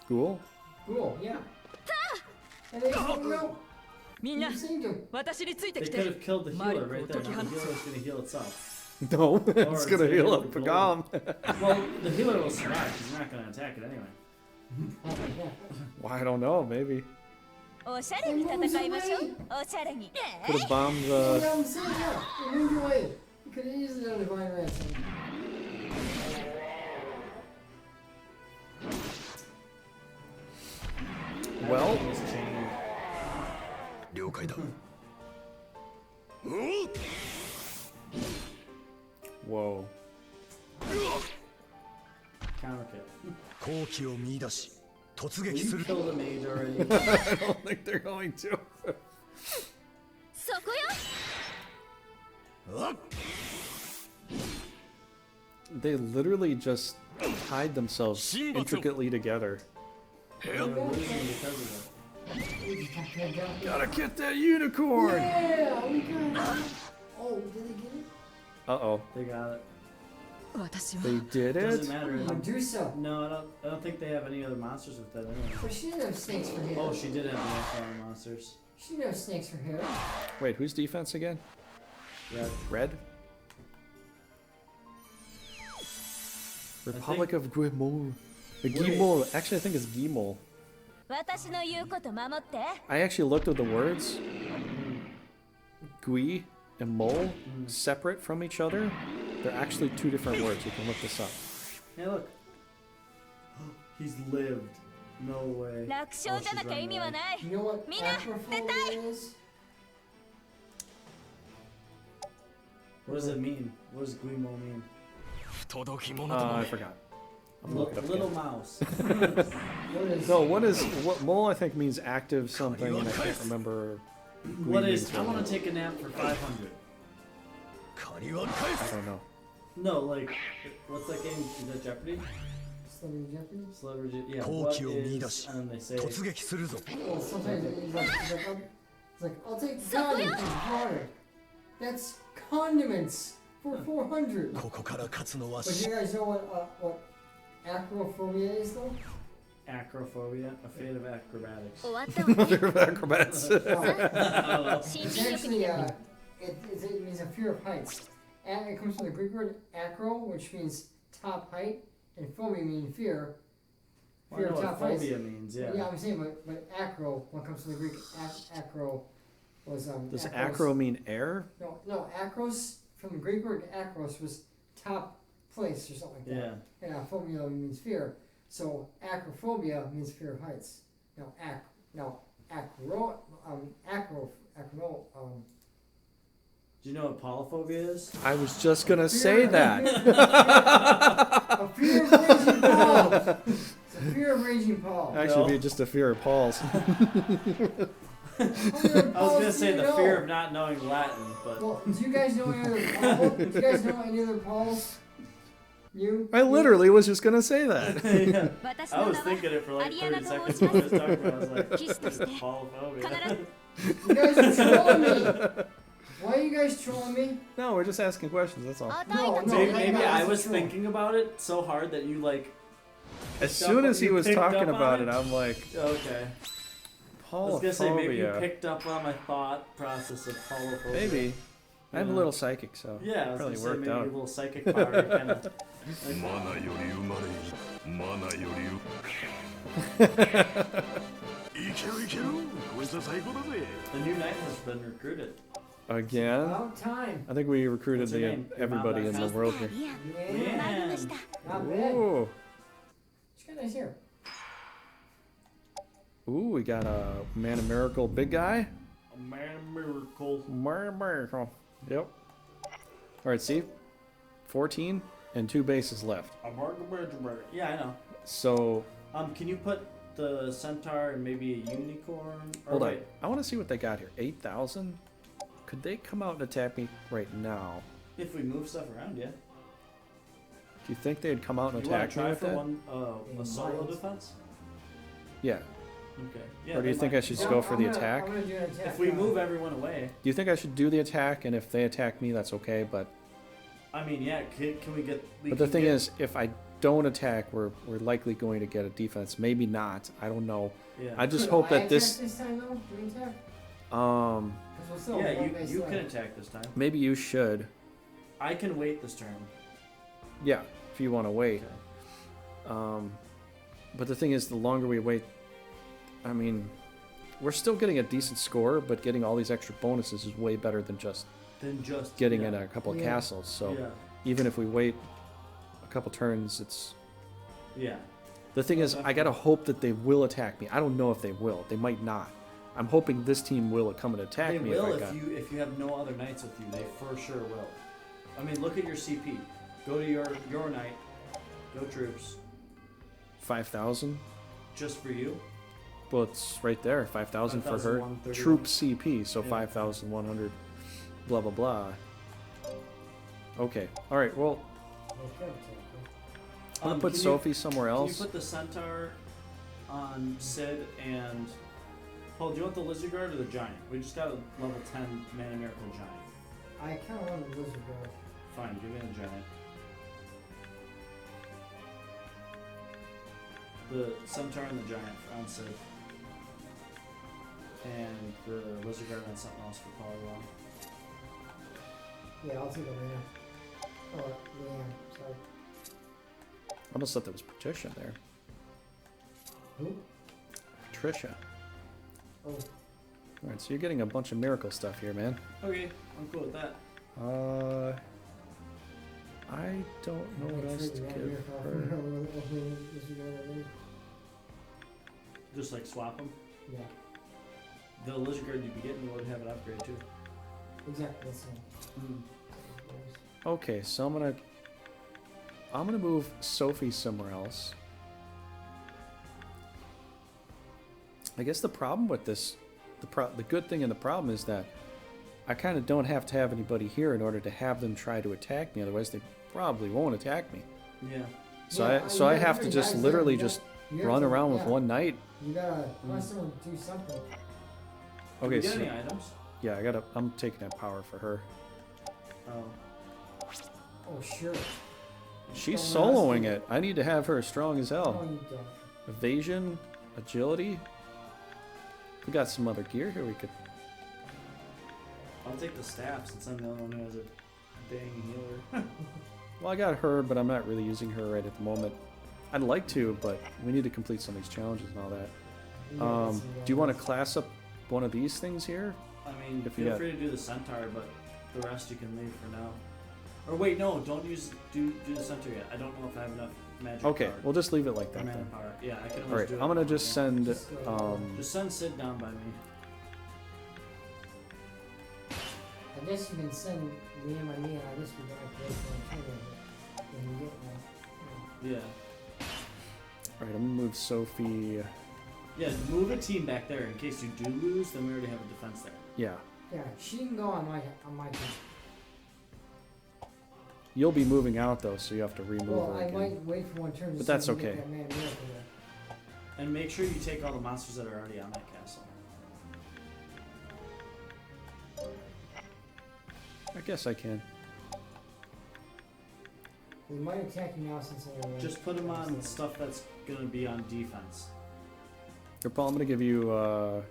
Ghoul? ghoul, yeah. And they just don't know. みんな You saved him. 私について They き could て have killed the healer right there. Now the 魔力を解き放つ healer's gonna heal itself. No, it's it's gonna gonna heal heal up the Pagam. Well, the healer will survive. He's not gonna attack it anyway. Well, I don't know, maybe. おしゃれに戦いましょう。おしゃれに。 Could have bombed That's the. what I'm saying, yeah. They moved away. You could have used it on Divine Ransom. Well, whoa. Counter kill. 好機を見出し突 Will 撃 you する kill the mage already? I don't think they're going to. そこよ。 They literally just tied themselves intricately together. They're losing because of Gotta get that unicorn! Yeah, we got it. Oh, did they get it? Uh-oh. it. They got it. 私は They did Doesn't it? matter. Medusa. No, I don't think they have any other monsters with that anyway. But she didn't have snakes for him. Oh, she did have the monsters. She never snakes her hair. Wait, who's defense again? Red? Republic of Guimol. Guimol. Actually, I think it's Guimol. I actually looked at the words. Gui and Mol, separate from each other. They're actually two different words. You can look this up. Hey, look. He's lived. No way. Oh, she's running away. You know what acrophobia is? What does it mean? What does Guimo mean? I forgot. Little mouse. What Mole I think means active something, and I can't remember. What is? I want to take a nap for 500. I don't know. No, like, what's that game? Is that Jeopardy? Celebrity Jeopardy? Celebrity, yeah. What is? And they say. Well, sometimes it's like, I'll take condiments and water. That's condiments for 400. But you guys know what acrophobia is, though? Acrophobia, a fate of acrobatics. Fear of acrobats. It's actually, it means a fear of heights. It comes from the Greek word acro, which means top height, and phobia means fear. Fear of top heights. Phobia means, yeah. Yeah, I'm saying, but acro, when it comes to the Greek, acro was Does acros, acro mean air? No, acros from the Greek word acros was top place or something like that. Yeah. And phobia means fear. So acrophobia means fear of heights. Acro. Do you know what polyphobia is? I was just gonna say that. A fear of raging Paul. It's a fear of raging Paul. Actually, be just a fear of Paul's. I was gonna say the fear of not knowing Latin, but. Well, do you guys know any other Paul? Do you guys know any other Pauls? I literally was just gonna say that. Yeah. I was thinking it for like 30 seconds when I was talking about it. I was like, polyphobia. You guys are trolling me. Why are you guys trolling me? No, we're just asking questions, that's all. No, Maybe I was thinking about it so hard that you like. As soon as he was talking about it, I'm like, okay. Polyphobia. I was gonna say maybe you picked up on my thought process of polyphobia. Maybe. I'm a little psychic, so yeah, it probably worked maybe out. A little psychic power kind of. The new knight has been recruited. Again? About time. I think we recruited What's her name? everybody in the world here. Yeah. Not bad. Ooh. It's kind of nice here. Ooh, we got a Man of Miracle big guy. A man of miracles. Man of Miracle. Yep. Alright, see? 14 and 2 bases left. Yeah, I know. So... can you put the centaur and maybe a unicorn? Hold on. I want to see what they got here. 8,000? Could they come out and attack me right now? If we move stuff around, yeah. Do you think they'd come out and attack me with that? One, a solo defense? Yeah. Okay. Yeah, or do you think I should just go for the attack? I'm gonna do an attack. If we move everyone away. Do you think I should do the attack, and if they attack me, that's okay, but... I mean, yeah, can we get... But the thing is, if I don't attack, we're likely going to get a defense. Maybe not. I don't know. Yeah. I just hope that this... this time, though? Do we attack? Yeah, you can attack this time. Maybe you should. I can wait this turn. Yeah, if you want to wait. Okay. But the thing is, the longer we wait, I mean, we're still getting a decent score, but getting all these extra bonuses is way better than just getting in a couple of castles. So even if we wait a couple turns, it's... Yeah. The thing is, I gotta hope that they will attack me. I don't know if they will. They might not. I'm hoping this team will come and attack me. They will if you have no other knights with you. They for sure will. I mean, look at your CP. Go to your knight. Go troops. 5,000. Just for you. Well, it's right there. 5,000 for her. Troop CP, so 5,100. Blah blah blah. Okay. All right. Well, I'm gonna put Sophie somewhere else. Can you put the centaur on Sid and? Paul, do you want the lizard guard or the giant? We just got a level 10 Man of Miracle giant. I kind of want the lizard guard. Fine, give me the giant. The centaur and the giant on Sid. And the Lizard Guard and something else for Polywall. Yeah, I'll take a Lena. Oh, Leanne, sorry. I almost thought there was Patricia there. Who? Patricia. Oh. Alright, so you're getting a bunch of miracle stuff here, man. Okay, I'm cool with that. I don't know what else to give her. Just like swap them? Yeah. The Lizard Guard you'd be getting would have an upgrade too. Exactly, that's it. Okay, so I'm gonna move Sophie somewhere else. I guess the problem with this, the good thing and the problem is that I kind of don't have to have anybody here in order to have them try to attack me. Otherwise, they probably won't attack me. Yeah. So I have to just literally just run around with one knight. You gotta want someone to do something. Okay. Do you get any items? Yeah, I'm taking that power for her. Oh. Oh sure. She's soloing it. I need to have her strong as hell. No, you don't. Evasion, agility. We got some other gear here we could. I'll take the staff since I'm the only one who has a dang healer. Well, I got her, but I'm not really using her right at the moment. I'd like to, but we need to complete some of these challenges and all that. Do you want to class up one of these things here? I mean, feel free to do the centaur, but the rest you can leave for now. Or wait, no, don't do the centaur yet. I don't know if I have enough magic. Okay, power. we'll just leave it like that. Mana Then. power. Yeah, I can. All right, I'm gonna just send. Just send Sid down by me. I guess you can send Liam or me, and I guess we got to play for a when you get one. Yeah. All right, I'm gonna move Sophie. Yeah, move a team back there in case you do lose. Then we already have a defense there. Yeah. Yeah, she can go on my team. You'll be moving out though, so you have to remove Well, her I again. might wait for one turn to But see that's if we okay. get that man miracle there. And make sure you take all the monsters that are already on that castle. I guess I can. We might attack you now since I Just put them on stuff that's gonna be on defense. Here, Paul, I'm gonna give you. I'm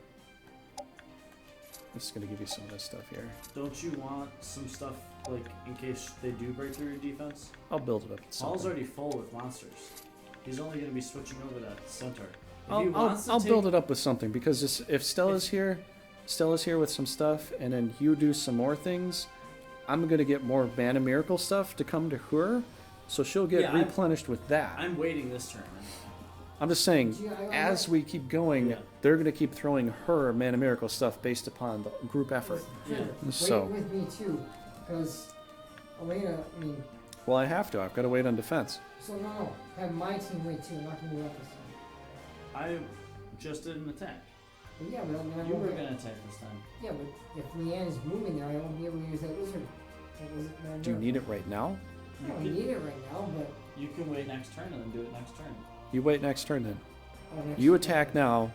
just gonna give you some of this stuff here. Don't you want some stuff like in case they do break through your defense? I'll build it up. With Paul's something. already full with monsters. He's only gonna be switching over to centaur. I'll build it up with something because if Stella's here with some stuff, and then you do some more things, I'm gonna get more mana miracle stuff to come to her, so she'll get replenished with that. I'm waiting this turn. I'm just saying, as we keep going, they're gonna keep throwing her mana miracle stuff based upon the group effort. Yeah. So. Wait with me too, because Elena. I mean. Well, I have to. I've got to wait on defense. So no, have my team wait too. I'm not gonna move up this time. I just did an attack. But yeah, but then You were gonna attack this time. Yeah, but if Leanne's moving there, I won't be able to use that lizard. Do you need it right now? I don't need it right now, but you can wait next turn and then do it next turn. You wait next turn then. Oh, You attack now.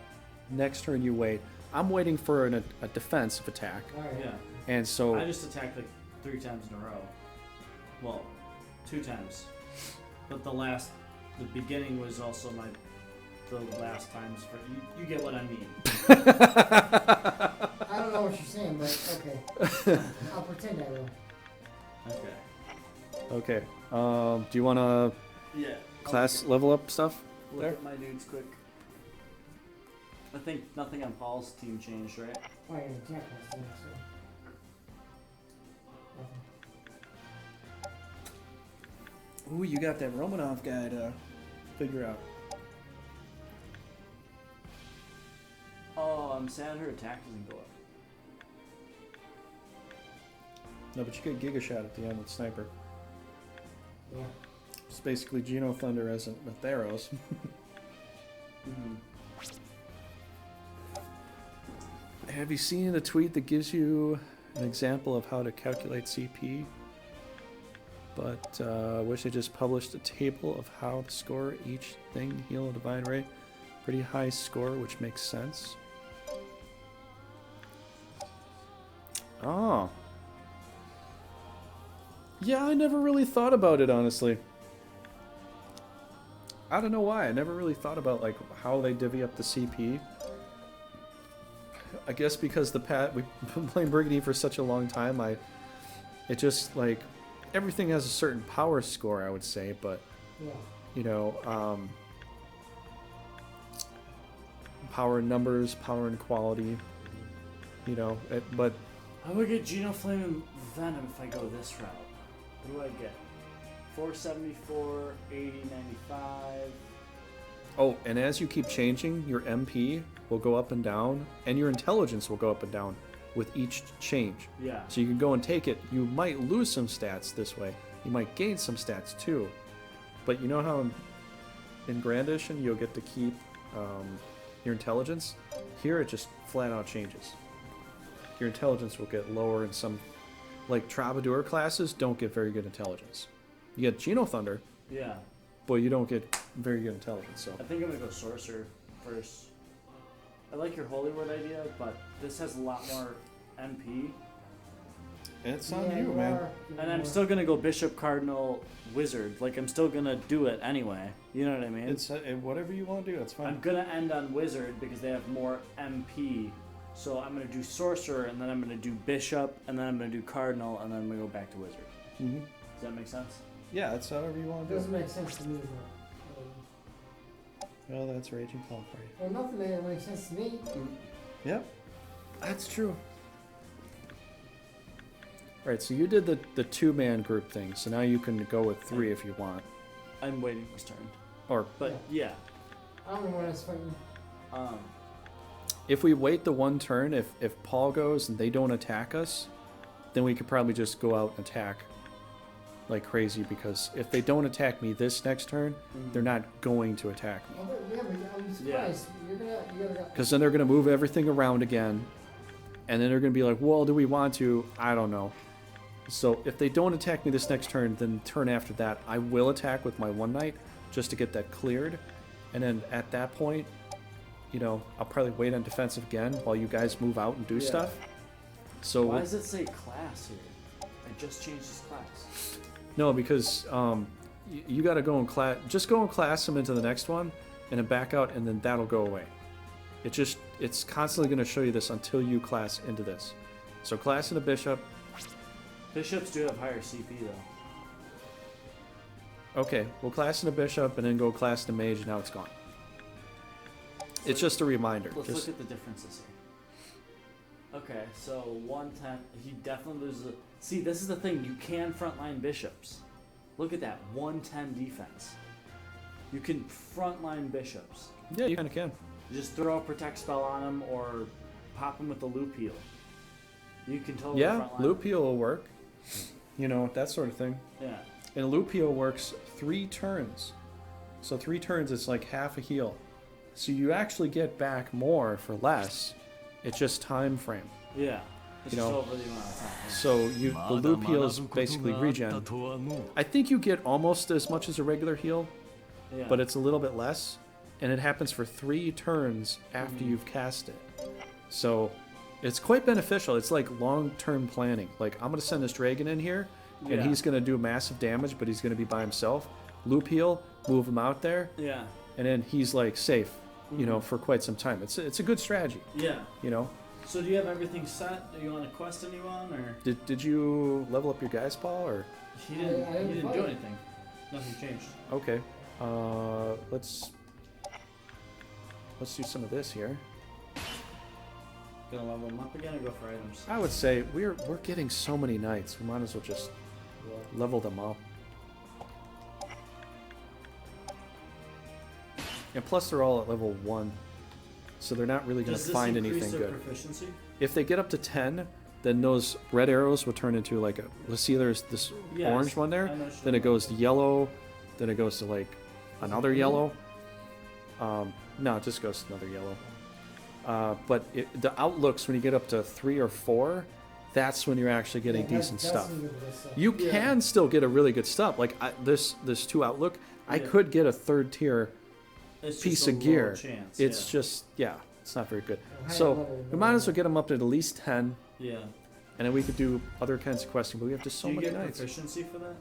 Next turn you wait. I'm waiting for a defensive attack. Alright. Yeah. And so I just attacked like 3 times in a row. Well, 2 times. But the beginning was also the last times for you get what I mean. I don't know what you're saying, but okay. I'll pretend I will. Okay. Okay. Do you want to class level up stuff Look there? at my dudes quick. I think nothing on Paul's team changed, right? Oh, I didn't attack last time, so. Nothing. Ooh, you got that Romanov guy to figure out. Oh, I'm sad her attack doesn't go up. No, but you get Giga Shot at the end with Sniper. Yeah. It's basically Geno Thunder as with arrows. Have you seen the tweet that gives you an example of how to calculate CP? But wish they just published a table of how to score each thing, heal a divine ray. Pretty high score, which makes sense. Oh. Yeah, I never really thought about it, honestly. I don't know why. I never really thought about like how they divvy up the CP. I guess because we've been playing Brigandine for such a long time, it just like everything has a certain power score, I would say, but Yeah. you know, power in numbers, power in quality, you know, but I would get Genoflame and Venom if I go this route. What do I get? 474, 80, 95. oh, and as you keep changing, your MP will go up and down, and your intelligence will go up and down with each change. Yeah. So you can go and take it. You might lose some stats this way. You might gain some stats too. But you know how in Grand Edition you'll get to keep your intelligence? Here it just flat out changes. Your intelligence will get lower in some, like Troubadour classes don't get very good intelligence. You get Geno Thunder, Yeah. but you don't get very good intelligence. So I think I'm gonna go Sorcerer first. I like your Holy Word idea, but this has a lot more MP. it's on you, man. And I'm still gonna go Bishop, Cardinal, Wizard. Like I'm still gonna do it anyway. You know what I mean? It's whatever you want to do. That's fine. I'm gonna end on Wizard because they have more MP. So I'm gonna do Sorcerer, and then I'm gonna do Bishop, and then I'm gonna do Cardinal, and then I'm gonna go back to Wizard. Mm-hmm. Does that make sense? Yeah, that's however you want It to do doesn't it. make sense to me. Well, that's Raging Paul for you. Well, nothing made it make sense to me. Yep, that's true. Alright, so you did the two-man group thing, so now you can go with three if you want. I'm waiting his turn. Or But yeah. I don't know when it's fighting. if we wait the one turn, if Paul goes and they don't attack us, then we could probably just go out and attack like crazy, because if they don't attack me this next turn, they're not going to attack me. Oh, but yeah, but I'm surprised. You gotta. Because then they're going to move everything around again, and then they're going to be like, well, do we want to? I don't know. So if they don't attack me this next turn, then turn after that, I will attack with my one knight just to get that cleared. And then at that point, you know, I'll probably wait on defensive again while you guys move out and do stuff. So Why does it say class here? I just changed his class. no, because you got to go and class. Just go and class them into the next one, and then back out, and then that'll go away. It's constantly going to show you this until you class into this. So class into bishop. Bishops do have higher CP though. Okay, we'll class into bishop and then go class into mage, and now it's gone. It's just a reminder. Let's look at the differences here. Okay, so 110. He definitely loses. See, this is the thing. You can frontline bishops. Look at that, 110 defense. You can frontline bishops. Yeah, you kind of can. You just throw a protect spell on them or pop them with the loop heal. You can totally frontline. Loop heal will work. You know, that sort of thing. Yeah. And loop heal works 3 turns. So 3 turns is like half a heal. So you actually get back more for less. It's just time frame. Yeah. It's You just know, over the amount of time. Yeah. So the loop heal is basically regen. I think you get almost as much as a regular heal, Yeah. but it's a little bit less. And it happens for 3 turns after you've cast it. So it's quite beneficial. It's like long-term planning. Like, I'm going to send this dragon in here, and he's going to do massive damage, but he's going to be by himself. Loop heal, move him out there, Yeah. and then he's like safe, you know, for quite some time. It's a good strategy, Yeah. you know. So do you have everything set? Do you want to quest anyone or? Did you level up your guys, Paul, or? He didn't. I He didn't didn't fight. do anything. Nothing changed. Okay. Let's do some of this here. Gonna level him up again or go for items? I would say we're getting so many knights. We might as well just level them up. And plus, they're all at level 1, so they're not really going to find anything their good. Proficiency? If they get up to 10, then those red arrows will turn into like a. Let's see, there's this Yes, orange one there. I know what Then you're it goes to yellow. Then it goes to like another yellow. No, it just goes to another yellow. But the outlooks, when you get up to 3 or 4, that's when you're actually getting decent stuff. You can still get a really good stuff. Like this 2 outlook, I could get a 3rd tier It's piece just a of gear. lower chance, It's just, it's not very good. So we might as well get them up to at least 10, Yeah. and then we could do other kinds of questing. But we have just so Do you many get knights. proficiency for that?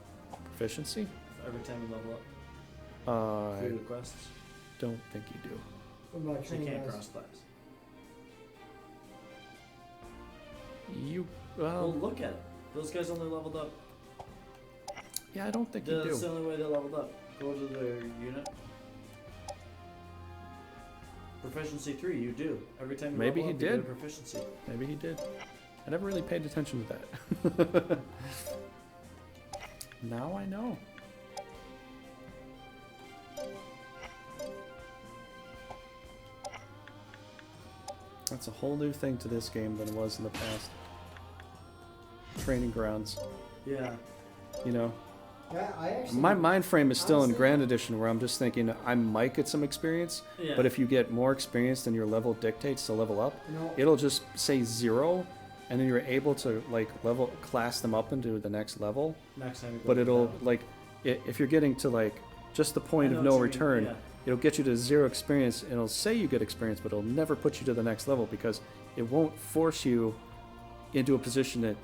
Proficiency? Every time you level up I through the quests? don't think you do. What about So you training can't guys? cross class. You Well, look at it. Those guys only leveled up. Yeah, I don't think you That's do. the only way they leveled up. Go to their unit. Proficiency 3, you do. Every time you Maybe level he up, you did. get a proficiency. Maybe he did. I never really paid attention to that. Now I know. That's a whole new thing to this game than it was in the past. Training grounds. Yeah. You know? Yeah, I actually. My mind frame is still in honestly- Grand Edition, where I'm just thinking I might get some experience, Yeah. but if you get more experience than your level dictates to level up, No. it'll just say 0, and then you're able to like class them up into the next level. Next time you go But to it'll that. like if you're getting to like just the point I know of what no you mean, return, yeah. it'll get you to 0 experience, and it'll say you get experience, but it'll never put you to the next level because it won't force you into a position that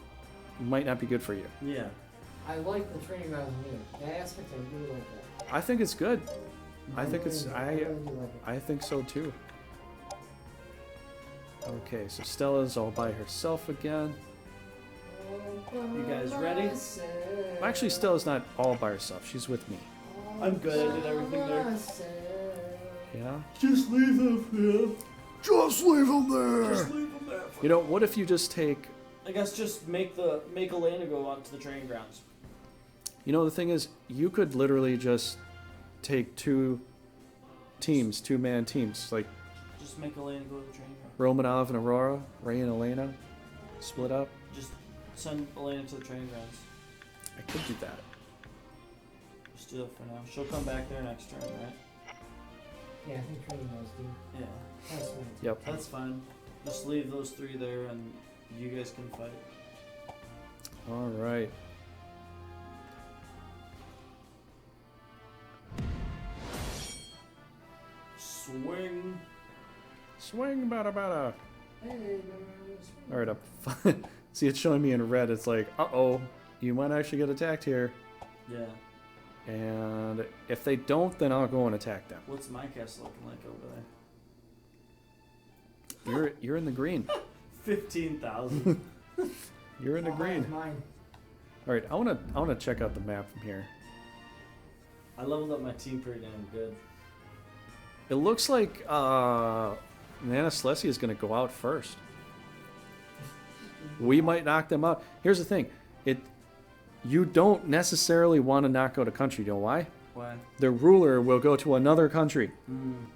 might not be good for you. Yeah. I like the training grounds in there. That aspect, I really like that. I think it's good. I I think really it's do. I really do like it. I think so too. Okay, so Stella's all by herself again. You guys ready? Well, actually, Stella's not all by herself. She's with me. I'm good. I did everything there. Yeah. Just leave them there. Just leave them there. Just leave them there. You know, what if you just take? I guess just make Elena go out to the training grounds. You know, the thing is, you could literally just take 2 teams, 2-man teams, like Just make Elena go to the training grounds. Romanov and Aurora, Ray and Elena, split up. Just send Elena to the training grounds. I could do that. Just do that for now. She'll come back there next turn, right? Yeah, I think training grounds do. Yeah. That's fine. Yep. That's fine. Just leave those 3 there and you guys can fight. All right. Swing. Swing, bada bada. Hey, All right, up. See, it's showing me in red. It's like, uh-oh, you might actually get attacked here. Yeah. And if they don't, then I'll go and attack them. What's my castle looking like over there? You're in the green. 15,000. You're in the green. Mine. All right, I wanna check out the map from here. I leveled up my team pretty damn good. It looks like Nana Slessie is gonna go out first. We might knock them out. Here's the thing, you don't necessarily want to knock out a country. You know why? Why? Their ruler will go to another country.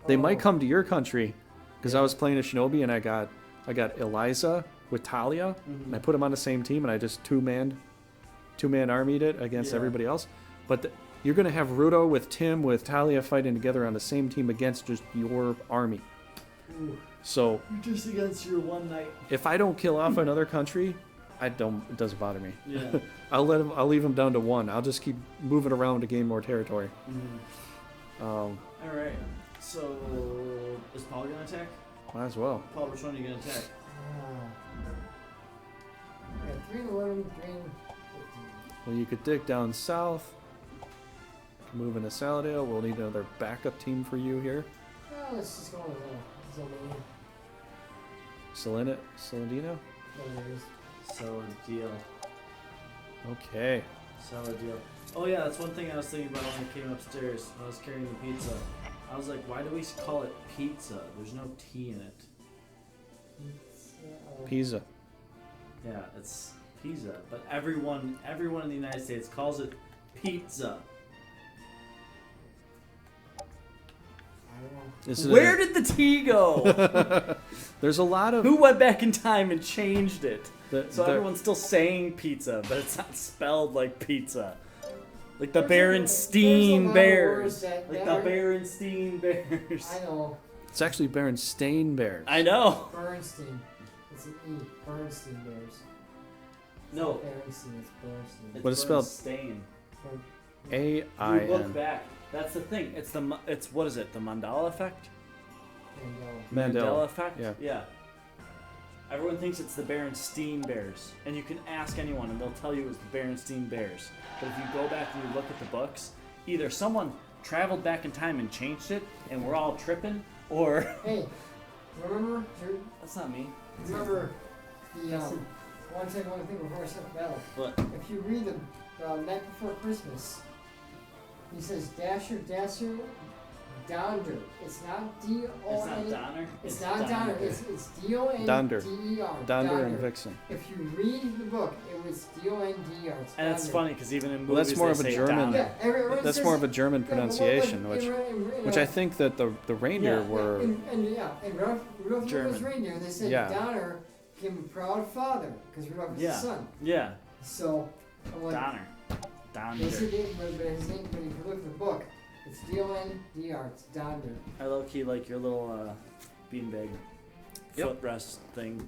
They Oh. might come to your country, because I was playing a shinobi and I got Eliza with Talia, and I put them on the same team, and I just two-man armied it against Yeah. everybody else. But you're gonna have Rudo with Tim with Talia fighting together on the same team against just your army. Ooh. So Just against your one knight. if I don't kill off another country, it doesn't bother me. Yeah. I'll leave them down to 1. I'll just keep moving around to gain more territory. Alright. So, is Paul gonna attack? Might as well. Paul, which one are you gonna attack? Yeah, 3 to 11, 3 and 15. Well, you could dig down south. Move into Saladale. We'll need another backup team for you here. Oh, let's just go with Saladino? There it is. Solid deal. Okay. Solid deal. Oh yeah, that's one thing I was thinking about when I came upstairs when I was carrying the pizza. I was like, why do we call it pizza? There's no T in it. Pisa. Yeah, it's pizza. But everyone in the United States calls it pizza. I don't know. Is it Where did the T go? There's a lot of... Who went back in time and changed it? So the- everyone's still saying pizza, but it's not spelled like pizza. Like the There's Berenstein a lot of Bears. words that Like the Berenstein Bears. I know. It's actually Berenstain Bears. I know. Bernstein. It's an E. Bernstein Bears. It's No. not Berenstein, it's Bernstein. What is spelled? Bernstein. A-I-N. You look back. That's the thing. It's what is it? The Mandela effect? Mandela. effect? Yeah. Yeah. Everyone thinks it's the Berenstein Bears. And you can ask anyone and they'll tell you it's the Berenstein Bears. But if you go back and you look at the books, either someone traveled back in time and changed it and we're all tripping, or... Hey, remember? That's not me. Remember the One thing before I start the battle. What? If you read the Night Before Christmas, he says Dasher, Donder. It's not D-O-N. It's not Donner? It's not Donner. It's D-O-N-D-E-R. Donder and Vixen. If you read the book, it was D-O-N-D-E-R. And it's funny because even in movies Well, that's more they of a say German. Donner. That's more of a German pronunciation, which I think that the reindeer were. And Rudolph the reindeer, they said Donner gave him a proud father because Rudolph was his son. Yeah. So I'm like, Donner. They said but his name, but if you look at the book, it's D-O-N-D-R. It's Donder. I low-key like your little beanbag footrest thing.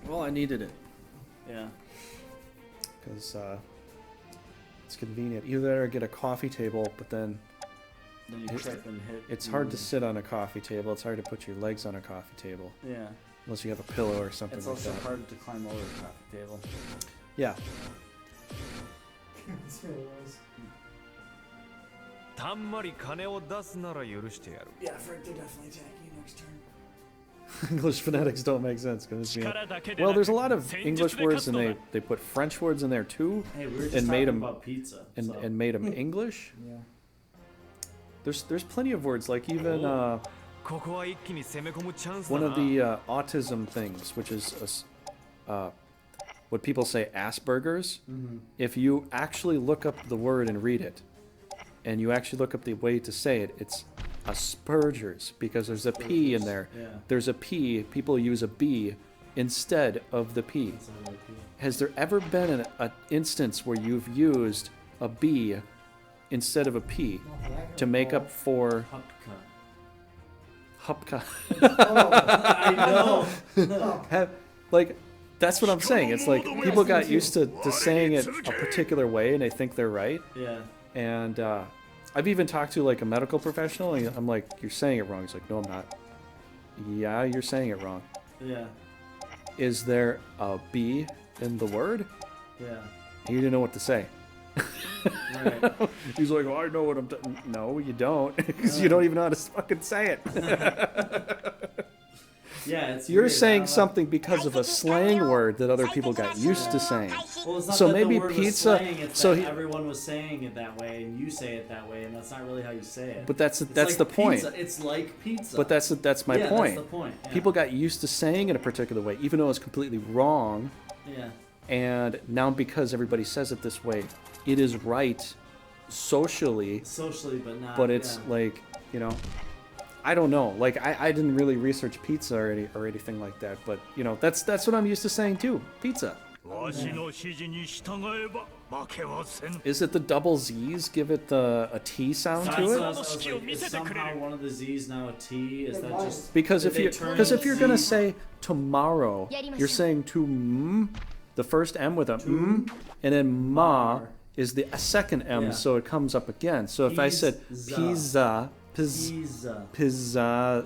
Well, I needed it. Yeah. Because it's convenient. Either I get a coffee table, but then you trip and hit. It's hard to sit on a coffee table. It's hard to put your legs on a coffee table. Yeah. Unless you have a pillow or something like that. It's also hard to climb over a coffee table. Yeah. That's what it was. Yeah, Frank, they're definitely attacking you next turn. English phonetics don't make sense. Well, there's a lot of English words, and they put French words in there too, Hey, we were just and made talking them about pizza. and made them English. Yeah. There's plenty of words like even one of the autism things, which is what people say Asperger's. Mm-hmm. If you actually look up the word and read it, and you actually look up the way to say it, it's Asperger's, because there's a P in there. Yeah. There's a P. People use a B instead of the P. Has there ever been an instance where you've used a B instead of a P to make up for Hupka? I know. Like, that's what I'm saying. It's like people got used to saying it a particular way, and they think they're right. Yeah. And I've even talked to like a medical professional, and I'm like, "You're saying it wrong." He's like, "No, I'm not." Yeah, you're saying it wrong. Yeah. Is there a B in the word? Yeah. He didn't know what to say. Right. He's like, "Oh, I know what I'm doing." No, you don't, because you don't even know how to fucking say it. Yeah, it's You're weird. saying something because of a slang word that other people got used to saying. Well, it's not So that maybe the word was pizza. slang, it's So that he, everyone was saying it that way, and you say it that way, and that's not really how you say it. but that's It's like the point. pizza. It's like pizza. But that's my yeah, point. That's the point. Yeah. People got used to saying it a particular way, even though it's completely wrong. Yeah. And now because everybody says it this way, it is right socially. Socially, but not. But it's like, you know, I don't know. Like I didn't really research pizza or anything like that. But you know, that's what I'm used to saying too. Pizza. Is it the double Z's give it a T sound to it? Is somehow one of the Z's now a T? Is that just Because if you're gonna say tomorrow, you're saying to the first M with a and then ma is the second M, so it comes up again. So if I said pizza, pizza,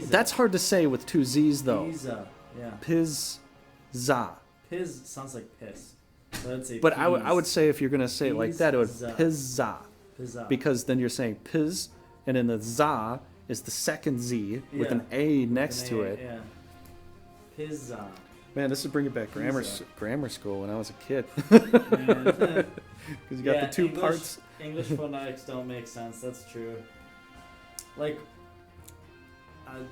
that's hard to say with two Z's though. Pizza, yeah. Pizza. Piz sounds like piss. So let's say But I would say if you're gonna say it like that, it would pizza. Pizza. Because then you're saying piz, and then the za is the second Z with an A next to it. Yeah. Pizza. Man, this is bringing back grammar school when I was a kid. Because you got the two parts. English phonetics don't make sense. That's true. Like,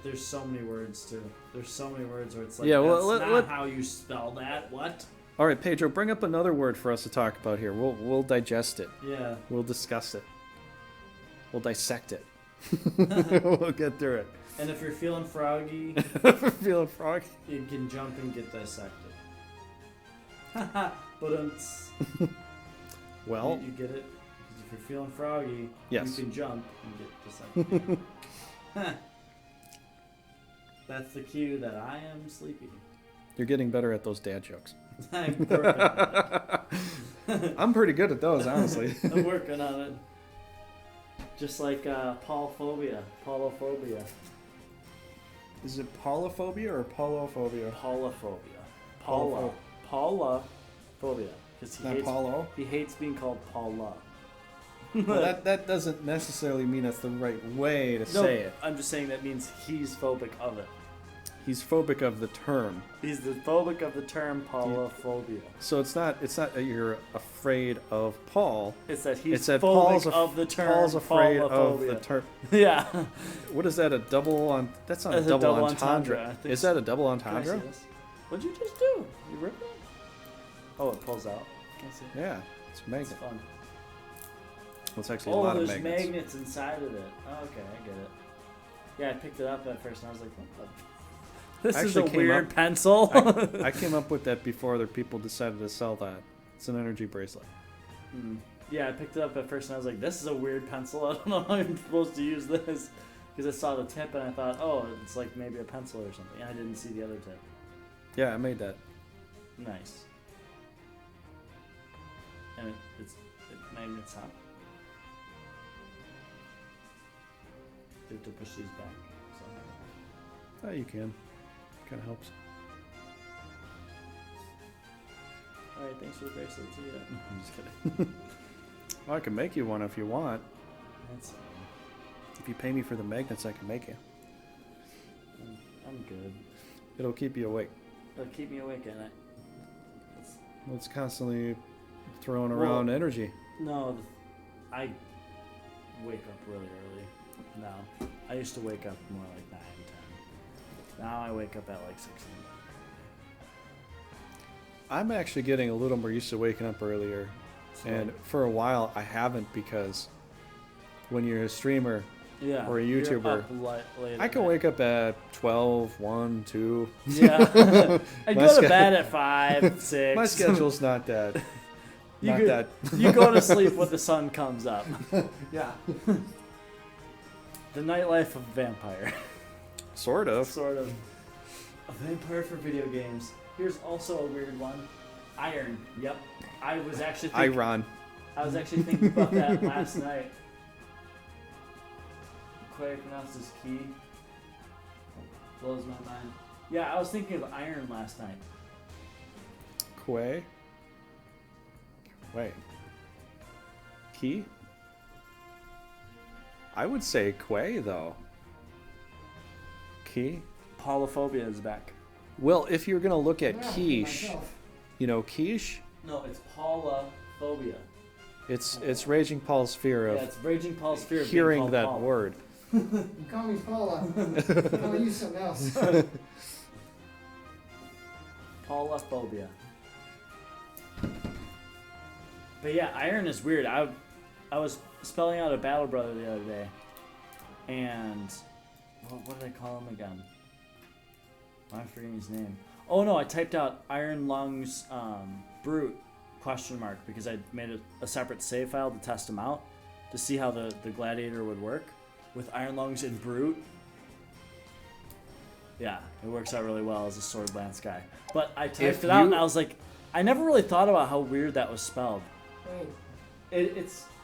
there's so many words too. There's so many words where it's like, that's not how you spell that. What? All right, Pedro, bring up another word for us to talk about here. We'll digest it. Yeah. We'll discuss it. We'll dissect it. We'll get through it. And if you're feeling froggy, you can jump and get dissected. But well, you get it? Because if you're feeling froggy, yes, you can jump and get dissected. That's the cue that I am sleepy. You're getting better at those dad jokes. I'm working on it. I'm pretty good at those, honestly. I'm working on it. Just like Paulophobia. Is it paulophobia or paulophobia? Paulophobia. Paulophobia. Because he hates being called Paula. Well, that doesn't necessarily mean that's the right way to say it. I'm just saying that means he's phobic of it. He's phobic of the term. He's the phobic of the term Paulophobia. So it's not that you're afraid of Paul. It's that he's that phobic of the term. Paul's afraid of Paulophobia. the term. Yeah. What is that? A double on? That's not That's a double entendre. Is that a double entendre? What'd you just do? You ripped it? Oh, it pulls out. Can I see it? Yeah, it's a magnet. It's fun. Well, it's actually a lot of there's magnets. magnets inside of it. Oh, okay, I get it. Yeah, I picked it up at first and I was like, what the? This is a weird pencil. I came up with that before other people decided to sell that. It's an energy bracelet. Yeah, I picked it up at first and I was like, this is a weird pencil. I don't know how I'm supposed to use this. Because I saw the tip and I thought, oh, it's like maybe a pencil or something. And I didn't see the other tip. Yeah, I made that. Nice. And it magnets up. You have to push these back. So. Oh, you can. Kind of helps. Alright, thanks for the bracelet. See ya. I'm just kidding. Well, I can make you one if you want. That's If you pay me for the magnets, I can make you. I'm good. It'll keep you awake. It'll keep me awake at night. Well, it's constantly throwing around energy. No, I wake up really early now. I used to wake up more like 9, 10. Now I wake up at like 6 in the morning. I'm actually getting a little more used to waking up earlier. And for a while, I haven't, because when you're a streamer or a YouTuber, I can wake up at 12, 1, 2. Yeah. I go to bed at 5, 6. My schedule's not that. You go to sleep when the sun comes up. Yeah. The nightlife of a vampire. Sort of. Sort of. A vampire for video games. Here's also a weird one. Iron. Yep. I was actually thinking about that last night. Quay pronounced his key. Blows my mind. Yeah, I was thinking of iron last night. Quay? Wait. Key? I would say Quay, though. Key? Paulophobia is back. Well, if you're going to look at quiche, you know quiche? No, it's Paulophobia. It's Raging Paul's fear of it's Raging Paul's fear of hearing that Paul. word. You call me Paula. I'll use something else. Paulophobia. But yeah, iron is weird. I was spelling out a Battle Brother the other day, and what did I call him again? I'm forgetting his name. Oh no, I typed out Iron Lungs Brute ? Because I made a separate save file to test him out to see how the gladiator would work with Iron Lungs and Brute. Yeah, it works out really well as a sword lance guy. But I typed it out and I was like, I never really thought about how weird that was spelled. Wait.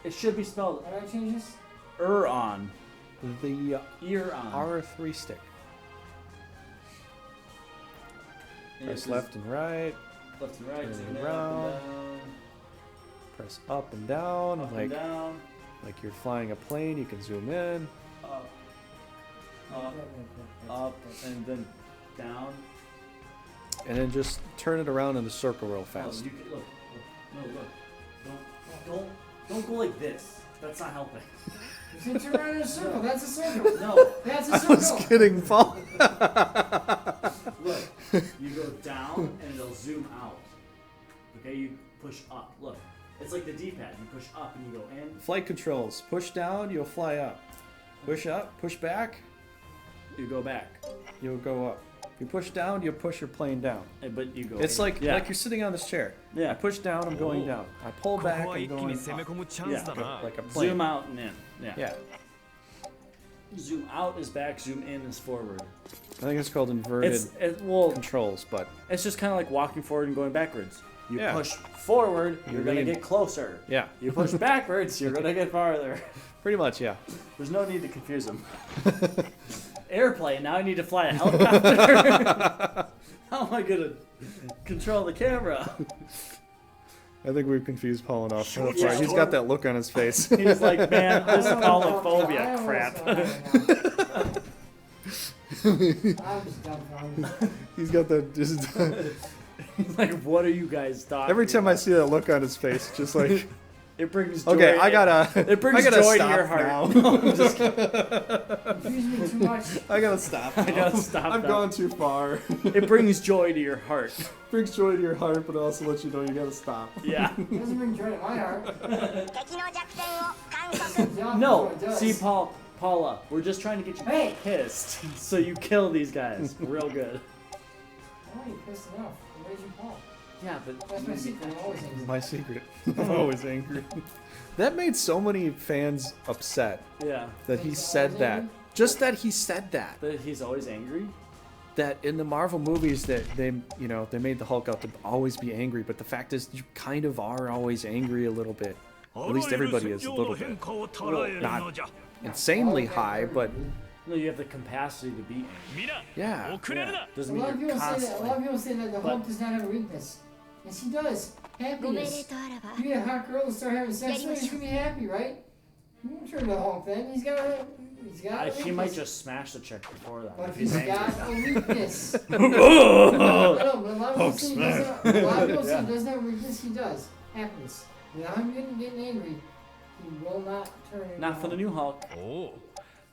It should be spelled How do I change this? on. The Ear on. R3 stick. Press left and right. Left and right. Turn Turn around. up and down. Press up and down. Up and down. Like you're flying a plane, you can zoom in. Up, and then down. And then just turn it around in the circle real fast. You can, look. No, look. Don't go like this. That's not helping. You said turn around in a circle. That's a circle. No. That's a I circle. was kidding, Paul. Look, you go down and it'll zoom out. Okay, you push up. Look, it's like the D-pad. You push up and you go in. Flight controls. Push down, you'll fly up. Push up, push back, You go back. you'll go up. If you push down, you'll push your plane down. But you go. It's in. like you're sitting on this chair. Yeah. I push down, I'm going down. I pull back, I'm going up. Yeah. Like a plane. Zoom out and in. Yeah. Zoom out is back. Zoom in is forward. I think it's called inverted controls, but it's just kind of like walking forward and going backwards. You Yeah. push forward, you're gonna lean. get closer. yeah, You push backwards, you're gonna get farther. pretty much, yeah. There's no need to confuse them. Airplane. Now I need to fly a helicopter. How am I gonna control the camera? I think we've confused Paul enough so far. He's got that look on his face. He's like, man, this is paulophobia crap. I'm just dumbfounded. He's got the. Like, what are you guys talking Every time about? I see that look on his face, just like. It brings joy. Okay, I gotta. It brings I gotta joy stop to your heart. now. I'm just Confusing me too much. I gotta stop. I gotta stop. I've now. gone too far. It brings joy to your heart. Brings joy to your heart, but also lets you know you gotta stop. Yeah. It doesn't bring joy to my heart. 敵の弱点を観測 Yeah, No, that's what it does. see, Paula, we're just trying to get you Hey. pissed, so you kill these guys real good. Oh, you pissed enough. What did you call? Yeah, but That's my secret. I'm always angry. My secret. I'm always angry. That made so many fans upset yeah, that he said that. Just that he said that. that he's always angry. That in the Marvel movies that they made the Hulk out to always be angry, but the fact is you kind of are always angry a little bit. At least everybody is a little bit. Not insanely high, but No, you have the capacity to be angry. yeah. Yeah. Doesn't A mean lot of you're people say that. A constantly. lot of people say that the Hulk does not have a weakness. Yes, he does. Happiness. You get a hot girl to start having sex with, he's gonna be happy, right? You won't turn to the Hulk then. He's got a weakness. He might just smash the chick before that. But if he's he's angry. got a weakness. I know, but a lot of people say he doesn't. A lot of people say he doesn't have a weakness. He does. Happiness. Without him getting angry, he will not turn. into Not for the new Hulk.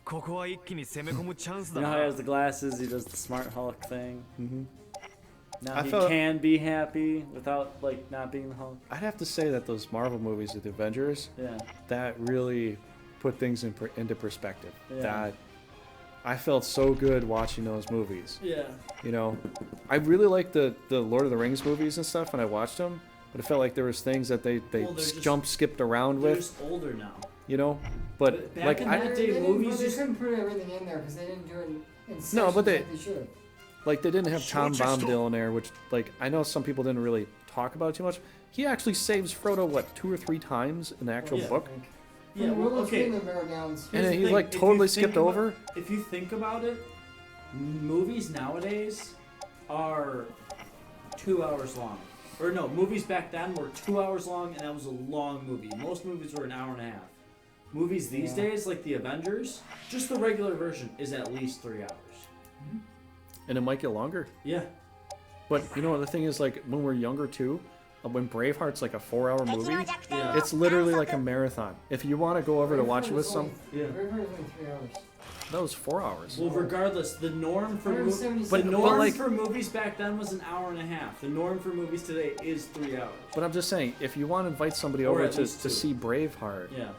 ここは一気に攻め込むチャンス You だ know how he な has the glasses, he does the smart Hulk thing. Mm-hmm. Now I he felt- can be happy without like not being the Hulk. I'd have to say that those Marvel movies with the Avengers, Yeah. that really put things into perspective. Yeah. That I felt so good watching those movies. Yeah. You know, I really liked the Lord of the Rings movies and stuff when I watched them, but it felt like there was things that they Well, they're just- skipped around They're with, just older now. you know. But Back like in I, that They day, didn't- movies but they just- couldn't put everything in there because they didn't do it in No, sections but they- like they should have. like they didn't have Tom Bombadil in there, which like I know some people didn't really talk about it too much. He actually saves Frodo what 2 or 3 times in the actual Yeah. book, Yeah, Well, well, okay. The Mirror Downs. and Here's then the he like thing, if you totally think skipped about- over. If you think about it, movies nowadays are 2 hours long. Or no, movies back then were 2 hours long, and that was a long movie. Most movies were an hour and a half. Movies these days, like the Avengers, just the regular version is at least 3 hours. And it might get longer. Yeah. But you know the thing is, like when we're younger too, when Braveheart's like a 4-hour 敵 movie, の弱点を it's literally like a marathon. If you want to go over to watch it with some, Yeah. Braveheart was only 3 hours. that was 4 hours. Well, regardless, the norm for 177 But the no, norm like- for movies back then was an hour and a half. The norm for movies today is 3 hours. But I'm just saying, if you want to invite somebody Or over at to least 2. see Braveheart, Yeah.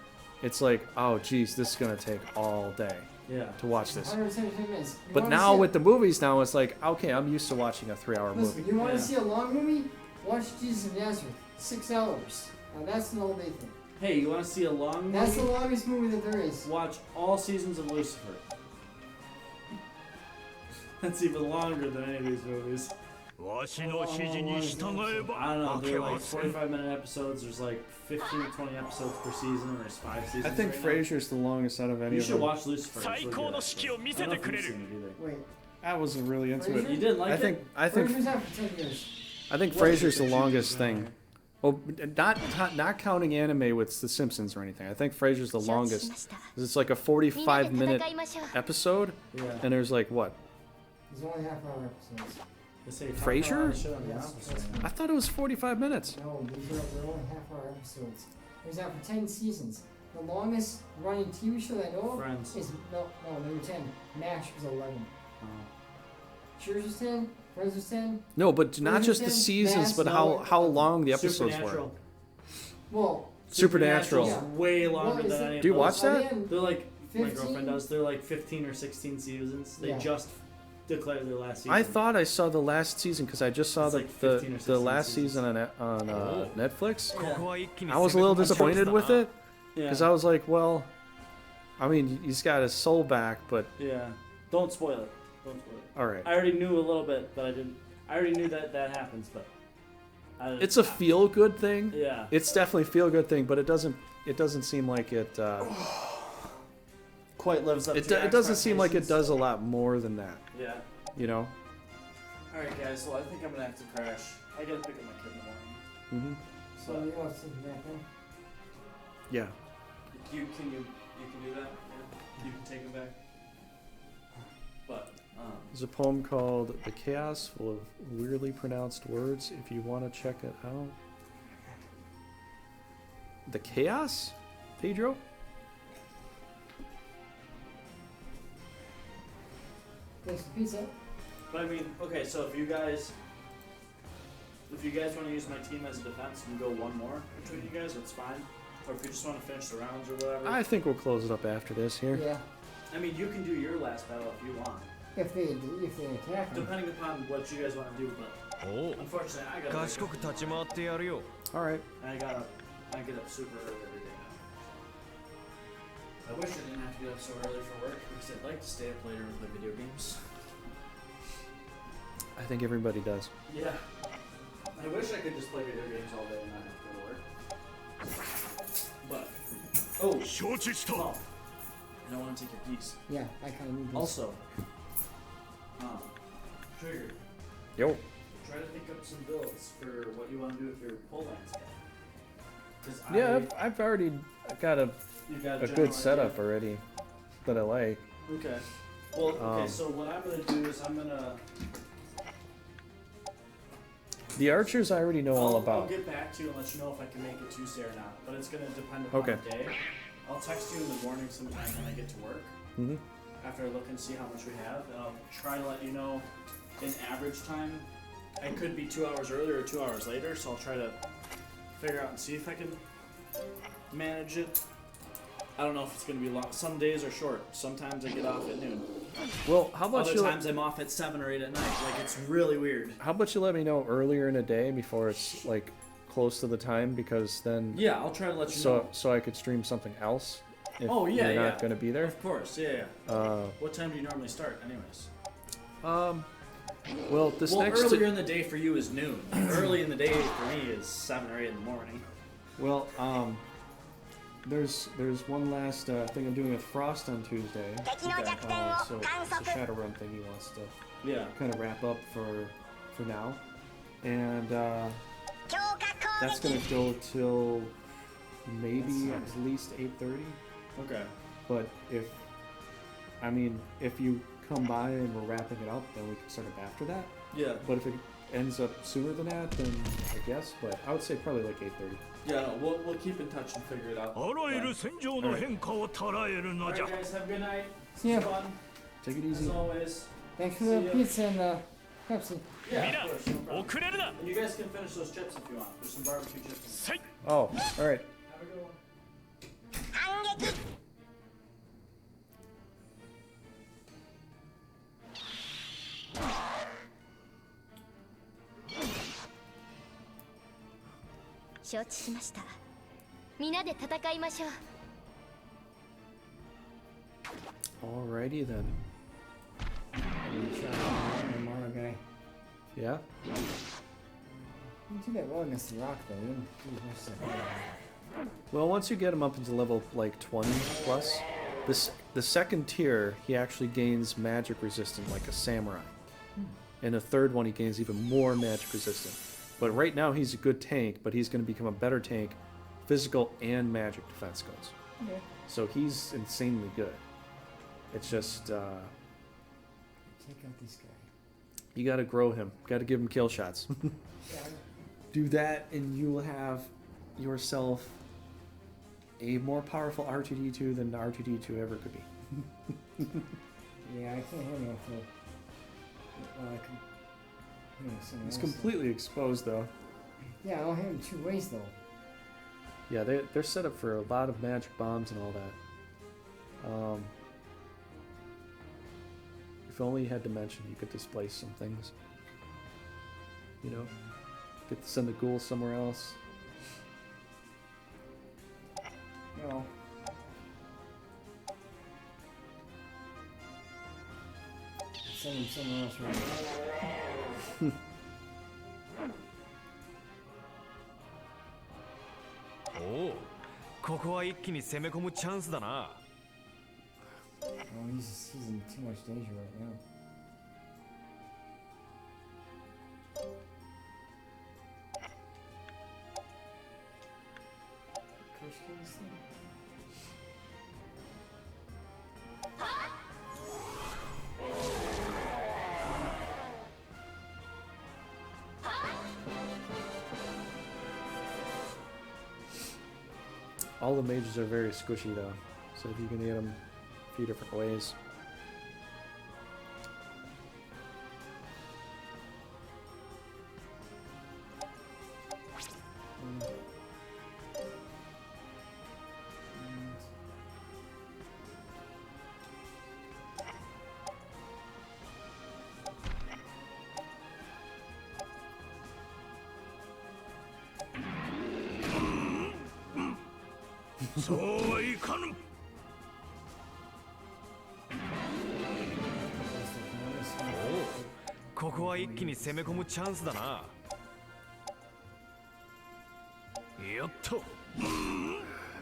it's like, oh geez, this is gonna take all day Yeah. to watch this. 177 minutes. You But wanna now see with the movies now, it's like, okay, I'm used to watching a 3-hour Listen, movie. you want to Yeah. see a long movie? Watch Jesus of Nazareth. 6 hours. Now that's an old day thing. Hey, you want to see a long movie? That's the longest movie that there is. Watch all seasons of Lucifer. That's even longer than any of these movies. わしの指示に従えば I don't know, 負け they're は like せん 45-minute episodes. There's like 15 to 20 episodes per season, and there's 5 seasons. I think right now. Frasier's the longest out of any You of should them. watch Lucifer. It's really 最高 good, の actually. 指揮を見せ I don't て know く if れ you've る seen it either. Wait. I wasn't really into Frasier? it. You didn't like I think it? I think Frasier's out for 10 years. I think Frasier's the longest thing. Well, not counting anime with The Simpsons or anything. I think Frasier's the longest. 'Cause it's like a 45-minute episode, Yeah. and there's like what? There's only half-hour episodes. They say talk Frasier? about all this shit on the Yes, office that's right now. I thought it was 45 minutes. No, they're only half-hour episodes. It was out for 10 seasons. The longest running TV show that I know of Friends. is number 10. MASH was 11. Oh. Cheers was 10. Friends was 10. No, but not just the Frasier, seasons, but Mass, how long the episodes were. Supernatural. Well, Supernatural. Supernatural's way longer What is than it? any of Do you those. watch that? Again, They're like, my 15? girlfriend does, they're like 15 or 16 seasons. They Yeah. just declared their last season. I thought I saw the last season because I just saw It's the, like 15 or the 16 last seasons. season on Netflix. ここは一気に I was a 攻め little 込むチャンス disappointed だ with な it Yeah. because I was like, well, I mean, he's got his soul back, but Yeah. Don't spoil it. Don't spoil it. all right. I already knew a little bit, but I didn't. I already knew that happens, but. It's a feel-good thing. Yeah. It's definitely a feel-good thing, but it doesn't seem like it. Quite lives up It, to your it doesn't seem like it expectations. does a lot more than that. Yeah. You know. Alright, guys, well, I think I'm gonna have to crash. I gotta pick up my kid in the morning. Mm-hmm. So you want to take it back then? Yeah. You can do that? Yeah. You can take him back. But There's a poem called The Chaos, full of weirdly pronounced words, if you want to check it out. The Chaos? Pedro? Thanks for pizza. But I mean, okay, so if you guys want to use my team as a defense and go one more between you guys, it's fine. Or if you just want to finish the rounds or whatever. I think we'll close it up after this here. Yeah. I mean, you can do your last battle if you want. If they attack them. Depending upon what you guys want to do, but unfortunately, I gotta. Alright. I get up super early every day now. I wish I didn't have to get up so early for work because I'd like to stay up later and play video games. I think everybody does. Yeah. I wish I could just play video games all day and not have to go to work. But oh, and I want to take your piece. Yeah, I kind of need this. Also, Trigger. Yo. Try to think up some builds for what you want to do with your pole landscape. Yeah, I've already got a good setup already that I like. Okay. Well, okay. So what I'm gonna do is I'm gonna. The archers I already know all about. I'll get back to you and let you know if I can make it Tuesday or not. But it's gonna depend upon the day. I'll text you in the morning sometime when I get to work. After I look and see how much we have, and I'll try to let you know in average time. I could be 2 hours earlier or 2 hours later, so I'll try to figure out and see if I can manage it. I don't know if it's going to be long. Some days are short. Sometimes I get off at noon. Well, how about Other times I'm off at 7 or 8 at night. Like, it's really weird. How about you let me know earlier in the day before it's like close to the time, because then yeah, I'll try to let you know. So I could stream something else. If you're not going to be there. Of course, yeah. What time do you normally start, anyways? Well, next earlier in the day for you is noon. Early in the day for me is 7 or 8 in the morning. Well, there's one last thing I'm doing with Frost on Tuesday. So it's a Shadowrun thing he wants to kind of wrap up for now, and that's gonna go till maybe at least 8:30. Okay. But if you come by and we're wrapping it up, then we can start it after that. Yeah. But if it ends up sooner than that, then I guess. But I would say probably like 8:30. Yeah, no, we'll keep in touch and figure it out. Alright, guys, have a good night. See ya. Fun. Take it easy. As always. Thanks for the pizza and Pepsi. Yeah, of course, no problem. And you guys can finish those chips if you want. There's some barbecue chips. Oh, alright. Have a good one. 承知しました。皆で戦いましょう。 Alrighty then. Mara guy. Yeah? You do that well against the rock though. You didn't do as much as I thought. Well, once you get him up into level like 20 plus, the second tier he actually gains magic resistant like a samurai. And the third one he gains even more magic resistant. But right now he's a good tank, but he's going to become a better tank, physical and magic defense goes. Okay. So he's insanely good. It's just Check out this guy. you got to grow him. Got to give him kill shots. Do that, and you will have yourself a more powerful R2D2 than R2D2 ever could be. Yeah, I can't hit him with He's completely exposed, though. Yeah, I'll hit him 2 ways, though. Yeah, they're set up for a lot of magic bombs and all that. If only you had Dimension, you could displace some things. You know? Get to send the ghouls somewhere else. No. Send him somewhere else right now. Oh, ここは一気に攻め込むチャンスだな。 Oh, he's in too much danger right now. Curse kill this thing? All the mages are very squishy though, so if you can hit them a few different ways.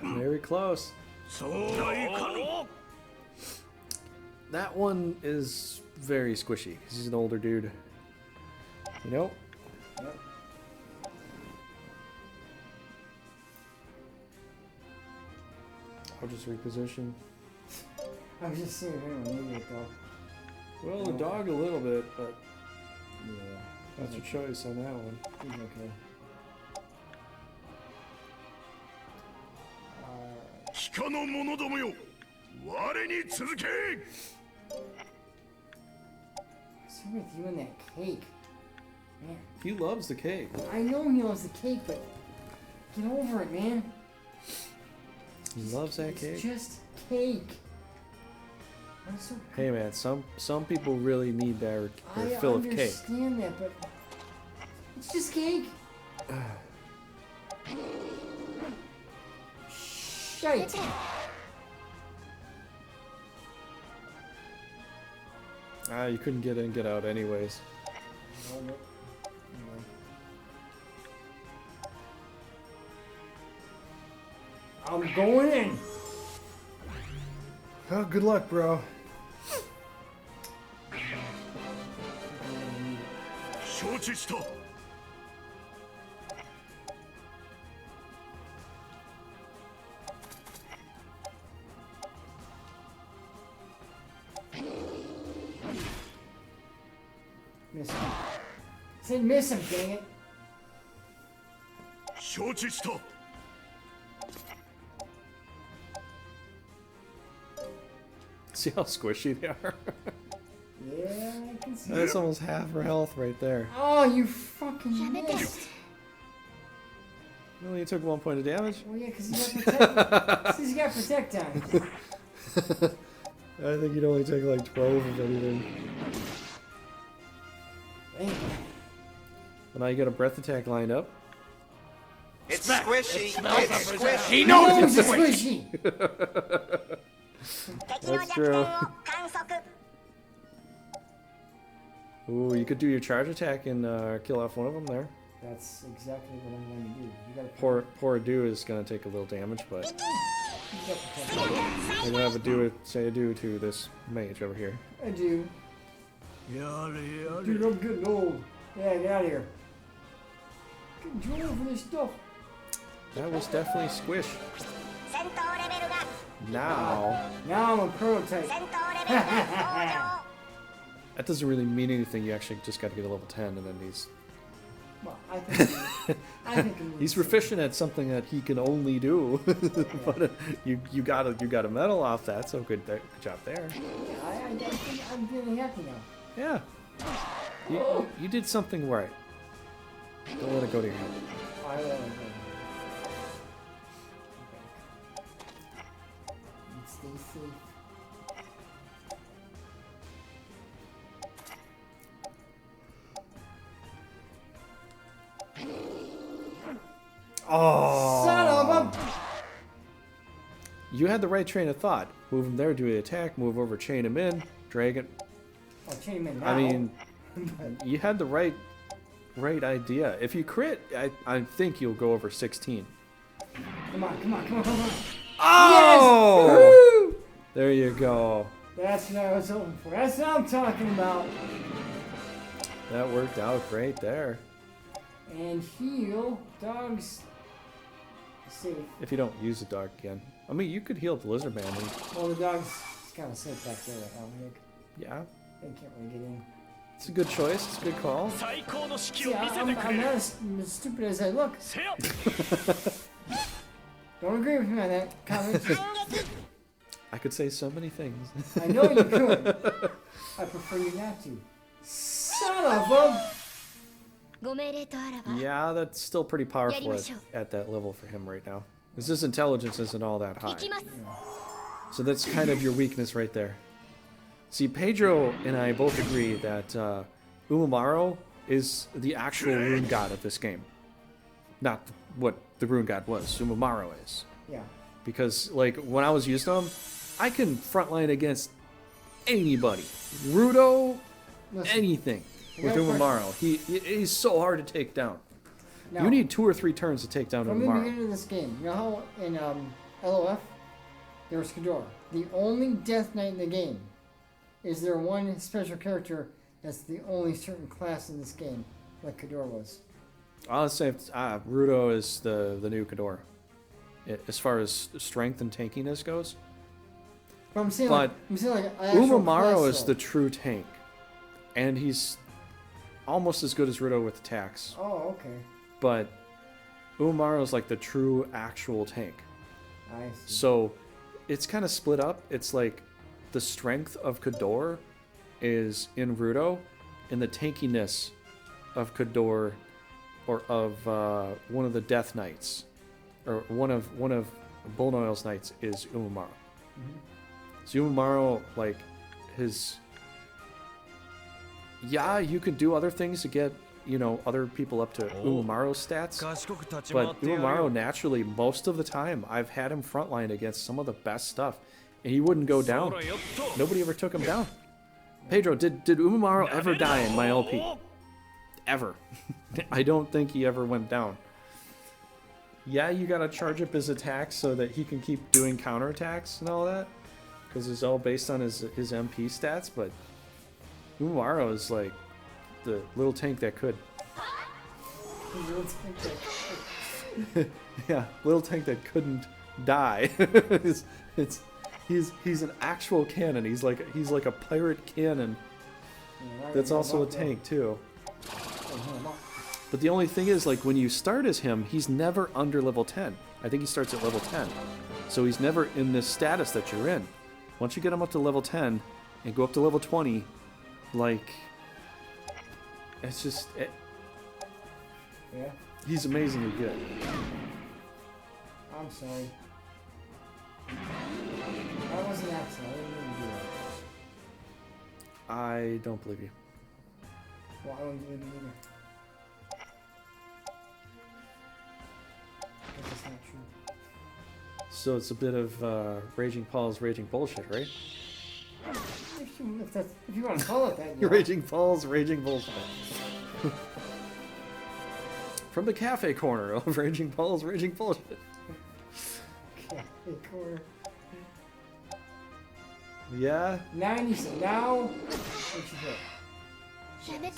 Very close. That one is very squishy. He's an older dude. You know? Yep. I'll just reposition. I was just seeing if anyone needed it though. Well, the dog a little bit, but Yeah. that's your choice on that one. He's okay. 鹿の者どもよ、我に続け。 What's with you and that cake? Man. He loves the cake. I know he loves the cake, but get over it, man. He loves that cake. It's just cake. I'm so Hey man, some people really need their fill of cake. I understand that, but it's just cake. Shite. Ah, you couldn't get in, get out anyways. I'm going in. Oh, good luck, bro. 承知した。 Miss him. Said miss him, dang it. 承知した。 See how squishy they are? Yeah, I can see. That's almost half her health right there. Oh, you fucking missed. You only took 1 point of damage? Well, yeah, because he's got protect on. I think you'd only take like 12 of anything. Dang. Well, now you got a breath attack lined up. It's squishy. It's squishy. He knows it's squishy. That's true. Ooh, you could do your charge attack and kill off one of them there. That's exactly what I'm going to do. You gotta Poor Adu is going to take a little damage, but we're going to have a say adieu to this mage over here. I do. Dude, I'm getting old. Yeah, get out of here. Get over this stuff. That was definitely squish. Now I'm a prototype. that doesn't really mean anything. You actually just got to get a level 10, and then he's Well, I think he's proficient at something that he can only do. But you got a medal off that, so good job there. Yeah, I think I'm really happy now. Yeah, you did something right. Don't let it go to your head. I will. Stay safe. Oh! Son of a... You had the right train of thought. Move him there, do the attack, move over, chain him in, drag it. I'll chain him in now. I mean, you had the right idea. If you crit, I think you'll go over 16. Come on. Oh! Yes! There you go. That's what I was hoping for. That's what I'm talking about. That worked out great there. And heal dogs safe. If you don't use the dog again. I mean, you could heal the lizard man. Well, the dog's kind of safe back there right now, Nick. Yeah. They can't really get in. It's a good choice. It's a good call. See, I'm not as stupid as I look. Don't agree with me on that comment. I could say so many things. I know you could. I prefer you not to. Son of a... Yeah, that's still pretty powerful at that level for him right now. Because his intelligence isn't all that high. So that's kind of your weakness right there. See, Pedro and I both agree that Umamaro is the actual rune god of this game. Not what the rune god was. Umamaro is. Yeah. Because, like, when I was using him, I can frontline against anybody. Rudo, anything. With Umamaro. He's so hard to take down. Now, you need 2 or 3 turns to take down Umamaro. From the beginning of this game, you know how in LOF, there was Kador. The only Death Knight in the game. Is there one special character that's the only certain class in this game, like Kador was? I'll say Rudo is the new Kador. As far as strength and tankiness goes. But I'm saying like Umamaro is the true tank. And he's almost as good as Rudo with attacks. Oh, okay. But Umamaro is like the true actual tank. I see. So it's kind of split up. It's like the strength of Kador is in Rudo, and the tankiness of Kador, or of one of the Death Knights, or one of Bullnoil's Knights is Umamaro. Mm-hmm. So Umamaro, like his... Yeah, you could do other things to get, you know, other people up to Umamaro's stats. But Umamaro, naturally, most of the time, I've had him frontline against some of the best stuff. And he wouldn't go down. Nobody ever took him down. Pedro, did Umamaro ever die in my LP? Ever. I don't think he ever went down. Yeah, you gotta charge up his attacks so that he can keep doing counterattacks and all that. Because it's all based on his MP stats, but Umamaro is like the little tank that could. Yeah, little tank that couldn't die. He's an actual cannon. He's like a pirate cannon. That's also a tank too. But the only thing is, like, when you start as him, he's never under level 10. I think he starts at level 10. So he's never in this status that you're in. Once you get him up to level 10 and go up to level 20, like, it's just... Yeah? He's amazingly good. I'm sorry. That wasn't an accident. I didn't even do that. I don't believe you. Well, I don't believe you either. That's not true. So it's a bit of Raging Paul's Raging Bullshit, right? If you want to call it that, yeah. Raging Paul's Raging Bullshit. From the cafe corner of Raging Paul's Raging Bullshit. Cafe corner. Yeah? Now, what you got?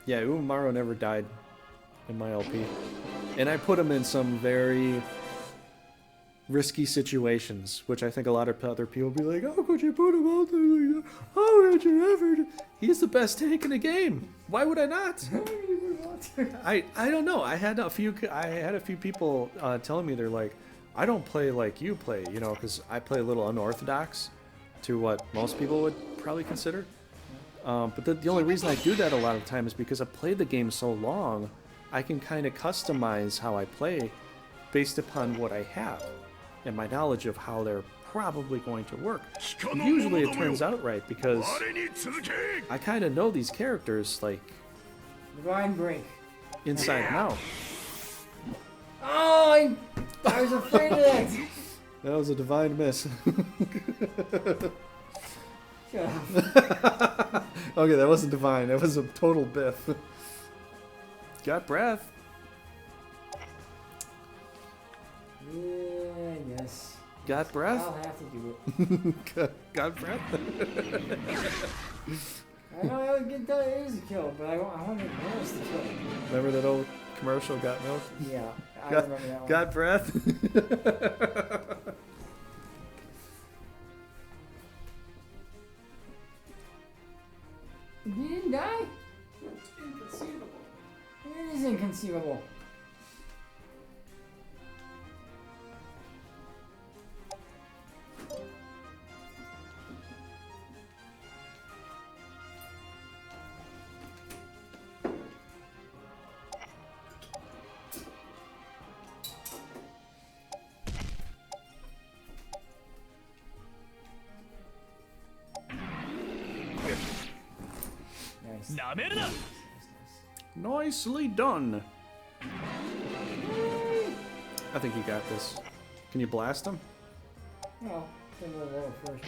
Yeah, Umamaro never died in my LP. And I put him in some very risky situations, which I think a lot of other people be like, how could you put him out there like that? How could you ever? He's the best tank in the game. Why would I not? I don't know. I had a few people telling me, they're like, I don't play like you play, you know, because I play a little unorthodox to what most people would probably consider. But the only reason I do that a lot of the time is because I've played the game so long, I can kind of customize how I play based upon what I have and my knowledge of how they're probably going to work. Usually it turns out right because I kind of know these characters, like, Divine Break. Inside and out. Oh, I was afraid of that. That was a divine miss. Shut up. Okay, that wasn't divine. That was a total biff. Got breath. Yeah, yes. Got breath? I'll have to do it. Got breath? I know I would get that it is a kill, but I want to notice the kill. Remember that old commercial, Got Milk? Yeah, I remember that one. Got breath? He didn't die? Inconceivable. It is inconceivable. Nicely done. I think you got this. Can you blast him? Well, then we'll roll first.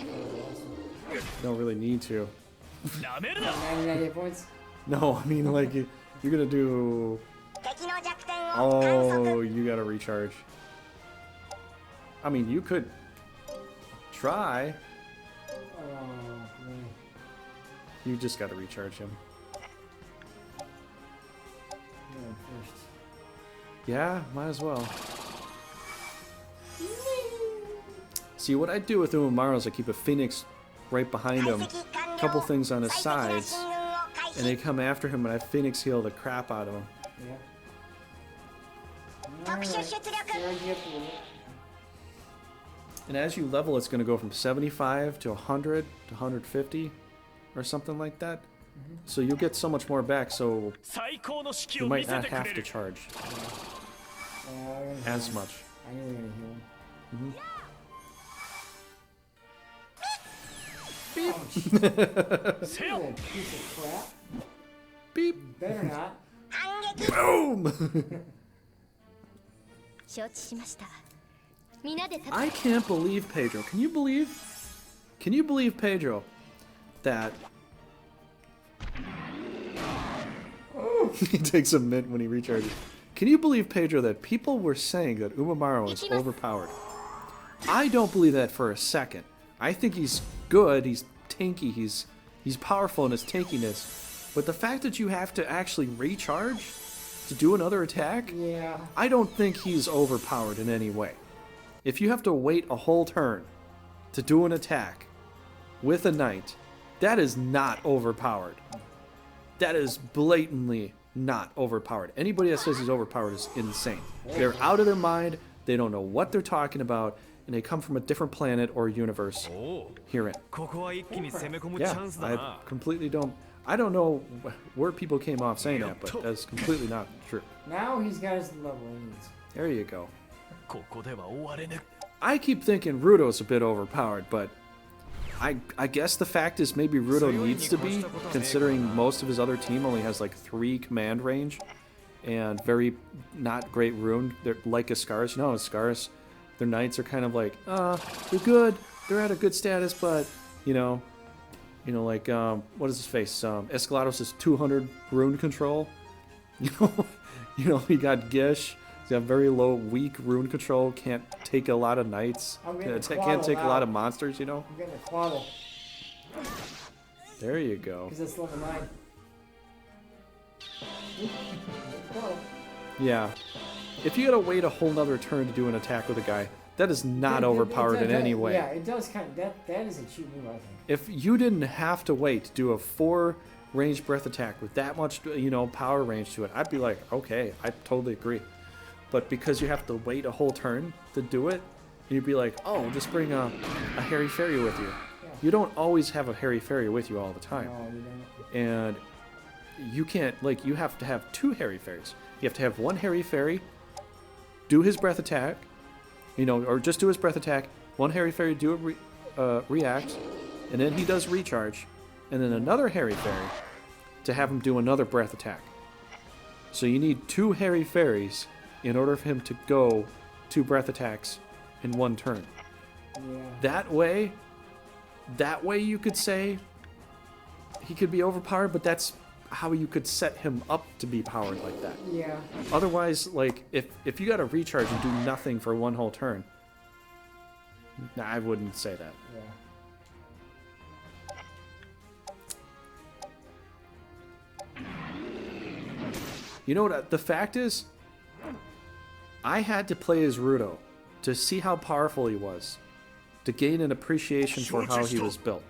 Don't really need to. 99 hit points. No, I mean like you're gonna do. 敵の弱点を観 Oh, 測 you gotta recharge. I mean, you could try. Oh, man. You just gotta recharge him. Yeah, first. Yeah, might as well. See, what I do with Umamaru is I keep a Phoenix right behind him, a couple things on his 最適な sides, 進軍を開 and they 始 come after him, and I Phoenix heal the crap out of him. Yeah. 特殊出力 Charge you up a little. And as you level, it's going to go from 75 to 100 to 150 or something like that. So you'll get so much more back, so you might not have to charge as much. I knew we were gonna heal him. Oh, piece of crap. Beep. Better not. 反撃 Boom! 承知しました皆で I can't believe Pedro. Can you believe? Can you believe Pedro that he takes a mint when he recharges? Can you believe Pedro that people were saying that Umamaru is overpowered? I don't believe that for a second. I think he's good. He's tanky. He's powerful in his tankiness. But the fact that you have to actually recharge to do another attack, Yeah. I don't think he's overpowered in any way. If you have to wait a whole turn to do an attack with a knight, that is not overpowered. That is blatantly not overpowered. Anybody that says he's overpowered is insane. They're out of their mind, they don't know what they're talking about, and they come from a different planet or universe herein. Yeah, I completely don't... I don't know where people came off saying that, but that's completely not true. Now he's got his level he needs. There you go. I keep thinking Rudo's a bit overpowered, but I guess the fact is maybe Rudo needs to be, considering most of his other team only has like 3 command range and very not great rune. They're like Ascaris. No, Ascaris, their knights are kind of like, they're good, they're at a good status, but like what is his face? Escalados is 200 rune control. You know, he got Gish. He's got very low, weak rune control. Can't take a lot of knights. Can't take a lot of monsters. You know. I'm getting a quaddle. There you go. Because that's level 9. Quaddle. Yeah. If you gotta wait a whole nother turn to do an attack with a guy, that is not overpowered in any way. Yeah, it does kind of. That is a cheap move, I think. If you didn't have to wait to do a 4 range breath attack with that much, power range to it, I'd be like, okay, I totally agree. But because you have to wait a whole turn to do it, you'd be like, oh, just bring a Hairy Fairy with you. Yeah. You don't always have a Hairy Fairy with you all the time. No, you don't. And you can't, you have to have 2 Hairy Fairies. You have to have 1 Hairy Fairy, do his breath attack, or just do his breath attack, 1 Hairy Fairy do a react, and then he does recharge, and then another Hairy Fairy to have him do another breath attack. So you need 2 Hairy Fairies in order for him to go 2 breath attacks in 1 turn. Yeah. That way you could say he could be overpowered, but that's how you could set him up to be powered like that. Yeah. Otherwise, if you got to recharge and do nothing for 1 whole turn, nah, I wouldn't say that. Yeah. You know what? The fact is, I had to play as Rudo to see how powerful he was, to gain an appreciation for how he was built.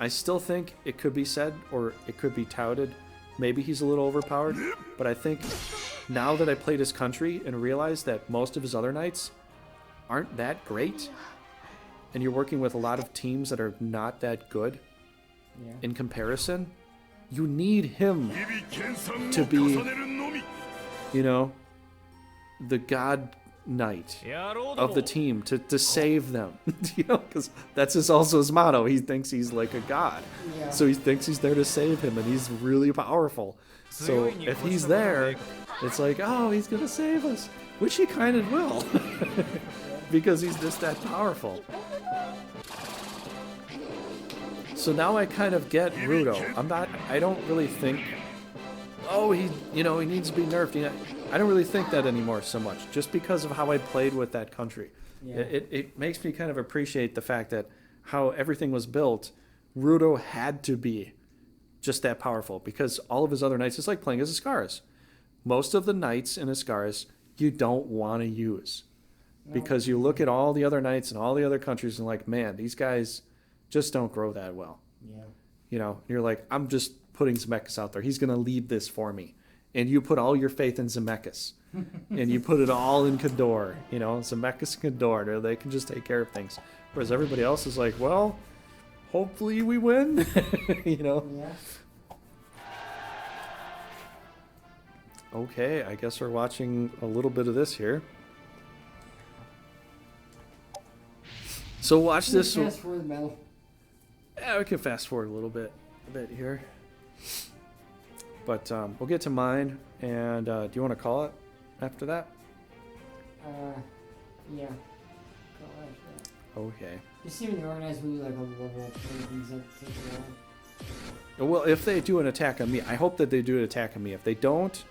I still think it could be said, or it could be touted, maybe he's a little overpowered, but I think now that I played his country and realized that most of his other knights aren't that great, and you're working with a lot of teams that are not that good in comparison, you need him to be, the god knight of the team to save them. You know, because that's also his motto. He thinks he's like a god. Yeah. So he thinks he's there to save him, and he's really powerful. So if he's there, it's like, oh, he's going to save us. Which he kind of will. Because he's just that powerful. So now I kind of get Rudo. I don't really think, oh, he needs to be nerfed. You know, I don't really think that anymore so much, just because of how I played with that country. Yeah. It makes me kind of appreciate the fact that how everything was built, Rudo had to be just that powerful, because all of his other knights, it's like playing as Ascaris. Most of the knights in Ascaris you don't want to use, because you look at all the other knights and all the other countries and like, man, these guys just don't grow that well. Yeah. You know, you're like, I'm just putting Zemeckis out there. He's going to lead this for me. And you put all your faith in Zemeckis. And you put it all in Khador. You know, Zemeckis and Khador. They can just take care of things. Whereas everybody else is like, well, hopefully we win. You know? Yeah. Okay, I guess we're watching a little bit of this here. So watch this. Fast forward the battle. Yeah, we can fast forward a bit here. But we'll get to mine, and do you want to call it after that? Yeah. Go after that. Okay. You see when the organized will do like a level of things that take a while. Well, if they do an attack on me, I hope that they do an attack on me. If they don't,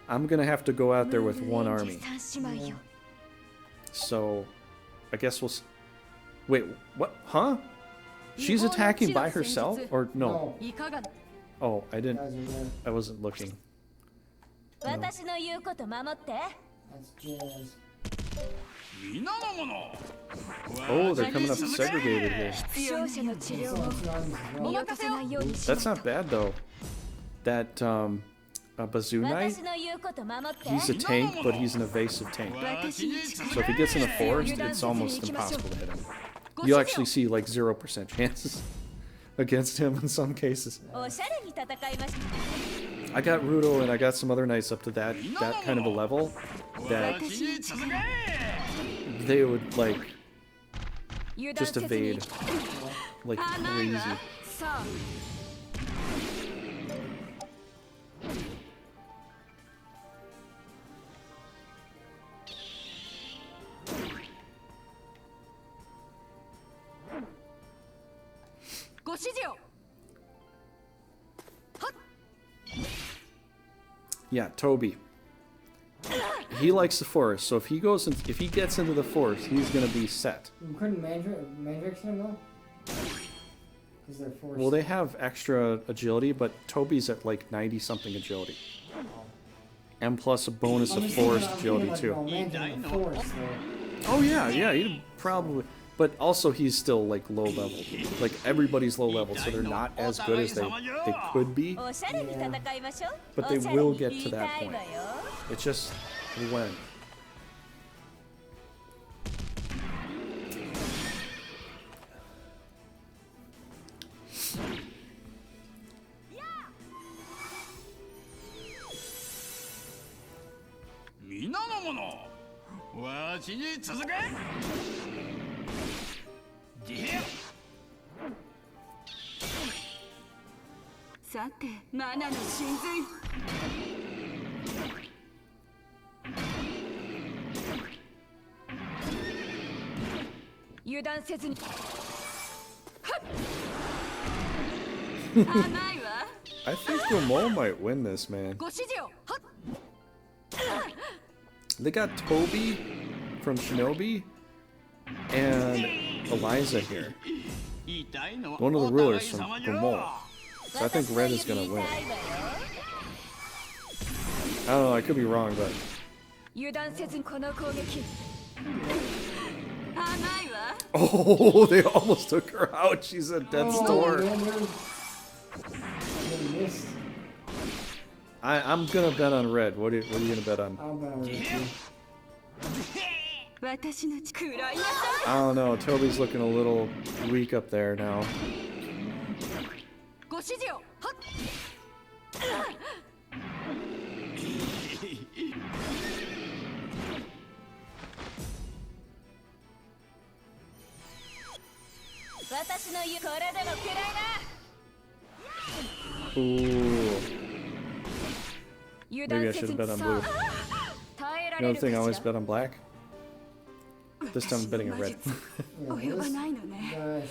I'm going to have to go out there with one army. Yeah. So, I guess we'll... Wait, what? Huh? She's attacking by herself? Or no? Oh, I didn't... I wasn't looking. No. That's jazz. Oh, they're coming up segregated here. That's not bad, though. That, Bazoo Knight, he's a tank, but he's an evasive tank. So if he gets in a forest, it's almost impossible to hit him. You'll actually see like 0% chances against him in some cases. I got Rudo and I got some other knights up to that kind of a level that they would like just evade like crazy. Yeah, Toby. He likes the forest, so if he gets into the forest, he's gonna be set. You couldn't Mandrix him though? Because they're forced. Well, they have extra agility, but Toby's at like 90-something agility. And plus a bonus of forest agility too. Oh yeah, he'd probably... But also he's still like low level. Like everybody's low level, so they're not as good as they could be. Yeah. But they will get to that point. It's just when. I think Gomo might win this, man. They got Toby from Shinobi and Eliza here. One of the rulers from Gomo. So I think Red is gonna win. I don't know, I could be wrong, but... Oh, they almost took her out. She's at death's door. I'm gonna bet on Red. What are you gonna bet on? I'll bet on Red too. I don't know. Toby's looking a little weak up there now. Ooh. Maybe I should have bet on blue. Another thing, I always bet on black. This time I'm betting on red.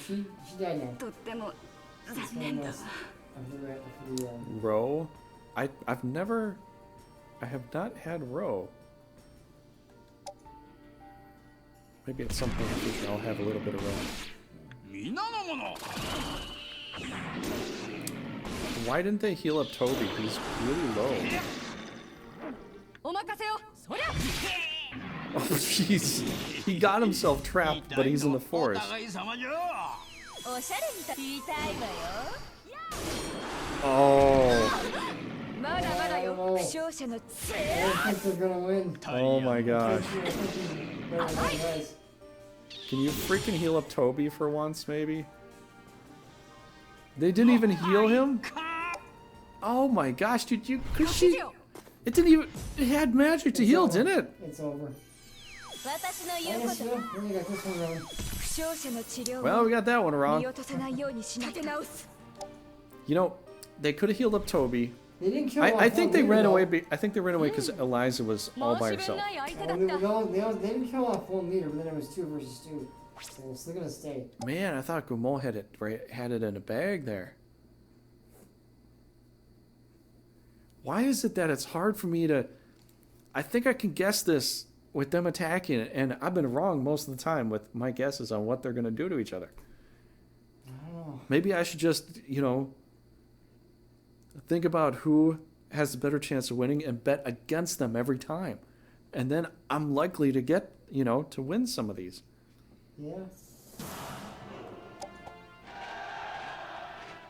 She died now. Row? I have not had row. Maybe at some point in the future I'll have a little bit of row. Why didn't they heal up Toby? He's really low. Oh jeez. He got himself trapped, but he's in the forest. Oh. Oh my gosh. Can you freaking heal up Toby for once, maybe? They didn't even heal him? Oh my gosh, dude, it didn't even, it had magic to heal, didn't it? It's over. Well, we got that one wrong. You know, they could have healed up Toby. They didn't kill I think they ran away. I think they ran away because Eliza was all by herself. They didn't kill off full meter, but then it was 2 versus 2. So it's still gonna stay. Man, I thought Gumo had it in a bag there. Why is it that it's hard for me to... I think I can guess this with them attacking it, and I've been wrong most of the time with my guesses on what they're going to do to each other. I don't know. Maybe I should just, you know, think about who has the better chance of winning and bet against them every time. And then I'm likely to get, you know, to win some of these. Yeah.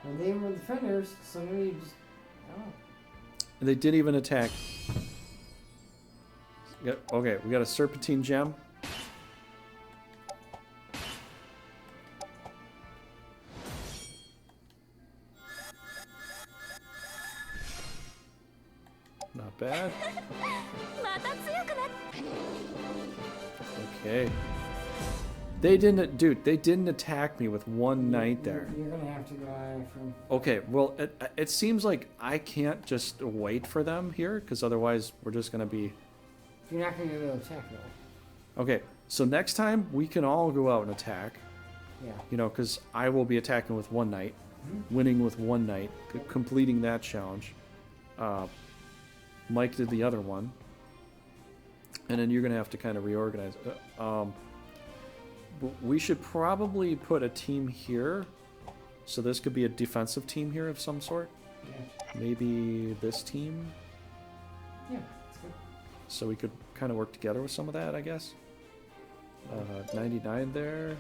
Well, they were defenders, so maybe just... Oh. And they didn't even attack. Okay, we got a serpentine gem. Not bad. Okay. They didn't attack me with one knight there. You're gonna have to go at it from... Okay, well, it seems like I can't just wait for them here, because otherwise we're just gonna be... You're not gonna be able to attack though. Okay, so next time we can all go out and attack. Yeah. You know, because I will be attacking with one knight, winning with one knight, completing that challenge. Mike did the other one. And then you're gonna have to kind of reorganize. We should probably put a team here. So this could be a defensive team here of some sort. Yeah. Maybe this team. Yeah, that's good. So we could kind of work together with some of that, I guess. 99 there.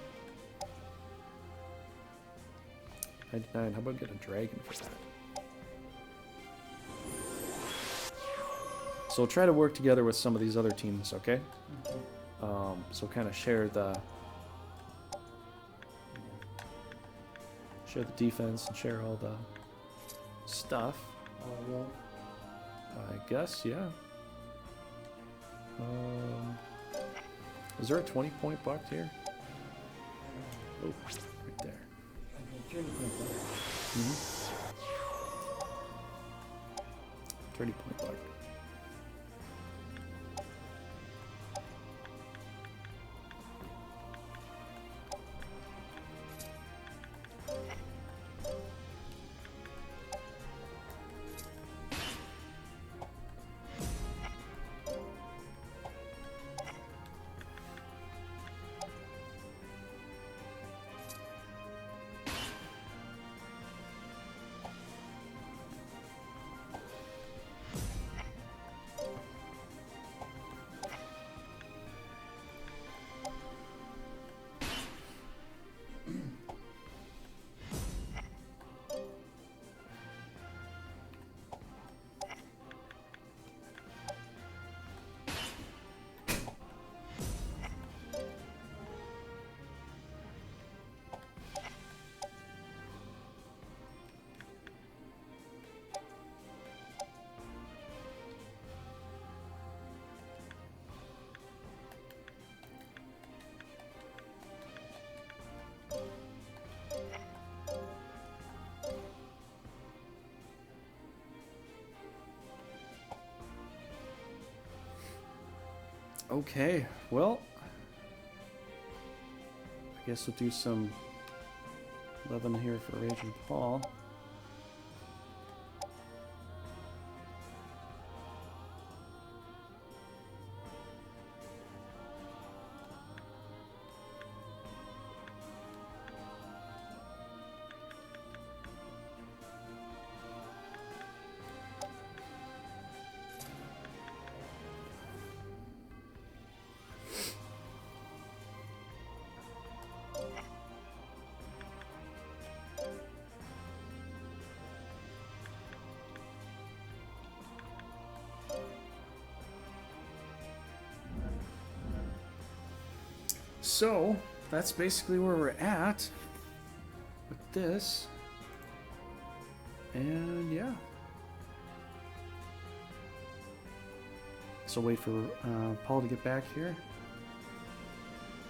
99, how about get a dragon for that? So we'll try to work together with some of these other teams, okay? So kind of share the defense and share all the stuff. I guess, yeah. Is there a 20-point buck here? Oh, right there. 30-point buck. Okay, well, I guess we'll do some 11 here for Raging Paul. So, that's basically where we're at with this. And yeah. So wait for Paul to get back here.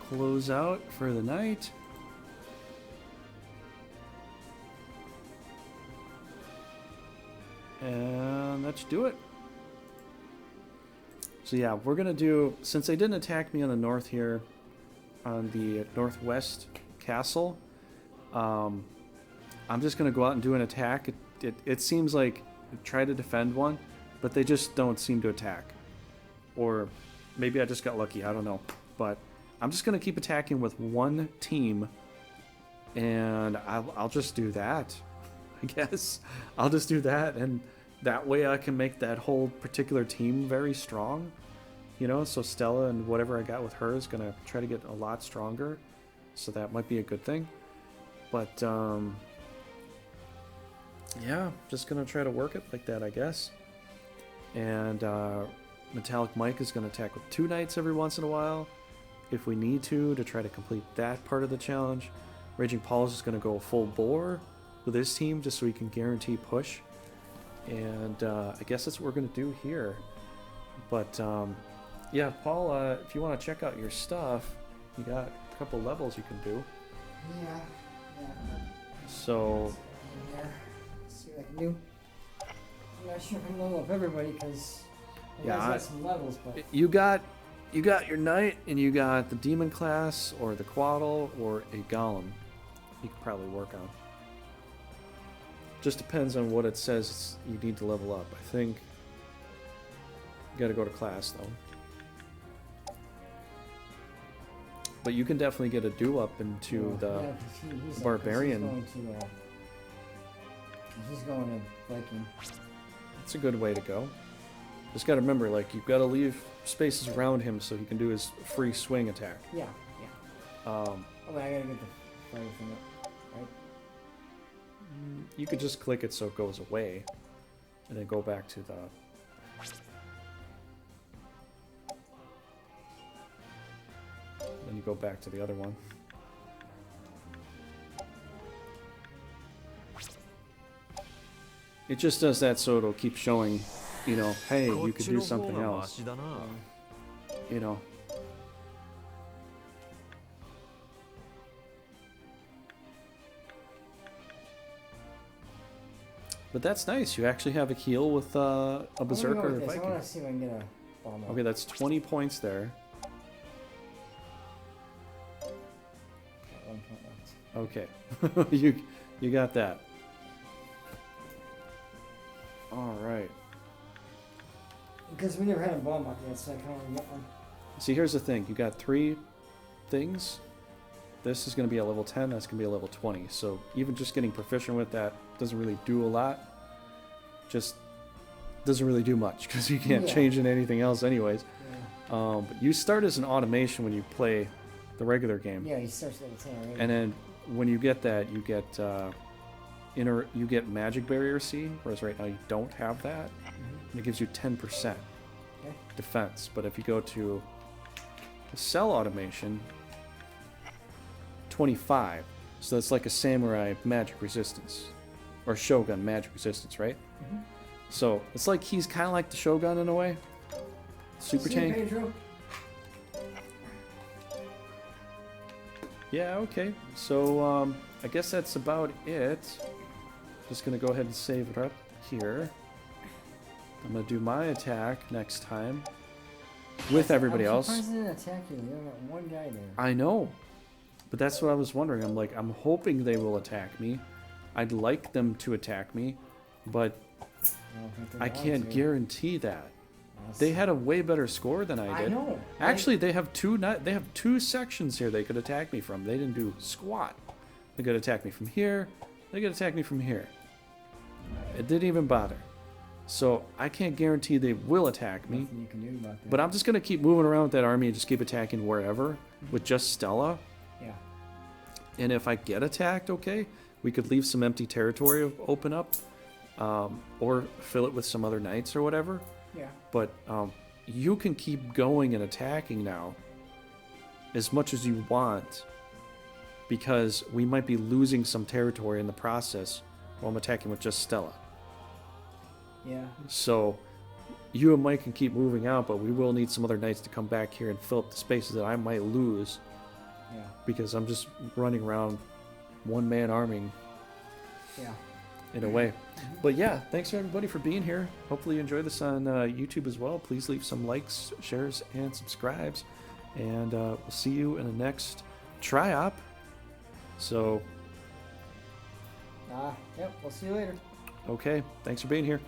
Close out for the night. And let's do it. So yeah, we're gonna do, since they didn't attack me on the north here, on the northwest castle, I'm just gonna go out and do an attack. It seems like try to defend one, but they just don't seem to attack. Or maybe I just got lucky, I don't know. But I'm just gonna keep attacking with one team, and I'll just do that. I guess I'll just do that, and that way I can make that whole particular team very strong. You know, so Stella and whatever I got with her is gonna try to get a lot stronger, so that might be a good thing. But yeah, just gonna try to work it like that, I guess. And Metalic Mike is gonna attack with 2 knights every once in a while, if we need to try to complete that part of the challenge. Raging Paul is just gonna go full bore with his team, just so he can guarantee push. And I guess that's what we're gonna do here. But yeah, Paul, if you want to check out your stuff, you got a couple levels you can do. Yeah. So. Let's see what I can do. I'm not sure if I can level up everybody because I got some levels, but You got your knight, and you got the demon class, or the quaddle, or a golem. You could probably work on. Just depends on what it says you need to level up. I think you got to go to class though. But you can definitely get a do-up into the barbarian. He's going to Viking. That's a good way to go. Just got to remember, like, you've got to leave spaces around him so he can do his free swing attack. Yeah. Oh, but I gotta get the fire thing up, right? You could just click it so it goes away, and then go back to the... Then you go back to the other one. It just does that so it'll keep showing, you know, hey, you could do something else. You know. But that's nice. You actually have a heal with a berserker Viking. I want to see if I can get a bomb. Okay, that's 20 points there. Okay, you got that. All right. Because we never had a bomb up yet, so I kind of want to get one. See, here's the thing. You got 3 things. This is going to be a level 10. That's going to be a level 20. So even just getting proficient with that doesn't really do a lot. Just doesn't really do much because you can't change into anything else anyways. Yeah. But you start as an automation when you play the regular game. Yeah, you start at level 10 already. And then when you get that, you get you get magic barrier C, whereas right now you don't have that. And it gives you 10% defense. But if you go to the cell automation, 25. So that's like a samurai magic resistance, or shogun magic resistance, right? So it's like he's kind of like the shogun in a way. Super tank. Pedro. Yeah, okay. So I guess that's about it. Just gonna go ahead and save it up here. I'm gonna do my attack next time. with everybody I'm else. surprised they didn't attack you. You only got one guy there. I know. But that's what I was wondering. I'm like, I'm hoping they will attack me. I'd like them to attack me, but I can't guarantee that. They had a way better score than I did. I know. Actually, they have two sections here they could attack me from. They didn't do squat. They could attack me from here. They could attack me from here. It didn't even bother. So I can't guarantee they will attack me. Nothing you can do about that. But I'm just gonna keep moving around with that army and just keep attacking wherever with just Stella. Yeah. And if I get attacked, okay, we could leave some empty territory open up, or fill it with some other knights or whatever. Yeah. But you can keep going and attacking now as much as you want, because we might be losing some territory in the process while I'm attacking with just Stella. Yeah. So you and Mike can keep moving out, but we will need some other knights to come back here and fill up the spaces that I might lose. Yeah. Because I'm just running around one-man arming. Yeah. In a way. But yeah, thanks for everybody for being here. Hopefully you enjoy this on YouTube as well. Please leave some likes, shares, and subscribes. And we'll see you in the next try-op. So, Yep, we'll see you later. okay, thanks for being here.